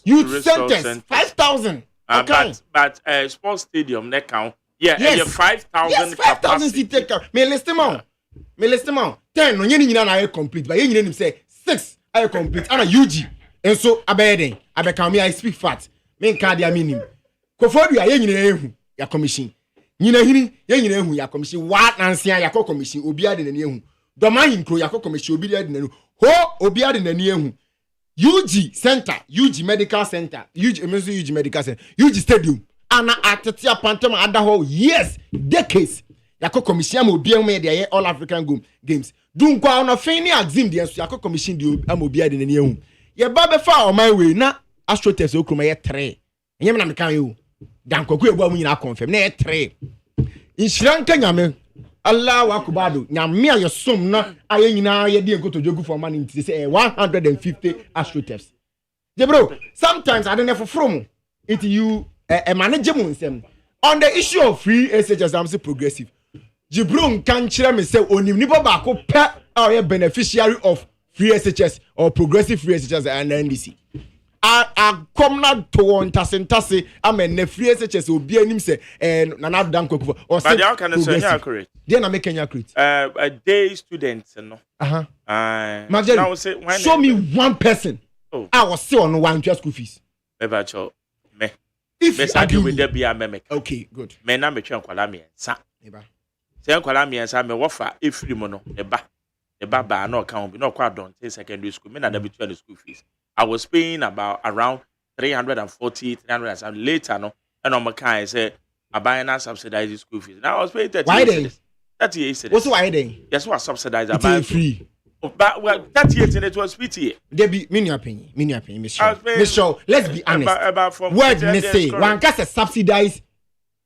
youth sentence 5,000 okay but sports stadium that count yeah 5,000 5,000 seat take me list them out 10 no nyina na complete but ye nyina nim say 6 are complete and UG and so abeden abeka me I speak fat me nka dia minim kofobia ye nyina ehu ya commission nyina hini ye nyina ehu ya commission wa nansia ya commission obi ade na ehu doma hinkro ya commission obi ade na ho obi ade na ehu UG center UG medical center UG medical center UG stadium ana atetia pantom ada ho yes decades ya commission am obi am de all African games dunkwa ono fini exim de so ya commission de am obi ade na ehu ye ba be fa o my way na astroturf okroma ye 3 enyem na mekan yo dan kwaku ebu amu nyina confirm na 3 inshranka nyame Allahu akbar nyame ayesom na aye nyina ye de enkotojogu for man nti say 150 astroturfs je bro sometimes I don't know from it you manage mo nsem on the issue of free SHS I'm say progressive Jibron kan kire me say onim ni ba ko pe a beneficiary of free SHS or progressive free SHS and NDC I come not to one tase amen ne free SHS obi anim say nana dan kwaku or say but how can I say accurate they na make Kenya accurate a day students no now say show me one person I was still on one school fees eba cho me if me argue with there be a meme okay good me na me twa nkwala me nsa eba say nkwala me nsa me wofa efiri mo no eba ba na ka ho bi na kwa don secondary school me na da between the school fees I was paying about around 340 something later no and on my car say I buy na subsidized school fees now I was paying 38 cedis what's why then yes what subsidized about free but well 38 and it was PTA there be many opinion Mr. let's be honest about word me say one case subsidized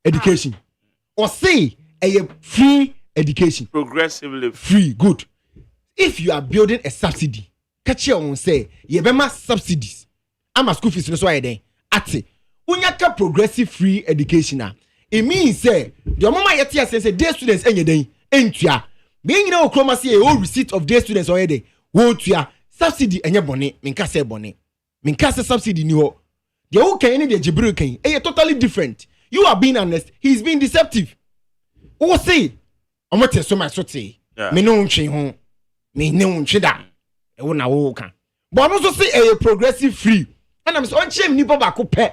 education or say a free education. Progressively Free, good. If you are building a subsidy, catch your own say, you have subsidies. I'm a school fees, no so I then. Ati, unyaka progressive free education na. It means say, the mama yeti say day students any day, entua. Being no chroma say a receipt of day students already. Wo tua subsidy enye bone, minka say bone. Minka say subsidy ni ho. The whole can any the Jibril can, totally different. You are being honest, he's being deceptive. Who say? I'm not so much so say. Me no unchi ho. Me no unchi da. E wo na wo kan. But I'm also say a progressive free. And I'm so unchem nipa ba ko pe.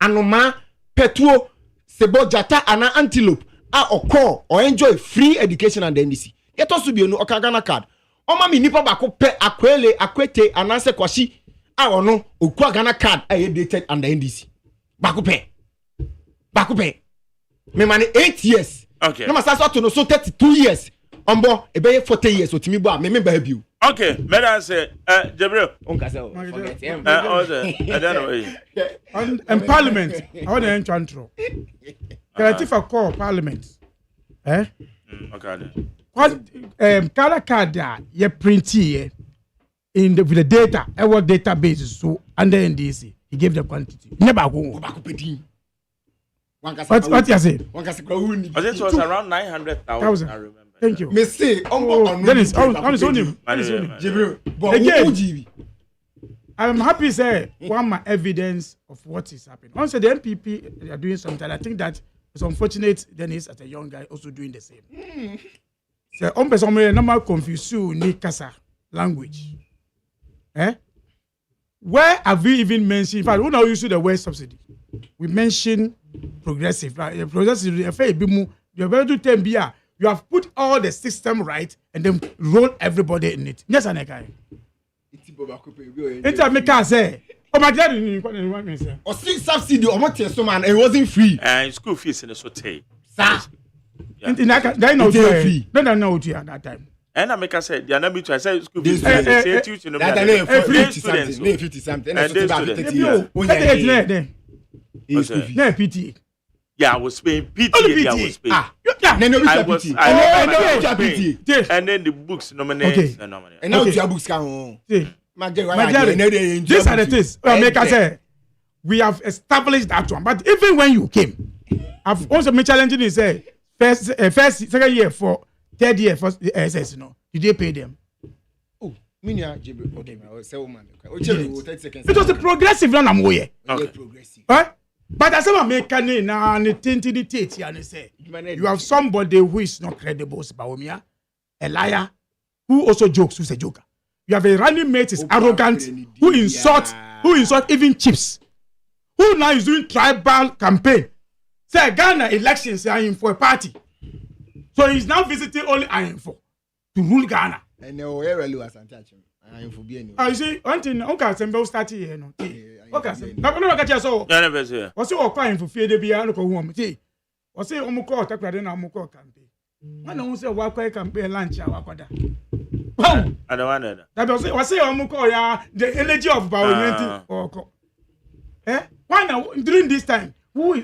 Anoma petuo sebo jata ana antelope a okọ or enjoy free education and NDC. Yet also be no okagana card. O ma mi nipa ba ko pe akwele akwete ananse kwashi a ono okagana card a dated under NDC. Ba ko pe. Me money 8 years. Okay. No masa to no so 32 years. Ombo e be 40 years otimi bo me member have you. Okay, better say Jabril. Onka say forget him. I don't know. And Parliament, I want to enter intro. Can I for call Parliament? Okay. Then. What color card there? You print here in with the data. Our database so under NDC. He gave the quantity. Never go. What you say? It was around 900,000. I remember. Thank you. Me say Dennis, again, I'm happy say one more evidence of what is happening. Once the MPP they are doing something, I think that it's unfortunate Dennis as a young guy also doing the same. So on person may normal confuse you ni kasa language. Where have we even mentioned? In fact, we now use the word subsidy. We mention progressive. Progressive, you're very to tell me, you have put all the system right and then roll everybody in it. Yes, and I can. It's a make us say, oh my God, or see subsidy or what so man, it wasn't free. And school fees in the sote. Sir. They know free. They don't know what you at that time. And I make us say, they are not me to say school fees. Say tuition. That 50 something. And no PTA. Yeah, I was paying PTA. I was paying. And then the books nominate. And now your books come. These are the things. Make us say we have established that one. But even when you came, I've also been challenging you say first, second year for third year for SS. Did they pay them? It was a progressive one. I'm way. Progressive. Right? But as I'm making now, and say you have somebody who is not credible, Baumia, a liar, who also jokes, who's a joker. You have a running mate is arrogant, who insult even chiefs, who now is doing tribal campaign. Say Ghana elections are in for a party, so he's now visiting only IM4 to rule Ghana. And no, really was untouchable. I'm for being. You see, one thing, Uncle Sembo started here. No, okay, no, catch us all. What's your crying for fear to be a local woman? What's your Omuko, Takradena Muko campaign? I don't say what campaign lunch. I don't want that. What's your Omuko, the energy of Bauenti or why now during this time? Who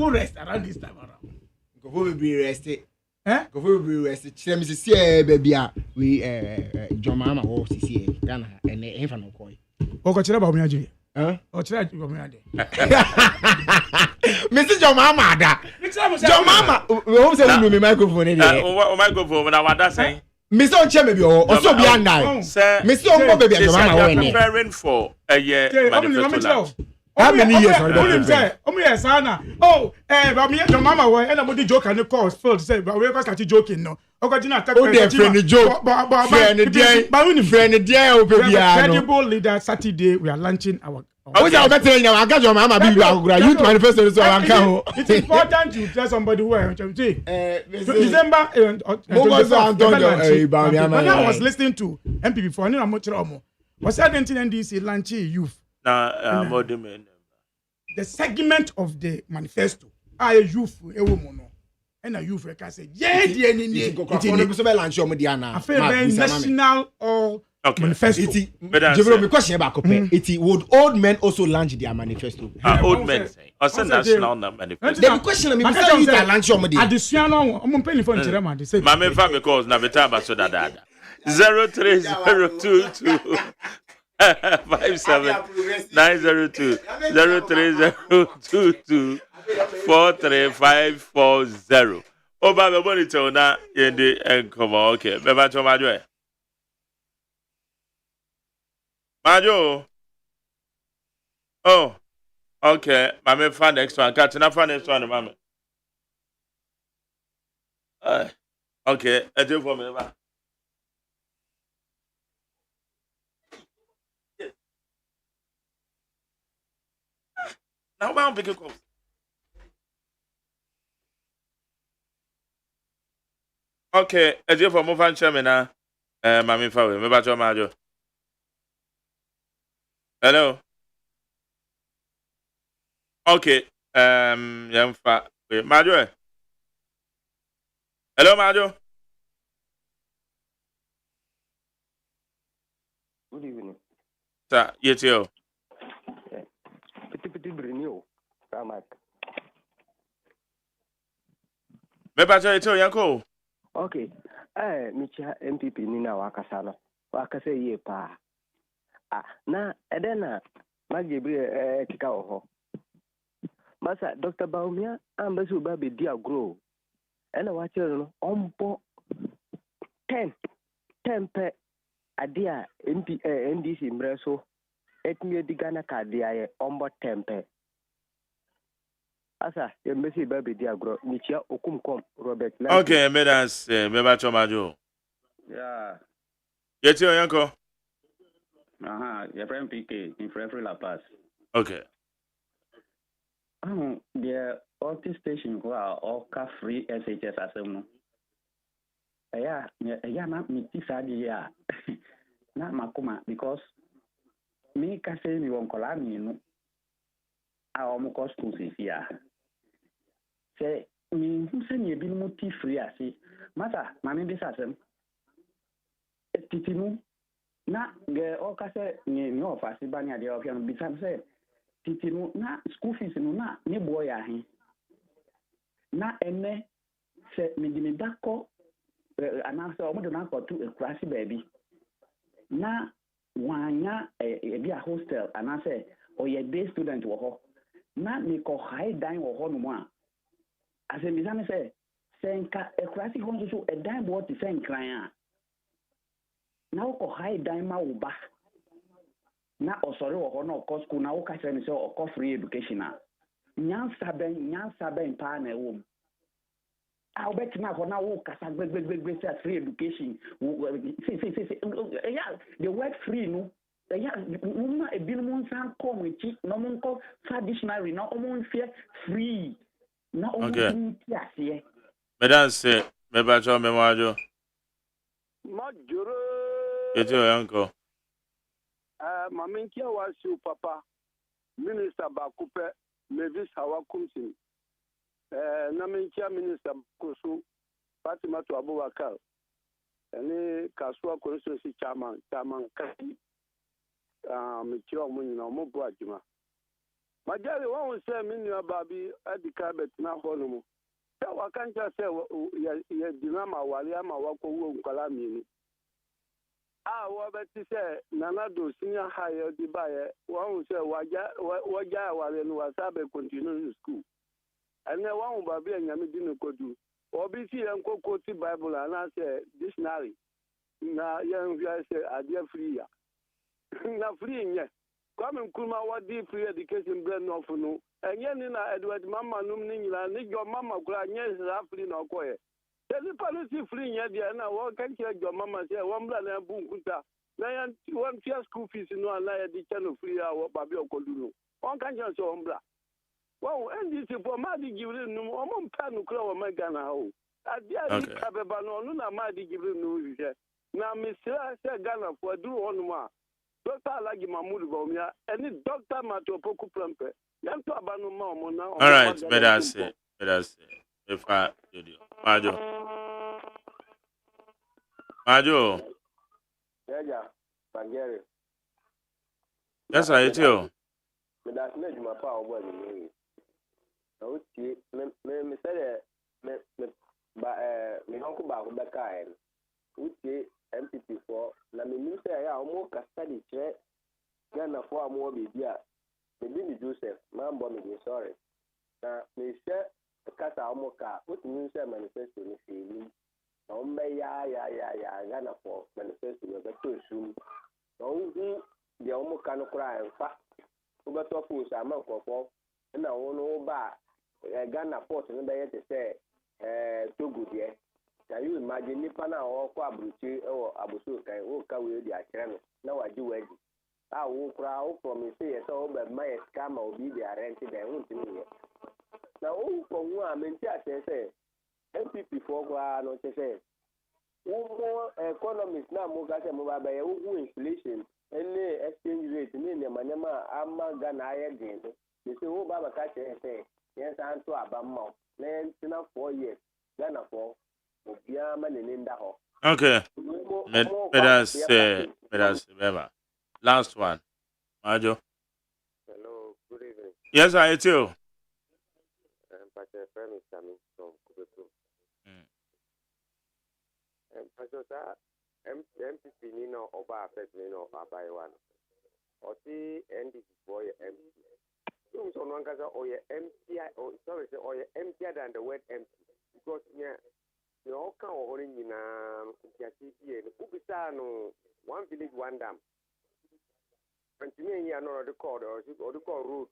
rest around this time around? Who will be rested? Go for be rested. Let me see, baby. We Jomama or CCA Ghana and Infant Koi. Oko chira ba omiaje. O chira ba omiade. Mr. Jomama da. Jomama, we home say we me microphone here. O microphone na wada say. Mr. Onche maybe o so be andai. Mr. Onko baby Jomama we ne. Preparing for a year manifesto. How many years are you say? Yes, Anna. Oh, but me your mama were and nobody joke and the cause failed say but we go start joking no. Friend joke. Friend there credible leader Saturday we are launching our I was better now. I got your mama be youth manifesto so I can. It's important to tell somebody who I December when I was listening to MPP for no much more. Was that NDC launching youth? The segment of the manifesto are a youth a woman and a youth can say yeah national or Okay. manifesto. Jerome, question about would old men also launch their manifesto? Old men say. Also national manifesto. The question me say you can launch your money. Additional, I'm paying for the man. They say. Mame family calls na betaba so dada. 03022 57902 03022 43540. Oba be monitor na yende enkomo. Okay, beba to majo. Majo. Oh. Okay, mame fan next one. Catch na fan next one, mame. Okay, I do for me. Now, I'm picking calls. Okay, I do for move on, chairman. Mammy Fawi, me back to Majo. Hello. Okay, young fat. Majo. Hello, Majo. Good evening. Sir, yes, you. Petit Brunio, Ramak. Maybe I tell you, Okay. Micha MPP Nina Wakasano. Wakase ye pa. Na edena Magibri Tikao. Masa Dr. Baumia, Ambasu Baby Dia Grow. And I watch you on 10 pe adia NDC Mreso. Etmie digana kadia ombo tempe. Asa, ye mesi baby diagro, nichia okumkom Robert. Okay, medans, meba chomajo. Yeah. Yeti yanko. Your friend PK in Free La Paz. Okay. The auto station who are all free SHS asem. Yeah, not me tisadi not makuma because me can say me won't call me, no. I almost cost school here. Say, me who send you bill motif free, I say, Mata, mammy, this asem. Titinu, na the Ocase, no, Fasibania, the Opian, besides say, Titinu, na school fees, no, na, ne boy, na, ene, say, me, dako, and answer, I want to knock to a classy baby. Na, wanya be a hostel and I say or your day student wo na me ko high dine wo no mo as a misane say senka e classic home so a dine board to send client na ko high dine ma wo ba na osori wo no ko school na wo ka say me say o free education na nyansa ben pa na wo I'll bet you now for now, free education. Yeah, the word free, no. Yeah, a bill monsan come with it, no one call traditionary, no one fear free. No one yes, Madam say, maybe cho me wajo. Majuro. Yeti yanko. Maminkia was you, Papa. Minister Bakupe, Mavis Hawakumsin. Naminkia Minister Kosu, Fatima to Abubakar, and Kasua constituency chairman Kasi, Michio Munino, Mobuajima. Majari won't say Minia Babi at the cabinet now, Honomo. So I can't just say, Dinama, Waliama, Wako, Kalami. What to say, Nanado, senior higher, the buyer, one will say, Waja, was Abe continuing school. And then one will be a Yamidino Kodu. Or BC and Kokoti Bible and I say dictionary. Now, young guys say, I dear free. Now, free, yes. Come and Kuma, what deep free education brand of no. And yen in Edward Mamma Numning, and your mamma cry, yes, roughly no quiet. Tell the policy free, yet, and what can your mamma say, one blood and boom, Kunta. Now, one fair school fees in one lie at the channel free hour, Babio Koduno. One can just so umbra. Well, and this is for Madi giving no one pan crow my Ghana. I did Cababano, no Madi giving no. Now, Mr. Ghana for do on one. Doctor Lagi Mahmoud Bomia, any doctor Matopoko Plumper. Yan to Abano Mama now. All right, let us say. If I did you. Majo. Yeah. Pangere. Yes, I tell. Me that's not my power well in me. No, me said me uncle back with the kind. Uche MPP for na me new say ya omo ka study che Ghana for more be dia. Me be Joseph, man born me sorry. Na me share kasa omo ka what mean say manifesto ni feel. Na ombe ya Ghana for manifesto we be to sum. Na hu dia omo ka no kra enfa. We be to fu sa man kofo na wono ba Ghana port no be yet say Togo there. Can you imagine nipa na ọkọ abruchi o abuso kan o ka we di akere no na waji waji a wo kra o promise ye so be my scam obi di rent dey huntini ye na o ko hu a menti ase se MPP for kwa no se wo mo economics na mo ga se mo ba ye wo inflation any exchange rate ni ne manema ama Ghana aye din ni se wo ba ka se yes and to abamma na ntina 4 years Ghana for okay. Let us remember. Last one. Majo. Hello, good evening. Yes, I too. Pastor Friend is coming from Kubetu. Pastor, MPP Nino Oba affect Nino Oba one. Or see NDC for your MP. You so long as or your MPI or sorry, or your MPI than the word MP. Because yeah. The all can or in Ubisano, one village, one dam. When to me, I know the call or the call route.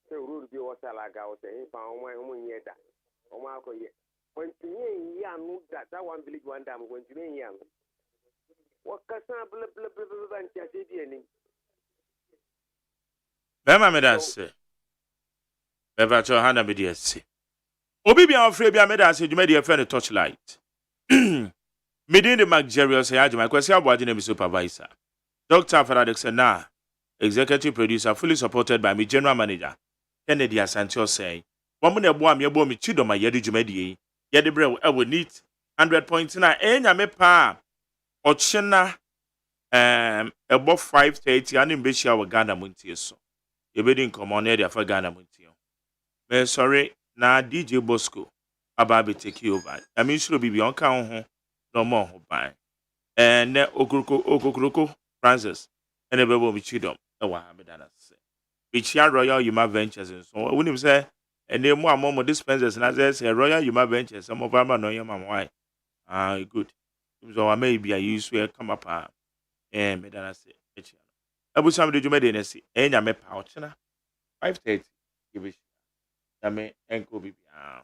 The route be was like I was saying, found my own yet. Or Marco yet. When to me, I know that one village, one dam, when to me, young. What can I blah blah blah blah and Chasidi? Bema me da se. Beba cho hana me di se. Obi bia ofre bia me da se dwuma de friend Torchlight. Medin the Magerius AGYEMAN kwesi aboade na supervisor. Dr. Faradix na executive producer fully supported by me general manager Kennedy Asante Osei. Wamu na ebo am yebo mi chidoma yedi dwuma de yedi bre e neat 100 points na enya me pa ochena ebo 5:30 ani mbeshia wa Ghana muntie so. Yebedi nkomo na de afa Ghana muntie. Me sorry na DJ Bosco ababe take over. I mean should be on kan ho no more ho ban. Ne okokroko Francis ene bebo mi chidom e wa ha medana se. Bichia Royal Yuma Ventures so wonim say ene mu amomo dispensers na say Royal Yuma Ventures some of am no yam why. Ah good. So I may be I use to come up medana se. Abusam de jume de ne se enya me pa ochena 5:30 give it. Na me enko bibia